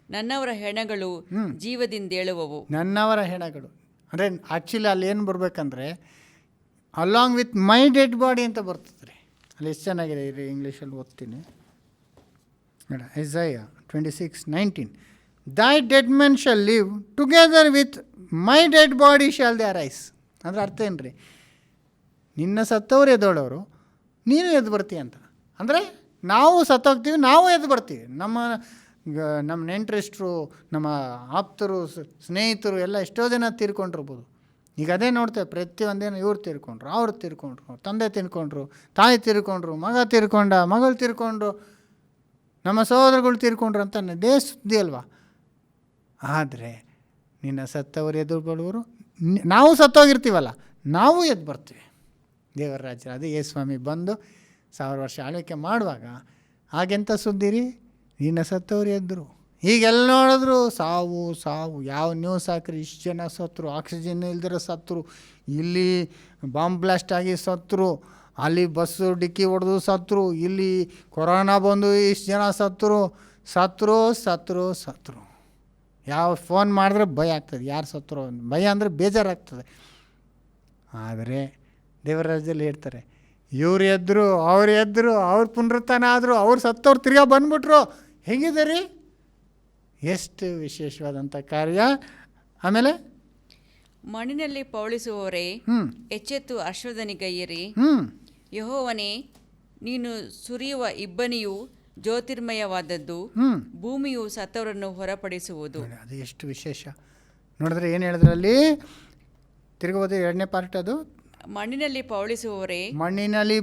ನನ್ನವರ ಹೆಣಗಳು ಜೀವದಿಂದೇಳುವವು. ನನ್ನವರ ಹೆಣಗಳು ಅಂದರೆ ಆ್ಯಕ್ಚುಲಿ ಅಲ್ಲಿ ಏನು ಬರಬೇಕಂದ್ರೆ along with my dead body ಅಂತ ಬರ್ತದೆ ರೀ. ಅಲ್ಲಿ ಎಷ್ಟು ಚೆನ್ನಾಗಿದೆ ರೀ, ಇಂಗ್ಲೀಷಲ್ಲಿ ಓದ್ತೀನಿ. ಐಸಾಯ 26:19 Thy dead men shall live, together with my dead body shall they arise. ಅಂದರೆ ಅರ್ಥ ಏನು ರೀ, ನಿನ್ನ ಸತ್ತವರು ಎದ್ದೋಳವರು, ನೀನು ಎದ್ದು ಬರ್ತೀಯ ಅಂತ. ಅಂದರೆ ನಾವು ಸತ್ತೋಗ್ತೀವಿ, ನಾವು ಎದ್ದು ಬರ್ತೀವಿ. ನಮ್ಮ ನೆಂಟರಿಷ್ಟರು, ನಮ್ಮ ಆಪ್ತರು, ಸ್ನೇಹಿತರು ಎಲ್ಲ ಎಷ್ಟೋ ಜನ ತೀರ್ಕೊಂಡಿರ್ಬೋದು. ಈಗ ಅದೇ ನೋಡ್ತೇವೆ, ಪ್ರತಿಯೊಂದೇನು ಇವ್ರು ತೀರ್ಕೊಂಡ್ರು, ಅವ್ರು ತೀರ್ಕೊಂಡ್ರು, ತಂದೆ ತೀರ್ಕೊಂಡ್ರು, ತಾಯಿ ತೀರ್ಕೊಂಡ್ರು, ಮಗ ತೀರ್ಕೊಂಡ, ಮಗಳು ತೀರ್ಕೊಂಡ್ರು, ನಮ್ಮ ಸಹೋದರಗಳು ತೀರ್ಕೊಂಡ್ರು ಅಂತ ಅದೇ ಸುದ್ದಿ ಅಲ್ವಾ. ಆದರೆ ನಿನ್ನ ಸತ್ತವರು ಎದ್ದು ಬರುವರು, ನಾವು ಸತ್ತೋಗಿರ್ತೀವಲ್ಲ, ನಾವು ಎದ್ದು ಬರ್ತೀವಿ ದೇವರ ರಾಜ್ಯ. ಅದೇ ಯೇಸುಸ್ವಾಮಿ ಬಂದು 1000 ವರ್ಷ ಆಳ್ವಿಕೆ ಮಾಡುವಾಗ ಹಾಗೆಂತ ಸುದ್ದಿ ರೀ, ನಿನ್ನ ಸತ್ತವರು ಎದ್ದರು. ಹೀಗೆಲ್ಲ ನೋಡಿದ್ರು ಸಾವು ಸಾವು. ಯಾವ ನ್ಯೂಸ್ ಹಾಕ್ರಿ, ಇಷ್ಟು ಜನ ಸತ್ತರು, ಆಕ್ಸಿಜನ್ ಇಲ್ದಿರೋ ಸತ್ತರು, ಇಲ್ಲಿ ಬಾಂಬ್ ಬ್ಲಾಸ್ಟ್ ಆಗಿ ಸತ್ತರು, ಅಲ್ಲಿ ಬಸ್ಸು ಡಿಕ್ಕಿ ಹೊಡೆದು ಸತ್ತರು, ಇಲ್ಲಿ ಕೊರೋನಾ ಬಂದು ಇಷ್ಟು ಜನ ಸತ್ತರು. ಯಾವ ಫೋನ್ ಮಾಡಿದ್ರೆ ಭಯ ಆಗ್ತದೆ, ಯಾರು ಸತ್ತರು ಭಯ ಅಂದರೆ ಬೇಜಾರಾಗ್ತದೆ. ಆದರೆ ದೇವರ ರಾಜ್ಯದಲ್ಲಿ ಹೇಳ್ತಾರೆ, ಇವ್ರು ಎದ್ದರು, ಅವ್ರು ಪುನರುತ್ಥಾನ ಆದರು, ಅವ್ರು ಸತ್ತವ್ರು ತಿರ್ಗಾ ಬಂದ್ಬಿಟ್ರು. ಹೇಗಿದೆ ರೀ, ಎಷ್ಟು ವಿಶೇಷವಾದಂಥ ಕಾರ್ಯ. ಆಮೇಲೆ ಮಣ್ಣಿನಲ್ಲಿ ಪೌಳಿಸುವವರೇ ಎಚ್ಚೆತ್ತು ಹರ್ಷಧ್ವನಿಗೈಯಿರಿ. ಯೆಹೋವನೇ, ನೀನು ಸುರಿಯುವ ಇಬ್ಬನಿಯು ಜ್ಯೋತಿರ್ಮಯವಾದದ್ದು, ಭೂಮಿಯು ಸತ್ತವರನ್ನು ಹೊರಪಡಿಸುವುದು. ಅದು ಎಷ್ಟು ವಿಶೇಷ ನೋಡಿದ್ರೆ. ಏನು ಹೇಳಿದ್ರಲ್ಲಿ ತಿರುಗೋದು 2ನೇ ಪಾರ್ಟ್. ಅದು ಮಣ್ಣಿನಲ್ಲಿ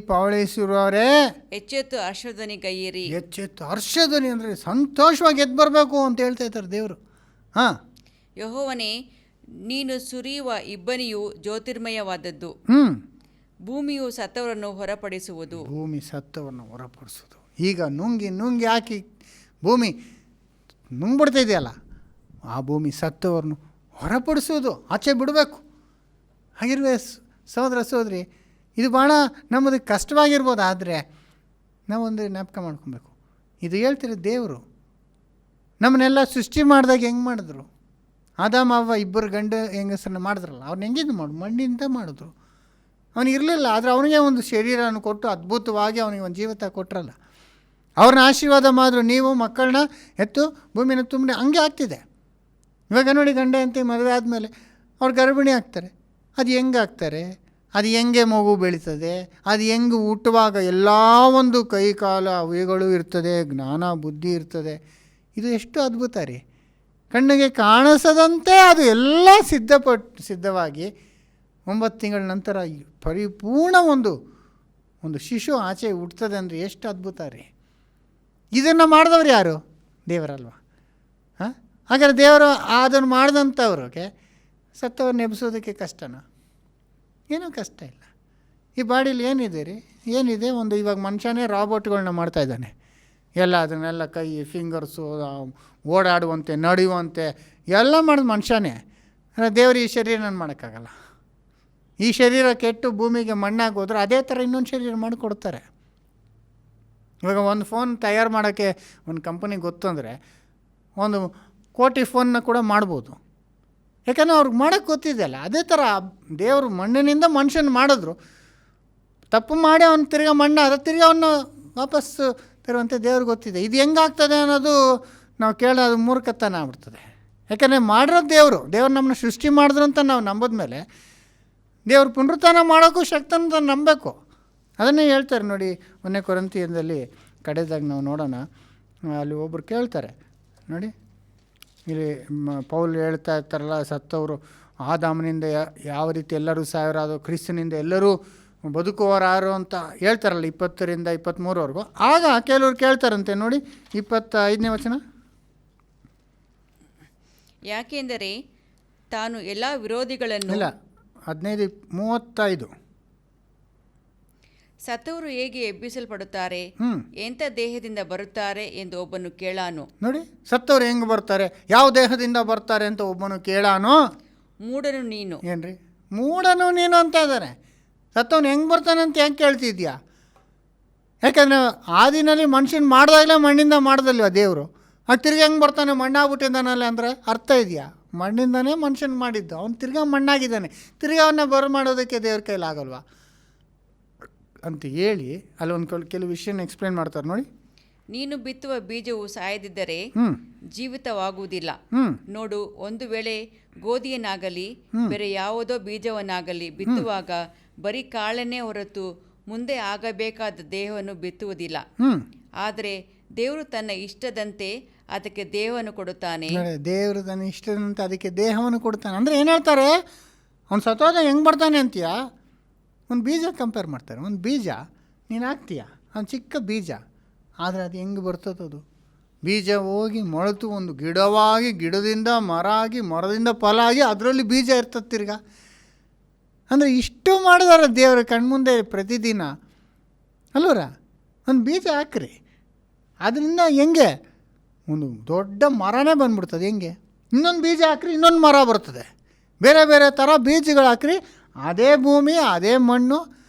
ಪೌಳಿಸಿರುವವರೇ ಎಚ್ಚೆತ್ತು ಹರ್ಷಧ್ವನಿಗೈಯಿರಿ. ಎಚ್ಚೆತ್ತು ಹರ್ಷಧ್ವನಿ ಅಂದರೆ ಸಂತೋಷವಾಗಿ ಎದ್ದು ಬರಬೇಕು ಅಂತ ಹೇಳ್ತಾ ಇದ್ದಾರೆ ದೇವರು. ಯೆಹೋವನೇ, ನೀನು ಸುರಿಯುವ ಇಬ್ಬನಿಯು ಜ್ಯೋತಿರ್ಮಯವಾದದ್ದು, ಭೂಮಿಯು ಸತ್ತವರನ್ನು ಹೊರಪಡಿಸುವುದು. ಭೂಮಿ ಸತ್ತವರನ್ನು ಹೊರಪಡಿಸೋದು. ಈಗ ನುಂಗಿ ಹಾಕಿ ಭೂಮಿ ನುಂಗ್ಬಿಡ್ತಾ ಇದೆಯಲ್ಲ, ಆ ಭೂಮಿ ಸತ್ತವರನ್ನು ಹೊರಪಡಿಸೋದು, ಆಚೆ ಬಿಡಬೇಕು. ಹಾಗಿರುವೆ ಸಹೋದರ ಸಹೋದರಿ, ಇದು ಭಾಳ ನಮ್ಮದು ಕಷ್ಟವಾಗಿರ್ಬೋದು. ಆದರೆ ನಾವೊಂದು ಜ್ಞಾಪಕ ಮಾಡ್ಕೊಬೇಕು, ಇದು ಹೇಳ್ತಿರೋ ದೇವರು ನಮ್ಮನ್ನೆಲ್ಲ ಸೃಷ್ಟಿ ಮಾಡಿದಾಗ ಹೆಂಗೆ ಮಾಡಿದ್ರು, ಆದಾಮ ಅವ್ವ ಇಬ್ಬರು ಗಂಡು ಹೆಂಗಸರನ್ನ ಮಾಡಿದ್ರಲ್ಲ, ಅವ್ರನ್ನ ಹೆಂಗಿದ್ದು ಮಣ್ಣಿಂದ ಮಾಡಿದ್ರು. ಅವನಿಗಿರಲಿಲ್ಲ, ಆದರೆ ಅವನಿಗೆ ಒಂದು ಶರೀರವನ್ನು ಕೊಟ್ಟು ಅದ್ಭುತವಾಗಿ ಅವನಿಗೆ ಒಂದು ಜೀವಿತ ಕೊಟ್ಟರಲ್ಲ. ಅವ್ರನ್ನ ಆಶೀರ್ವಾದ ಮಾಡಿದ್ರು, ನೀವು ಮಕ್ಕಳನ್ನ ಎತ್ತು ಭೂಮಿನ ತುಂಬಿ. ಹಂಗೆ ಆಗ್ತಿದೆ ಇವಾಗ ನೋಡಿ. ಗಂಡ ಅಂತ ಮದುವೆ ಆದಮೇಲೆ ಅವ್ರು ಗರ್ಭಿಣಿ ಆಗ್ತಾರೆ. ಅದು ಹೆಂಗೆ ಆಗ್ತಾರೆ, ಅದು ಹೆಂಗೆ ಮಗು ಬೆಳೀತದೆ, ಅದು ಹೆಂಗೆ ಹುಟ್ಟುವಾಗ ಎಲ್ಲ ಒಂದು ಕೈ ಕಾಲು ಅವಯಗಳು ಇರ್ತದೆ, ಜ್ಞಾನ ಬುದ್ಧಿ ಇರ್ತದೆ. ಇದು ಎಷ್ಟು ಅದ್ಭುತ ರೀ. ಕಣ್ಣಿಗೆ ಕಾಣಿಸದಂತೆ ಅದು ಎಲ್ಲ ಸಿದ್ಧವಾಗಿ 9 ತಿಂಗಳ ನಂತರ ಪರಿಪೂರ್ಣ ಒಂದು ಶಿಶು ಆಚೆ ಹುಟ್ಟುತ್ತದೆ ಅಂದರೆ ಎಷ್ಟು ಅದ್ಭುತ ರೀ. ಇದನ್ನು ಮಾಡಿದವ್ರು ಯಾರು? ದೇವರಲ್ವ. ಹಾಗಾದ್ರೆ ದೇವರು ಅದನ್ನು ಮಾಡಿದಂಥವ್ರಿಗೆ ಸತ್ತವ್ರನ್ನ ಎಬ್ಸೋದಕ್ಕೆ ಕಷ್ಟನಾ? ಏನೂ ಕಷ್ಟ ಇಲ್ಲ. ಈ ಬಾಡಿಲಿ ಏನಿದೆ ರೀ, ಏನಿದೆ ಒಂದು. ಇವಾಗ ಮನುಷ್ಯನೇ ರಾಬೋಟ್ಗಳನ್ನ ಮಾಡ್ತಾಯಿದ್ದಾನೆ. ಎಲ್ಲ ಅದನ್ನೆಲ್ಲ ಕೈ ಫಿಂಗರ್ಸು ಓಡಾಡುವಂತೆ, ನಡೆಯುವಂತೆ ಎಲ್ಲ ಮಾಡೋದು ಮನುಷ್ಯನೇ. ದೇವರು ಈ ಶರೀರನ ಮಾಡೋಕ್ಕಾಗಲ್ಲ. ಈ ಶರೀರ ಕೆಟ್ಟು ಭೂಮಿಗೆ ಮಣ್ಣಾಗಿ ಹೋದ್ರೆ ಅದೇ ಥರ ಇನ್ನೊಂದು ಶರೀರ ಮಾಡಿಕೊಡ್ತಾರೆ. ಇವಾಗ ಒಂದು ಫೋನ್ ತಯಾರು ಮಾಡೋಕ್ಕೆ ಒಂದು ಕಂಪನಿಗೆ ಗೊತ್ತು ಅಂದರೆ 1 ಕೋಟಿ ಫೋನ್ನ ಕೂಡ ಮಾಡ್ಬೋದು. ಯಾಕಂದರೆ ಅವ್ರಿಗೆ ಮಾಡೋಕ್ಕೆ ಗೊತ್ತಿದೆಯಲ್ಲ. ಅದೇ ಥರ ದೇವರು ಮಣ್ಣಿನಿಂದ ಮನುಷ್ಯನ ಮಾಡಿದ್ರು. ತಪ್ಪು ಮಾಡಿ ಅವನು ತಿರ್ಗಾ ಮಣ್ಣಾದ ತಿರ್ಗಾ ಅವನು ವಾಪಸ್ಸು ತರುವಂತೆ ದೇವ್ರಿಗೆ ಗೊತ್ತಿದೆ. ಇದು ಹೆಂಗಾಗ್ತದೆ ಅನ್ನೋದು ನಾವು ಕೇಳೋದು ಮೂರ್ಖತನ ಆಗ್ಬಿಡ್ತದೆ. ಯಾಕಂದರೆ ಮಾಡಿರೋದು ದೇವರು ನಮ್ಮನ್ನ ಸೃಷ್ಟಿ ಮಾಡಿದ್ರು ಅಂತ ನಾವು ನಂಬೋದ್ಮೇಲೆ ದೇವ್ರು ಪುನರುತ್ಥಾನ ಮಾಡೋಕ್ಕೂ ಶಕ್ತನ ನಂಬಬೇಕು. ಅದನ್ನೇ ಹೇಳ್ತಾರೆ ನೋಡಿ, 1 ಕೊರಿಂಥಿಯದಲ್ಲಿ ಕಡೆದಾಗ ನಾವು ನೋಡೋಣ. ಅಲ್ಲಿ ಒಬ್ಬರು ಕೇಳ್ತಾರೆ ನೋಡಿ, ಇಲ್ಲಿ ಪೌಲ್ ಹೇಳ್ತಾ ಇರ್ತಾರಲ್ಲ, ಸತ್ತವರು ಆದಾಮನಿಂದ ಯಾವ ರೀತಿ ಎಲ್ಲರೂ ಸಾವಿರಾದರು, ಕ್ರಿಸ್ತನಿಂದ ಎಲ್ಲರೂ ಬದುಕುವರಾರು ಅಂತ ಹೇಳ್ತಾರಲ್ಲ 20ರಿಂದ 23ವರೆಗೂ. ಆಗ ಕೆಲವರು ಕೇಳ್ತಾರಂತೆ ನೋಡಿ, 25ನೇ ವಚನ. ಯಾಕೆಂದರೆ ತಾನು ಎಲ್ಲ ವಿರೋಧಿಗಳನ್ನು ಇಲ್ಲ 15:35. ಸತ್ತವರು ಹೇಗೆ ಎಬ್ಬಿಸಲ್ಪಡುತ್ತಾರೆ, ಎಂಥ ದೇಹದಿಂದ ಬರುತ್ತಾರೆ ಎಂದು ಒಬ್ಬನು ಕೇಳಾನು. ನೋಡಿ, ಸತ್ತವ್ರು ಹೆಂಗೆ ಬರ್ತಾರೆ, ಯಾವ ದೇಹದಿಂದ ಬರ್ತಾರೆ ಅಂತ ಒಬ್ಬನು ಕೇಳಾನು. ಮೂಢನು ನೀನು. ಏನ್ರಿ ಮೂಢನು ನೀನು ಅಂತ ಇದ್ದಾರೆ. ಸತ್ತವನು ಹೆಂಗೆ ಬರ್ತಾನೆ ಅಂತ ಹೆಂಗೆ ಕೇಳ್ತಿದ್ಯಾ? ಯಾಕಂದರೆ ಆದಿನಲ್ಲಿ ಮನುಷ್ಯನ ಮಾಡಿದಾಗಲೇ ಮಣ್ಣಿಂದ ಮಾಡ್ದಲ್ವ ದೇವರು. ಅದು ತಿರ್ಗಿ ಹೆಂಗೆ ಬರ್ತಾನೆ, ಮಣ್ಣಾಗ್ಬಿಟ್ಟಿದ್ದಾನಲ್ಲ ಅಂದರೆ ಅರ್ಥ ಇದೆಯಾ? ಮಣ್ಣಿಂದನೇ ಮನುಷ್ಯನ ಮಾಡಿದ್ದು, ಅವ್ನು ತಿರ್ಗಾ ಮಣ್ಣಾಗಿದ್ದಾನೆ, ತಿರ್ಗಿ ಅವನ್ನ ಬರ ಮಾಡೋದಕ್ಕೆ ದೇವ್ರ ಕೈಲಾಗಲ್ವಾ ಅಂತ ಹೇಳಿ ಅಲ್ಲಿ ಒಂದು ಕೆಲವು ವಿಷಯನ ಎಕ್ಸ್ಪ್ಲೇನ್ ಮಾಡ್ತಾರೆ ನೋಡಿ. ನೀನು ಬಿತ್ತುವ ಬೀಜವು ಸಾಯದಿದ್ದರೆ ಜೀವಿತವಾಗುವುದಿಲ್ಲ. ನೋಡು, ಒಂದು ವೇಳೆ ಗೋಧಿಯನ್ನಾಗಲಿ ಬೇರೆ ಯಾವುದೋ ಬೀಜವನ್ನಾಗಲಿ ಬಿತ್ತುವಾಗ ಬರೀ ಕಾಳನ್ನೇ ಹೊರತು ಮುಂದೆ ಆಗಬೇಕಾದ ದೇಹವನ್ನು ಬಿತ್ತುವುದಿಲ್ಲ. ಆದರೆ ದೇವರು ತನ್ನ ಇಷ್ಟದಂತೆ ಅದಕ್ಕೆ ದೇಹವನ್ನು ಕೊಡುತ್ತಾನೆ. ದೇವರು ತನ್ನ ಇಷ್ಟದಂತೆ ಅದಕ್ಕೆ ದೇಹವನ್ನು ಕೊಡ್ತಾನೆ ಅಂದರೆ ಏನು ಹೇಳ್ತಾರೆ? ಅವ್ನು ಸತ್ತೋದ ಹೆಂಗೆ ಬರ್ತಾನೆ ಅಂತೀಯ? ಒಂದು ಬೀಜ ಕಂಪೇರ್ ಮಾಡ್ತಾರೆ. ಒಂದು ಬೀಜ ನೀನು ಹಾಕ್ತೀಯ, ಒಂದು ಚಿಕ್ಕ ಬೀಜ, ಆದರೆ ಅದು ಹೆಂಗೆ ಬರ್ತದದು? ಬೀಜ ಹೋಗಿ ಮೊಳೆತು ಒಂದು ಗಿಡವಾಗಿ, ಗಿಡದಿಂದ ಮರ ಆಗಿ, ಮರದಿಂದ ಫಲ ಆಗಿ, ಅದರಲ್ಲಿ ಬೀಜ ಇರ್ತದೆ ತಿರ್ಗ. ಅಂದರೆ ಇಷ್ಟು ಮಾಡಿದಾರೆ ದೇವರ ಕಣ್ಮುಂದೆ ಪ್ರತಿದಿನ ಅಲ್ವರ. ಒಂದು ಬೀಜ ಹಾಕ್ರಿ, ಅದರಿಂದ ಹೆಂಗೆ ಒಂದು ದೊಡ್ಡ ಮರನೇ ಬಂದ್ಬಿಡ್ತದೆ. ಹೆಂಗೆ ಇನ್ನೊಂದು ಬೀಜ ಹಾಕ್ರಿ, ಇನ್ನೊಂದು ಮರ ಬರ್ತದೆ. ಬೇರೆ ಬೇರೆ ಥರ ಬೀಜಗಳು ಹಾಕ್ರಿ, ಅದೇ ಭೂಮಿ ಅದೇ ಮಣ್ಣು,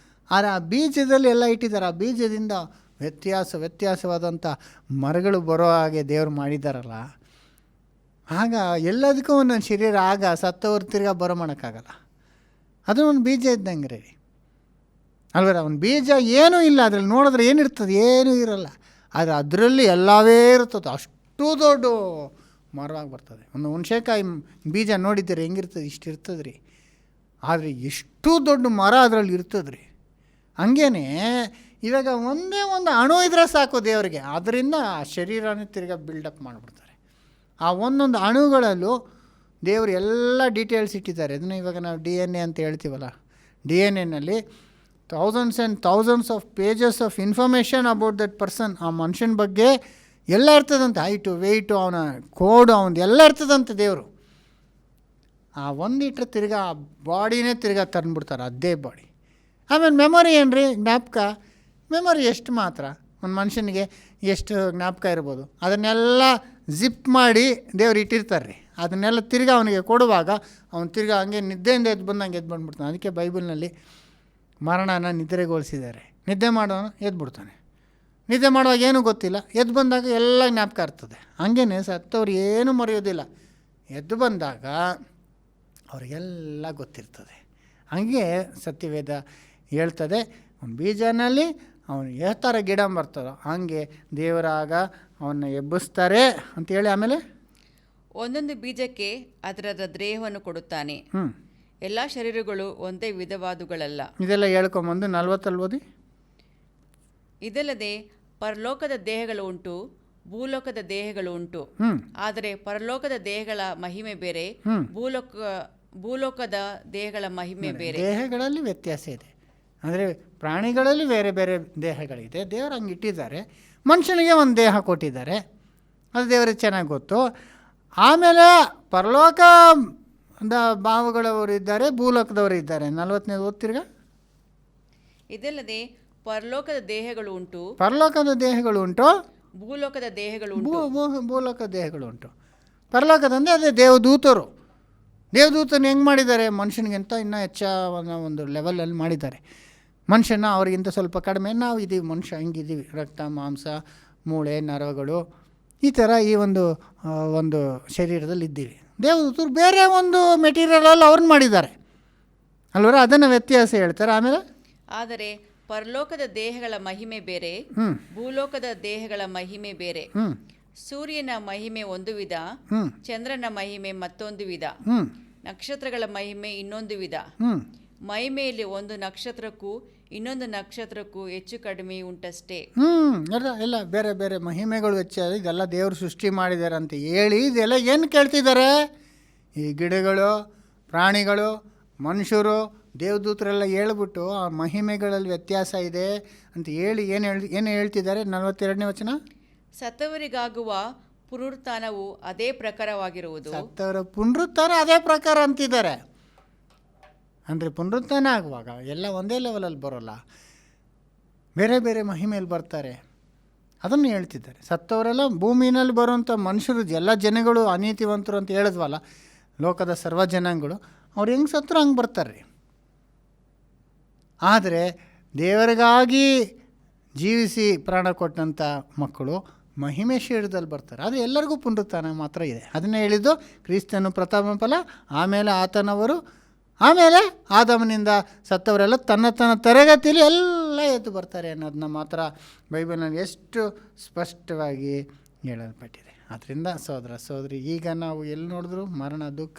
ಆದರೆ ಆ ಬೀಜದಲ್ಲಿ ಎಲ್ಲ ಇಟ್ಟಿದ್ದಾರೆ. ಆ ಬೀಜದಿಂದ ವ್ಯತ್ಯಾಸವಾದಂಥ ಮರಗಳು ಬರೋ ಹಾಗೆ ದೇವರು ಮಾಡಿದ್ದಾರಲ್ಲ. ಆಗ ಎಲ್ಲದಕ್ಕೂ ಒಂದೊಂದು ಶರೀರ. ಆಗ ಸತ್ತವ್ರು ತಿರ್ಗಾ ಬರೋ ಮಾಡೋಕ್ಕಾಗಲ್ಲ. ಅದು ಒಂದು ಬೀಜ ಇದ್ದಂಗೆ ರೀ ಅಲ್ವರ. ಒಂದು ಬೀಜ ಏನೂ ಇಲ್ಲ, ಅದರಲ್ಲಿ ನೋಡಿದ್ರೆ ಏನಿರ್ತದೆ? ಏನೂ ಇರಲ್ಲ. ಆದರೆ ಅದರಲ್ಲಿ ಎಲ್ಲವೇ ಇರ್ತದೆ. ಅಷ್ಟು ದೊಡ್ಡ ಮರವಾಗಿ ಬರ್ತದೆ. ಒಂದು ಹುಣಸೆಕಾಯಿ ಬೀಜ ನೋಡಿದ್ದೀರಿ ಹೆಂಗಿರ್ತದೆ? ಇಷ್ಟು ಇರ್ತದೆ ರೀ. ಆದರೆ ಎಷ್ಟು ದೊಡ್ಡ ಮರ ಅದರಲ್ಲಿ ಇರ್ತದೆ ರೀ. ಹಂಗೇ ಇವಾಗ ಒಂದೇ ಒಂದು ಅಣು ಇದ್ರೆ ಸಾಕು ದೇವರಿಗೆ, ಅದರಿಂದ ಆ ಶರೀರನೇ ತಿರ್ಗಾ ಬಿಲ್ಡಪ್ ಮಾಡಿಬಿಡ್ತಾರೆ. ಆ ಒಂದೊಂದು ಅಣುಗಳಲ್ಲೂ ದೇವರು ಎಲ್ಲ ಡೀಟೇಲ್ಸ್ ಇಟ್ಟಿದ್ದಾರೆ. ಅದನ್ನು ಇವಾಗ ನಾವು DNA ಅಂತ ಹೇಳ್ತೀವಲ್ಲ, DNA thousands and thousands of pages of information about that person. ಆ ಮನುಷ್ಯನ ಬಗ್ಗೆ ಎಲ್ಲ ಇರ್ತದಂತೆ. ಹೈಟು, ವೆಯ್ಟು, ಅವನ ಕೋಡು, ಅವನದು ಎಲ್ಲ ಇರ್ತದಂತೆ ದೇವರು. ಆ ಒಂದಿಟ್ರೆ ತಿರ್ಗಾ ಆ ಬಾಡಿನೇ ತಿರ್ಗಾ ತಂದುಬಿಡ್ತಾರೆ, ಅದೇ ಬಾಡಿ. ಆಮೇಲೆ ಮೆಮೊರಿ ಏನು ರೀ? ಜ್ಞಾಪಕ. ಮೆಮೊರಿ ಎಷ್ಟು ಮಾತ್ರ ಒಂದು ಮನುಷ್ಯನಿಗೆ ಎಷ್ಟು ಜ್ಞಾಪಕ ಇರ್ಬೋದು? ಅದನ್ನೆಲ್ಲ ಜಿಪ್ ಮಾಡಿ ದೇವ್ರು ಇಟ್ಟಿರ್ತಾರೆ ರೀ. ಅದನ್ನೆಲ್ಲ ತಿರ್ಗಾ ಅವನಿಗೆ ಕೊಡುವಾಗ ಅವನು ತಿರ್ಗಾ ಹಂಗೆ ನಿದ್ದೆಯಿಂದ ಎದ್ದು ಬಂದ್ಬಿಡ್ತಾನೆ. ಅದಕ್ಕೆ ಬೈಬಲ್ನಲ್ಲಿ ಮರಣನ ನಿದ್ರೆಗೊಳಿಸಿದ್ದಾರೆ. ನಿದ್ದೆ ಮಾಡೋನು ಎದ್ಬಿಡ್ತಾನೆ. ನಿದ್ದೆ ಮಾಡುವಾಗ ಏನೂ ಗೊತ್ತಿಲ್ಲ, ಎದ್ದು ಬಂದಾಗ ಎಲ್ಲ ಜ್ಞಾಪಕ ಇರ್ತದೆ. ಹಂಗೇ ಸತ್ತವ್ರು ಏನೂ ಮರೆಯೋದಿಲ್ಲ. ಎದ್ದು ಬಂದಾಗ ಅವರಿಗೆಲ್ಲ ಗೊತ್ತಿರ್ತದೆ. ಹಂಗೆ ಸತ್ಯವೇದ ಹೇಳ್ತದೆ, ಒಂದು ಬೀಜನಲ್ಲಿ ಅವನು ಯಾವ ಥರ ಗಿಡ ಬರ್ತದೋ ಹಂಗೆ ದೇವರಾಗ ಅವನ್ನ ಎಬ್ಬಿಸ್ತಾರೆ ಅಂತೇಳಿ. ಆಮೇಲೆ ಒಂದೊಂದು ಬೀಜಕ್ಕೆ ಅದರ ದೇಹವನ್ನು ಕೊಡುತ್ತಾನೆ. ಎಲ್ಲ ಶರೀರಗಳು ಒಂದೇ ವಿಧವಾದುಗಳಲ್ಲ. ಇದೆಲ್ಲ ಹೇಳ್ಕೊಂಬಂದು 40 ಓದಿ. ಇದಲ್ಲದೆ ಪರಲೋಕದ ದೇಹಗಳು ಉಂಟು, ಭೂಲೋಕದ ದೇಹಗಳು ಉಂಟು. ಆದರೆ ಪರಲೋಕದ ದೇಹಗಳ ಮಹಿಮೆ ಬೇರೆ, ಭೂಲೋಕದ ದೇಹಗಳ ಮಹಿಮೆ ಬೇರೆ. ದೇಹಗಳಲ್ಲಿ ವ್ಯತ್ಯಾಸ ಇದೆ. ಅಂದರೆ ಪ್ರಾಣಿಗಳಲ್ಲಿ ಬೇರೆ ಬೇರೆ ದೇಹಗಳಿದೆ. ದೇವರು ಹಂಗೆ ಇಟ್ಟಿದ್ದಾರೆ. ಮನುಷ್ಯನಿಗೆ ಒಂದು ದೇಹ ಕೊಟ್ಟಿದ್ದಾರೆ, ಅದು ದೇವರಿಗೆ ಚೆನ್ನಾಗಿ ಗೊತ್ತು. ಆಮೇಲೆ ಪರಲೋಕದ ಭಾವಗಳವರು ಇದ್ದಾರೆ, ಭೂಲೋಕದವರು ಇದ್ದಾರೆ. 40ನೇ ಓದ್ತಿರ್ಗ. ಇದಲ್ಲದೆ ಪರಲೋಕದ ದೇಹಗಳು ಉಂಟು, ಪರಲೋಕದ ದೇಹಗಳು ಉಂಟು, ಭೂಲೋಕದ ದೇಹಗಳು ಭೂಲೋಕದ ದೇಹಗಳು ಉಂಟು. ಪರಲೋಕದಂದರೆ ಅದೇ ದೇವದೂತರು. ದೇವದೂತನ ಹೆಂಗೆ ಮಾಡಿದ್ದಾರೆ? ಮನುಷ್ಯನಿಗಿಂತ ಇನ್ನೂ ಹೆಚ್ಚಾದ ಒಂದು ಲೆವೆಲಲ್ಲಿ ಮಾಡಿದ್ದಾರೆ. ಮನುಷ್ಯನ ಅವ್ರಿಗಿಂತ ಸ್ವಲ್ಪ ಕಡಿಮೆ ನಾವು ಇದ್ದೀವಿ. ಮನುಷ್ಯ ಹಿಂಗಿದ್ದೀವಿ, ರಕ್ತ, ಮಾಂಸ, ಮೂಳೆ, ನರಗಳು, ಈ ಥರ ಈ ಒಂದು ಶರೀರದಲ್ಲಿ ಇದ್ದೀವಿ. ದೇವದೂತರು ಬೇರೆ ಒಂದು ಮೆಟೀರಿಯಲಲ್ಲಿ ಅವ್ರನ್ನ ಮಾಡಿದ್ದಾರೆ ಅಲ್ವರ. ಅದನ್ನು ವ್ಯತ್ಯಾಸ ಹೇಳ್ತಾರೆ. ಆಮೇಲೆ ಆದರೆ ಪರಲೋಕದ ದೇಹಗಳ ಮಹಿಮೆ ಬೇರೆ, ಭೂಲೋಕದ ದೇಹಗಳ ಮಹಿಮೆ ಬೇರೆ. ಸೂರ್ಯನ ಮಹಿಮೆ ಒಂದು ವಿಧ, ಚಂದ್ರನ ಮಹಿಮೆ ಮತ್ತೊಂದು ವಿಧ, ನಕ್ಷತ್ರಗಳ ಮಹಿಮೆ ಇನ್ನೊಂದು ವಿಧ. ಮಹಿಮೆಯಲ್ಲಿ ಒಂದು ನಕ್ಷತ್ರಕ್ಕೂ ಇನ್ನೊಂದು ನಕ್ಷತ್ರಕ್ಕೂ ಹೆಚ್ಚು ಕಡಿಮೆ ಉಂಟಷ್ಟೇ. ಎಲ್ಲ ಬೇರೆ ಬೇರೆ ಮಹಿಮೆಗಳು ವೆಚ್ಚ ಇದೆಲ್ಲ ದೇವರು ಸೃಷ್ಟಿ ಮಾಡಿದ್ದಾರೆ ಅಂತ ಹೇಳಿ ಇದೆಲ್ಲ ಏನು ಕೇಳ್ತಿದ್ದಾರೆ? ಈ ಗಿಡಗಳು, ಪ್ರಾಣಿಗಳು, ಮನುಷ್ಯರು, ದೇವದೂತರೆಲ್ಲ ಹೇಳ್ಬಿಟ್ಟು ಆ ಮಹಿಮೆಗಳಲ್ಲಿ ವ್ಯತ್ಯಾಸ ಇದೆ ಅಂತ ಹೇಳಿ ಏನು ಹೇಳ್ತಿದ್ದಾರೆ? 42ನೇ ವಚನ, ಸತ್ತವರಿಗಾಗುವ ಪುನರುತ್ಥಾನವು ಅದೇ ಪ್ರಕಾರವಾಗಿರುವುದು. ಸತ್ತವರ ಪುನರುತ್ಥಾನ ಅದೇ ಪ್ರಕಾರ ಅಂತಿದ್ದಾರೆ. ಅಂದರೆ ಪುನರುತ್ಥಾನ ಆಗುವಾಗ ಎಲ್ಲ ಒಂದೇ ಲೆವೆಲಲ್ಲಿ ಬರೋಲ್ಲ, ಬೇರೆ ಬೇರೆ ಮಹಿಮೆಯಲ್ಲಿ ಬರ್ತಾರೆ. ಅದನ್ನು ಹೇಳ್ತಿದ್ದಾರೆ. ಸತ್ತವರೆಲ್ಲ ಭೂಮಿನಲ್ಲಿ ಬರುವಂಥ ಮನುಷ್ಯರು, ಎಲ್ಲ ಜನಗಳು ಅನೀತಿವಂತರು ಅಂತ ಹೇಳಿದ್ವಲ್ಲ, ಲೋಕದ ಸರ್ವ ಜನಾಂಗಗಳು, ಅವ್ರು ಹೆಂಗೆ ಸತ್ತರು ಹಂಗೆ ಬರ್ತಾರೆ. ಆದರೆ ದೇವರಿಗಾಗಿ ಜೀವಿಸಿ ಪ್ರಾಣ ಕೊಟ್ಟಂಥ ಮಕ್ಕಳು ಮಹಿಮೆ ಶರೀರದಲ್ಲಿ ಬರ್ತಾರೆ. ಆದರೆ ಎಲ್ಲರಿಗೂ ಪುನರುತ್ಥಾನ ಮಾತ್ರ ಇದೆ. ಅದನ್ನೇ ಹೇಳಿದ್ದು, ಕ್ರಿಸ್ತನು ಪ್ರಥಮ ಫಲ, ಆಮೇಲೆ ಆತನವರು, ಆಮೇಲೆ ಆದಮನಿಂದ ಸತ್ತವರೆಲ್ಲ ತನ್ನ ತರಗತಿಯಲ್ಲಿ ಎಲ್ಲ ಎದ್ದು ಬರ್ತಾರೆ ಅನ್ನೋದನ್ನ ಮಾತ್ರ ಬೈಬಲ್ನಲ್ಲಿ ಎಷ್ಟು ಸ್ಪಷ್ಟವಾಗಿ ಹೇಳಲ್ಪಟ್ಟಿದೆ. ಆದ್ದರಿಂದ ಸಹೋದರ ಸಹೋದರಿ, ಈಗ ನಾವು ಎಲ್ಲಿ ನೋಡಿದ್ರು ಮರಣ, ದುಃಖ.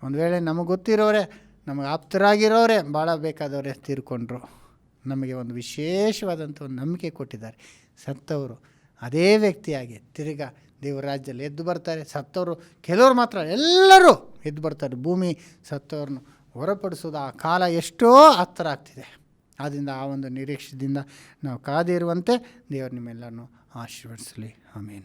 ಒಂದು ವೇಳೆ ನಮಗೆ ಗೊತ್ತಿರೋರೆ, ನಮಗೆ ಆಪ್ತರಾಗಿರೋರೆ, ಭಾಳ ಬೇಕಾದವರೇ ತೀರ್ಕೊಂಡ್ರು. ನಮಗೆ ಒಂದು ವಿಶೇಷವಾದಂಥ ಒಂದು ನಂಬಿಕೆ ಕೊಟ್ಟಿದ್ದಾರೆ. ಸತ್ತವರು ಅದೇ ವ್ಯಕ್ತಿಯಾಗಿ ತಿರ್ಗಾ ದೇವರ ರಾಜ್ಯದಲ್ಲಿ ಎದ್ದು ಬರ್ತಾರೆ. ಸತ್ತವರು ಕೆಲವರು ಮಾತ್ರ, ಎಲ್ಲರೂ ಎದ್ದು ಬರ್ತಾರೆ. ಭೂಮಿ ಸತ್ತವ್ರನ್ನು ಹೊರಪಡಿಸೋದು ಆ ಕಾಲ ಎಷ್ಟೋ ಹತ್ತಿರ ಆಗ್ತಿದೆ. ಆದ್ದರಿಂದ ಆ ಒಂದು ನಿರೀಕ್ಷೆಯಿಂದ ನಾವು ಕಾದಿರುವಂತೆ ದೇವರು ನಿಮ್ಮೆಲ್ಲರನ್ನು ಆಶೀರ್ವದಿಸಲಿ. ಆಮೇನ್.